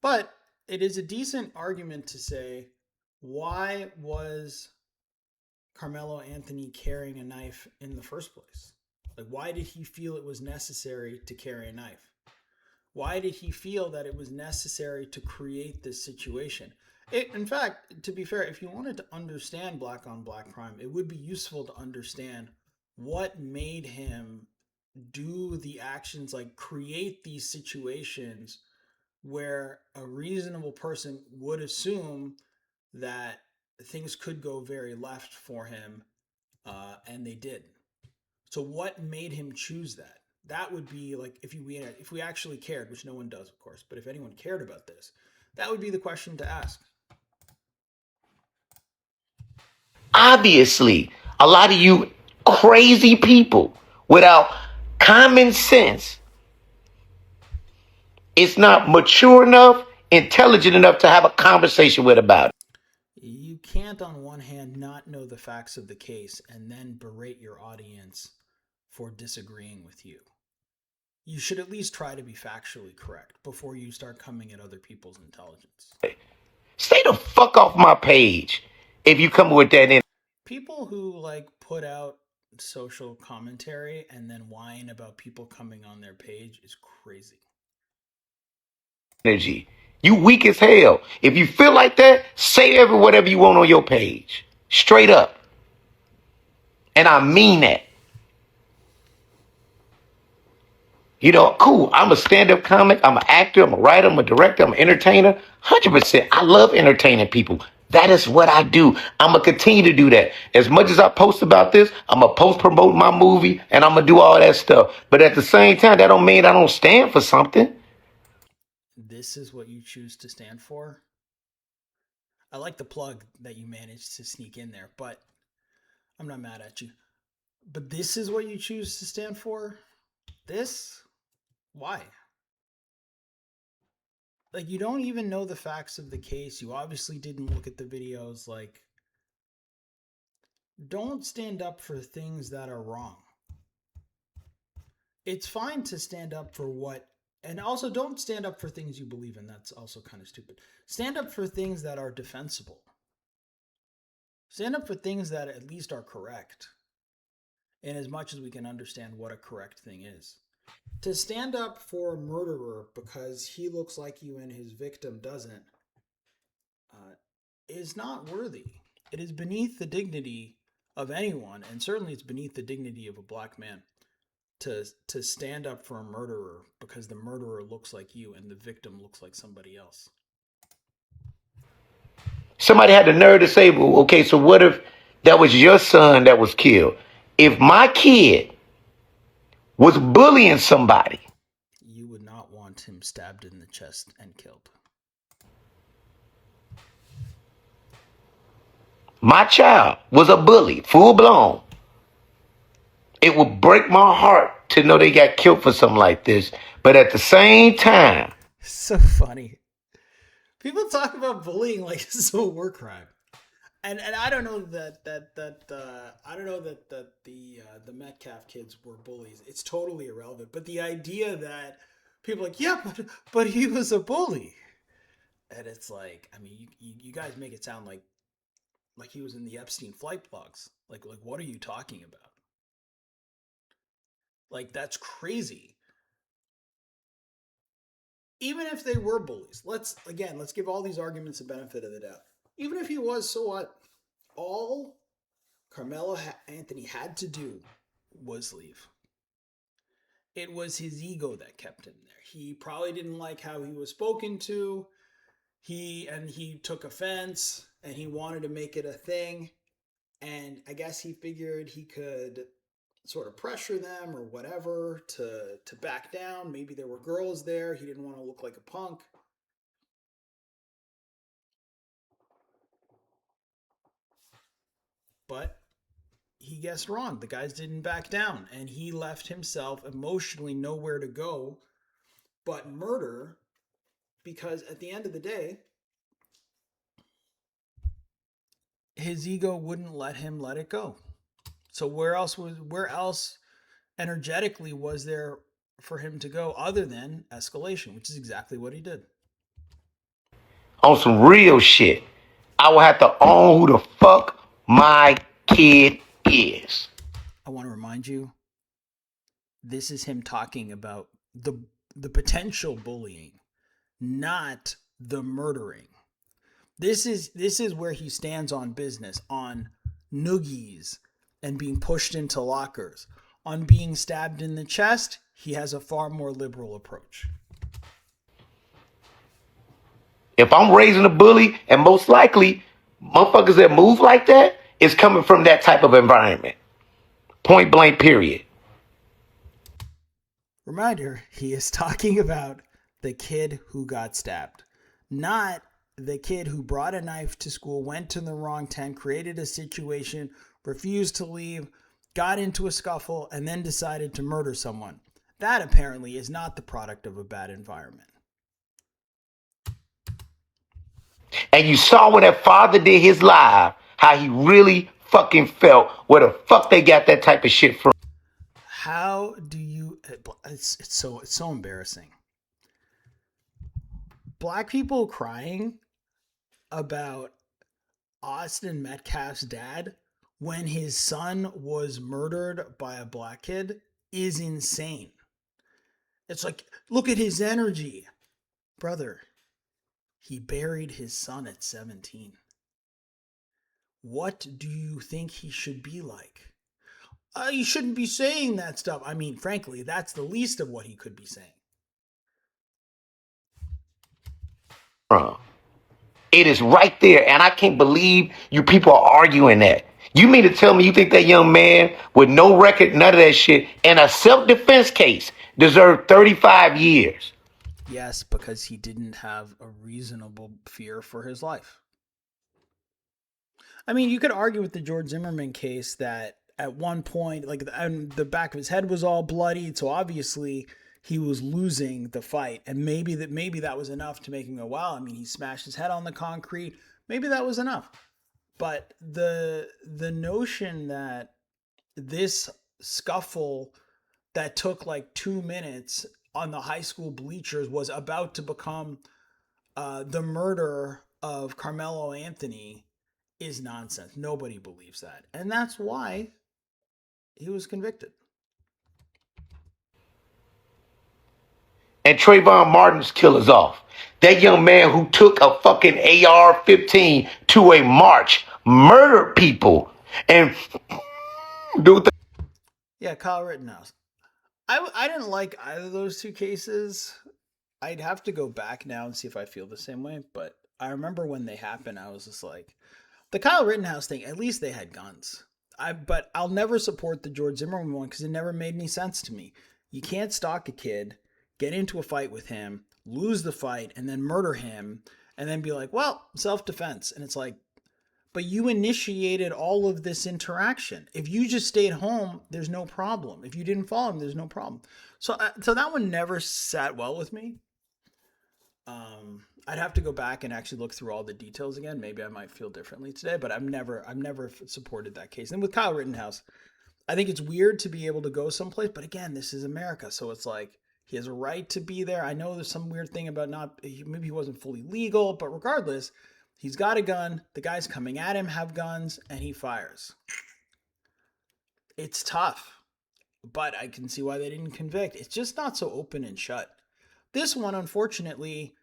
But it is a decent argument to say, why was Karmelo Anthony carrying a knife in the first place? Like, why did he feel it was necessary to carry a knife? Why did he feel that it was necessary to create this situation? In fact, to be fair, if you wanted to understand black on black crime, it would be useful to understand what made him do the actions, like create these situations where a reasonable person would assume that things could go very left for him, and they did. So what made him choose that? That would be like if we actually cared, which no one does, of course, but if anyone cared about this, that would be the question to ask. obviously a lot of you crazy people without common sense, it's not mature enough, intelligent enough to have a conversation with about it. You can't, on one hand, not know the facts of the case and then berate your audience for disagreeing with you. You should at least try to be factually correct before you start coming at other people's intelligence. Stay the fuck off my page if you come with that. People who put out social commentary and then whine about people coming on their page is crazy. Energy. You weak as hell. If you feel like that, say whatever you want on your page. Straight up. And I mean that. You know, cool. I'm a stand-up comic. I'm an actor. I'm a writer. I'm a director. I'm an entertainer. 100%. I love entertaining people. That is what I do. I'm going to continue to do that. As much as I post about this, I'm going to post-promote my movie, and I'm going to do all that stuff. But at the same time, that don't mean I don't stand for something. This is what you choose to stand for? I like the plug that you managed to sneak in there, but I'm not mad at you. But this is what you choose to stand for? This? Why? like, you don't even know the facts of the case. You obviously didn't look at the videos. Like, don't stand up for things that are wrong. It's fine to stand up for what, and also don't stand up for things you believe in. That's also kind of stupid. Stand up for things that are defensible. Stand up for things that at least are correct, in as much as we can understand what a correct thing is. To stand up for a murderer because he looks like you and his victim doesn't is not worthy. It is beneath the dignity of anyone, and certainly it's beneath the dignity of a black man to stand up for a murderer because the murderer looks like you and the victim looks like somebody else. Somebody had the nerve to say, well, okay, so what if that was your son that was killed? If my kid was bullying somebody, you would not want him stabbed in the chest and killed. My child was a bully, full blown. It would break my heart to know they got killed for something like this. But at the same time, so funny. People talk about bullying like it's a war crime. And I don't know that I don't know that the Metcalf kids were bullies. It's totally irrelevant. But the idea that people are like, yeah, but he was a bully, and it's like, I mean, you guys make it sound like he was in the Epstein flight logs. Like what are you talking about? Like, that's crazy. Even if they were bullies, let's give all these arguments the benefit of the doubt. Even if he was, so what? All Karmelo Anthony had to do was leave. It was his ego that kept him there. He probably didn't like how he was spoken to. He took offense and he wanted to make it a thing. And I guess he figured he could sort of pressure them or whatever to back down. Maybe there were girls there. He didn't want to look like a punk. But he guessed wrong. The guys didn't back down, and he left himself emotionally nowhere to go but murder, because at the end of the day, his ego wouldn't let him let it go. So where else energetically was there for him to go other than escalation, which is exactly what he did. on some real shit, I will have to own who the fuck my kid is. I want to remind you, this is him talking about the potential bullying, not the murdering. This is where he stands on business, on noogies and being pushed into lockers. On being stabbed in the chest, he has a far more liberal approach. If I'm raising a bully, and most likely motherfuckers that move like that is coming from that type of environment. Point blank, period. Reminder, he is talking about the kid who got stabbed, not the kid who brought a knife to school, went to the wrong tent, created a situation, refused to leave, got into a scuffle, and then decided to murder someone. That apparently is not the product of a bad environment. And you saw when that father did his live, how he really fucking felt. Where the fuck they got that type of shit from? How do you? It's so embarrassing. Black people crying about Austin Metcalf's dad when his son was murdered by a black kid is insane. It's like, look at his energy. Brother, he buried his son at 17. What do you think he should be like? You shouldn't be saying that stuff. I mean, frankly, that's the least of what he could be saying. It is right there, and I can't believe you people are arguing that. You mean to tell me you think that young man with no record, none of that shit, in a self-defense case deserved 35 years? Yes, because he didn't have a reasonable fear for his life. I mean, you could argue with the George Zimmerman case that at one point, like, the back of his head was all bloodied, so obviously he was losing the fight, and maybe that was enough to make him go, wow. I mean, he smashed his head on the concrete. Maybe that was enough. But the notion that this scuffle that took like 2 minutes on the high school bleachers was about to become the murder of Karmelo Anthony is nonsense. Nobody believes that. And that's why he was convicted. And Trayvon Martin's killers off. That young man who took a fucking AR-15 to a march, murdered people, and do the. Yeah, Kyle Rittenhouse. I didn't like either of those two cases. I'd have to go back now and see if I feel the same way. But I remember when they happened, I was just like, the Kyle Rittenhouse thing, at least they had guns. But I'll never support the George Zimmerman one because it never made any sense to me. You can't stalk a kid, get into a fight with him, lose the fight, and then murder him, and then be like, well, self-defense. And it's like, but you initiated all of this interaction. If you just stayed home, there's no problem. If you didn't follow him, there's no problem. So that one never sat well with me. I'd have to go back and actually look through all the details again. Maybe I might feel differently today, but I've never supported that case. And with Kyle Rittenhouse, I think it's weird to be able to go someplace, but again, this is America, so it's like he has a right to be there. I know there's some weird thing about maybe he wasn't fully legal, but regardless, he's got a gun. The guys coming at him have guns, and he fires. It's tough, but I can see why they didn't convict. It's just not so open and shut. This one, unfortunately,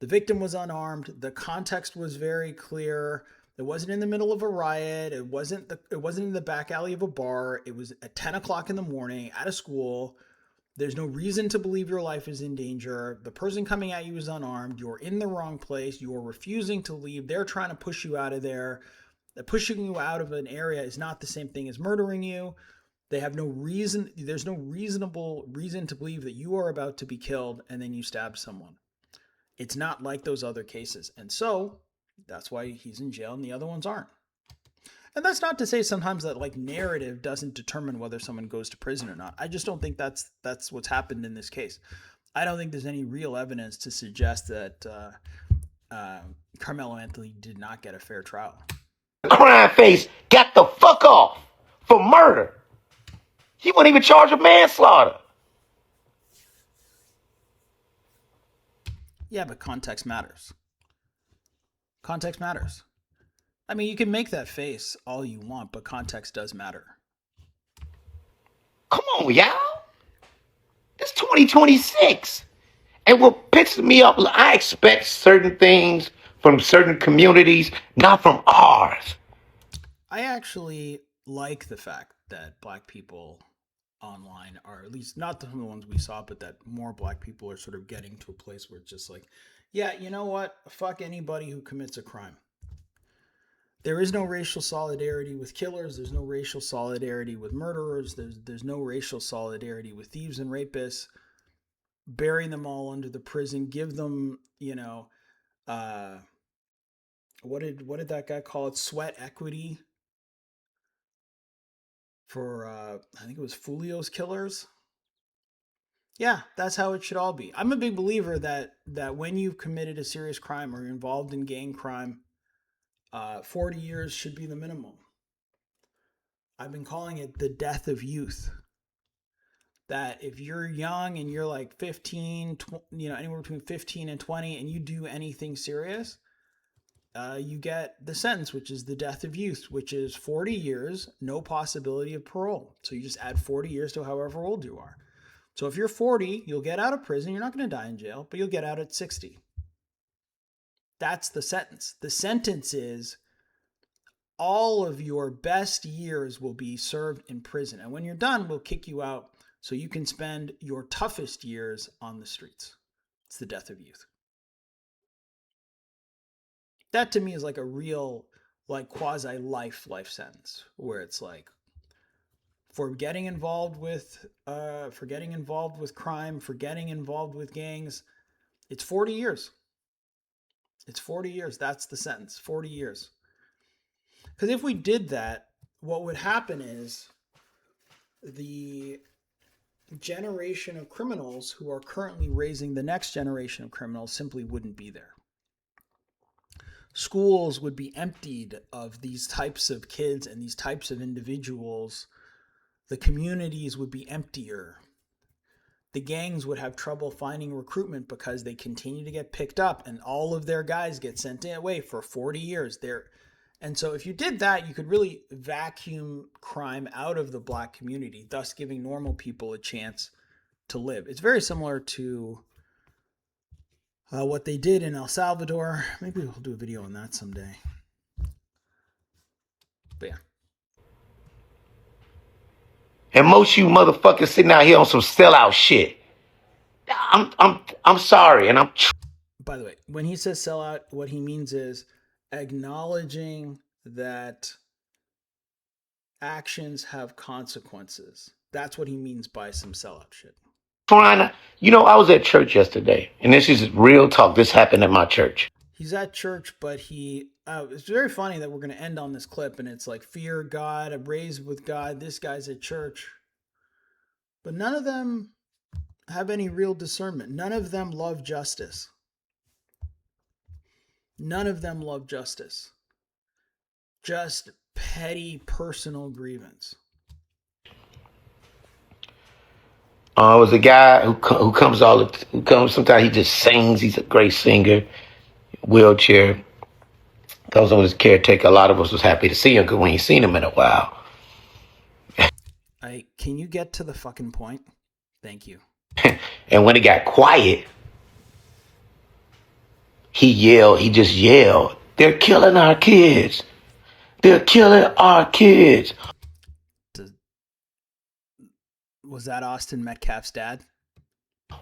the victim was unarmed. The context was very clear. It wasn't in the middle of a riot. It wasn't in the back alley of a bar. It was at 10 o'clock in the morning at a school. There's no reason to believe your life is in danger. The person coming at you is unarmed. You're in the wrong place. You're refusing to leave. They're trying to push you out of there. Pushing you out of an area is not the same thing as murdering you. They have no reason. There's no reasonable reason to believe that you are about to be killed and then you stab someone. It's not like those other cases. And so that's why he's in jail and the other ones aren't. And that's not to say sometimes that like narrative doesn't determine whether someone goes to prison or not. I just don't think that's what's happened in this case. I don't think there's any real evidence to suggest that Karmelo Anthony did not get a fair trial. Crime face got the fuck off for murder. He wasn't even charged with manslaughter. Yeah, but context matters. Context matters. I mean, you can make that face all you want, but context does matter. Come on, y'all. It's 2026. And what pisses me off, I expect certain things from certain communities, not from ours. I actually like the fact that black people online are, at least not the ones we saw, but that more black people are sort of getting to a place where it's just like, yeah, you know what? Fuck anybody who commits a crime. There is no racial solidarity with killers. There's no racial solidarity with murderers. There's no racial solidarity with thieves and rapists. Bury them all under the prison. Give them, what did that guy call it? Sweat equity for I think it was Fulio's killers. Yeah, that's how it should all be. I'm a big believer that when you've committed a serious crime or you're involved in gang crime, 40 years should be the minimum. I've been calling it the death of youth. That if you're young and you're like 15, anywhere between 15 and 20, and you do anything serious, you get the sentence, which is the death of youth, which is 40 years, no possibility of parole. So you just add 40 years to however old you are. So if you're 40, you'll get out of prison. You're not going to die in jail, but you'll get out at 60. That's the sentence. The sentence is all of your best years will be served in prison. And when you're done, we'll kick you out so you can spend your toughest years on the streets. It's the death of youth. That to me is like a real, like quasi life sentence where it's like, for getting involved with crime, for getting involved with gangs, it's 40 years. It's 40 years. That's the sentence. 40 years. Because if we did that, what would happen is the generation of criminals who are currently raising the next generation of criminals simply wouldn't be there. Schools would be emptied of these types of kids and these types of individuals. The communities would be emptier. The gangs would have trouble finding recruitment because they continue to get picked up and all of their guys get sent away for 40 years. And so if you did that, you could really vacuum crime out of the black community, thus giving normal people a chance to live. It's very similar to what they did in El Salvador. Maybe we'll do a video on that someday. But yeah. And most of you motherfuckers sitting out here on some sellout shit. I'm sorry, and By the way, when he says sellout, what he means is acknowledging that actions have consequences. That's what he means by some sellout shit. trying to, I was at church yesterday, and this is real talk. This happened at my church. He's at church, but it's very funny that we're going to end on this clip, and it's like fear God, raised with God. This guy's at church. But none of them have any real discernment. None of them love justice. None of them love justice. Just petty personal grievance. It was a guy who comes sometimes he just sings. He's a great singer, wheelchair. Comes on his caretaker. A lot of us was happy to see him because we ain't seen him in a while. Can you get to the fucking point? Thank you. And when it got quiet, he just yelled, "They're killing our kids. They're killing our kids." Was that Austin Metcalf's dad?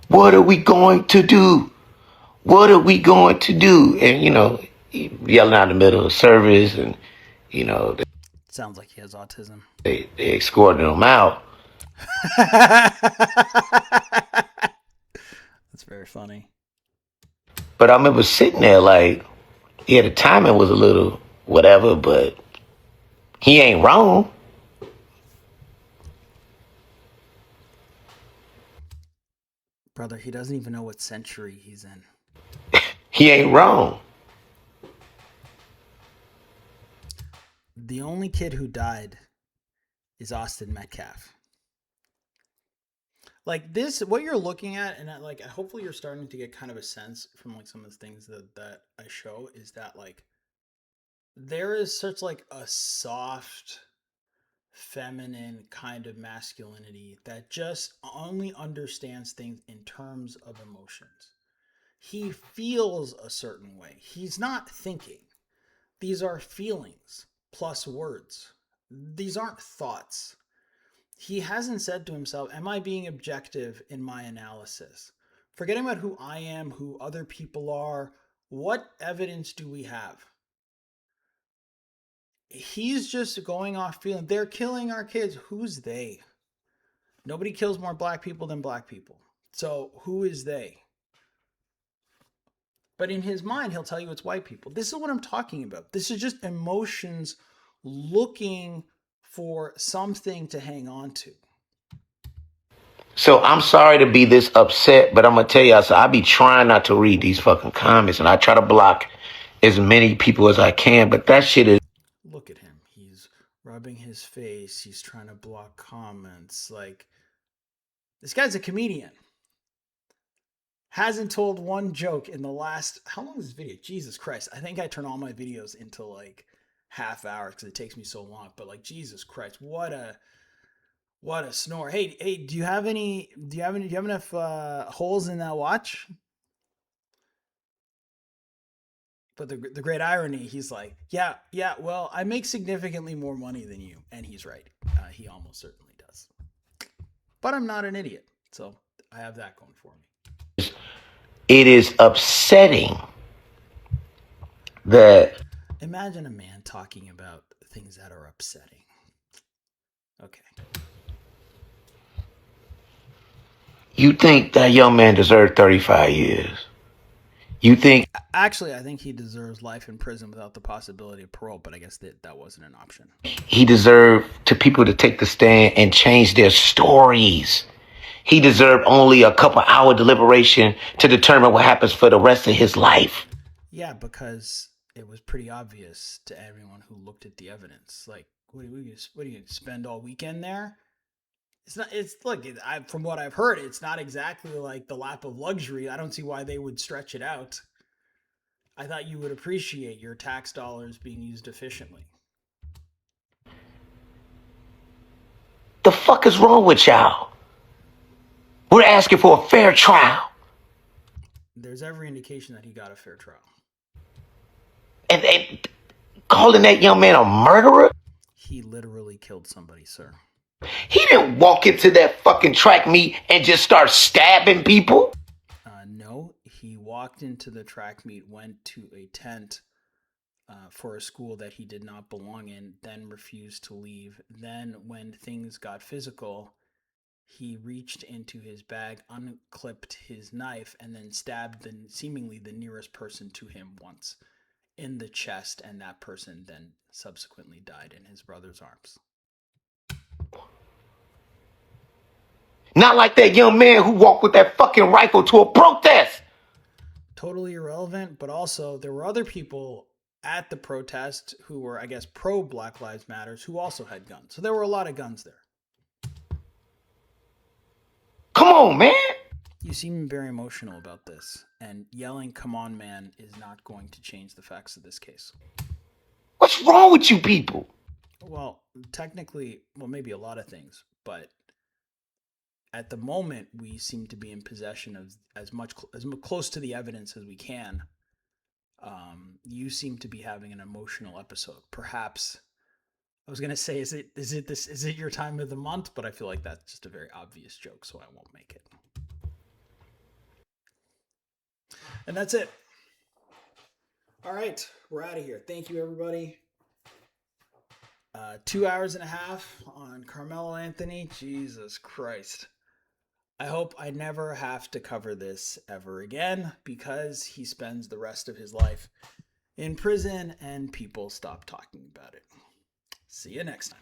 What are we going to do? What are we going to do? And, yelling out in the middle of service and, Sounds like he has autism. They escorted him out. That's very funny. But I remember sitting there like, yeah, the timing was a little whatever, but he ain't wrong. Brother, he doesn't even know what century he's in. He ain't wrong. The only kid who died is Austin Metcalf. Like this, what you're looking at, and hopefully you're starting to get kind of a sense from like some of the things that I show, is that like there is such like a soft, feminine kind of masculinity that just only understands things in terms of emotions. He feels a certain way. He's not thinking. These are feelings plus words. These aren't thoughts. He hasn't said to himself, am I being objective in my analysis? Forgetting about who I am, who other people are, what evidence do we have? He's just going off feeling, they're killing our kids. Who's they? Nobody kills more black people than black people. So who is they? But in his mind, he'll tell you it's white people. This is what I'm talking about. This is just emotions looking for something to hang on to. So I'm sorry to be this upset, but I'm going to tell y'all, so I be trying not to read these fucking comments, and I try to block as many people as I can, but that shit is... Look at him. He's rubbing his face. He's trying to block comments. Like, this guy's a comedian. Hasn't told one joke in the last... How long is this video? Jesus Christ. I think I turn all my videos into like half hour because it takes me so long. But like, Jesus Christ, what a snore. Hey, do you have enough holes in that watch? But the great irony, he's like, yeah, well, I make significantly more money than you. And he's right. He almost certainly does. But I'm not an idiot. So I have that going for me. It is upsetting that... Imagine a man talking about things that are upsetting. Okay. You think that young man deserved 35 years? You think... Actually, I think he deserves life in prison without the possibility of parole, but I guess that wasn't an option. He deserved people to take the stand and change their stories. he deserved only a couple hour deliberation to determine what happens for the rest of his life. Yeah, because it was pretty obvious to everyone who looked at the evidence. Like, what are you going to spend all weekend there? It's not. It's look. From what I've heard, it's not exactly like the lap of luxury. I don't see why they would stretch it out. I thought you would appreciate your tax dollars being used efficiently. The fuck is wrong with y'all? We're asking for a fair trial. There's every indication that he got a fair trial. And calling that young man a murderer? He literally killed somebody, sir. He didn't walk into that fucking track meet and just start stabbing people. No, he walked into the track meet, went to a tent for a school that he did not belong in, then refused to leave. Then, when things got physical, he reached into his bag, unclipped his knife, and then stabbed seemingly the nearest person to him once in the chest, and that person then subsequently died in his brother's arms. Not like that young man who walked with that fucking rifle to a protest. Totally irrelevant, but also there were other people at the protest who were, I guess, pro Black Lives Matters who also had guns. So there were a lot of guns there. Come on, man. You seem very emotional about this, and yelling, "Come on, man," is not going to change the facts of this case. What's wrong with you people? Well, technically, maybe a lot of things, but at the moment, we seem to be in possession of as close to the evidence as we can. You seem to be having an emotional episode. Perhaps I was gonna say, is it your time of the month? But I feel like that's just a very obvious joke, so I won't make it. And that's it. All right, we're out of here. Thank you, everybody. 2 hours and a half on Karmelo Anthony. Jesus Christ. I hope I never have to cover this ever again, because he spends the rest of his life in prison and people stop talking about it. See you next time.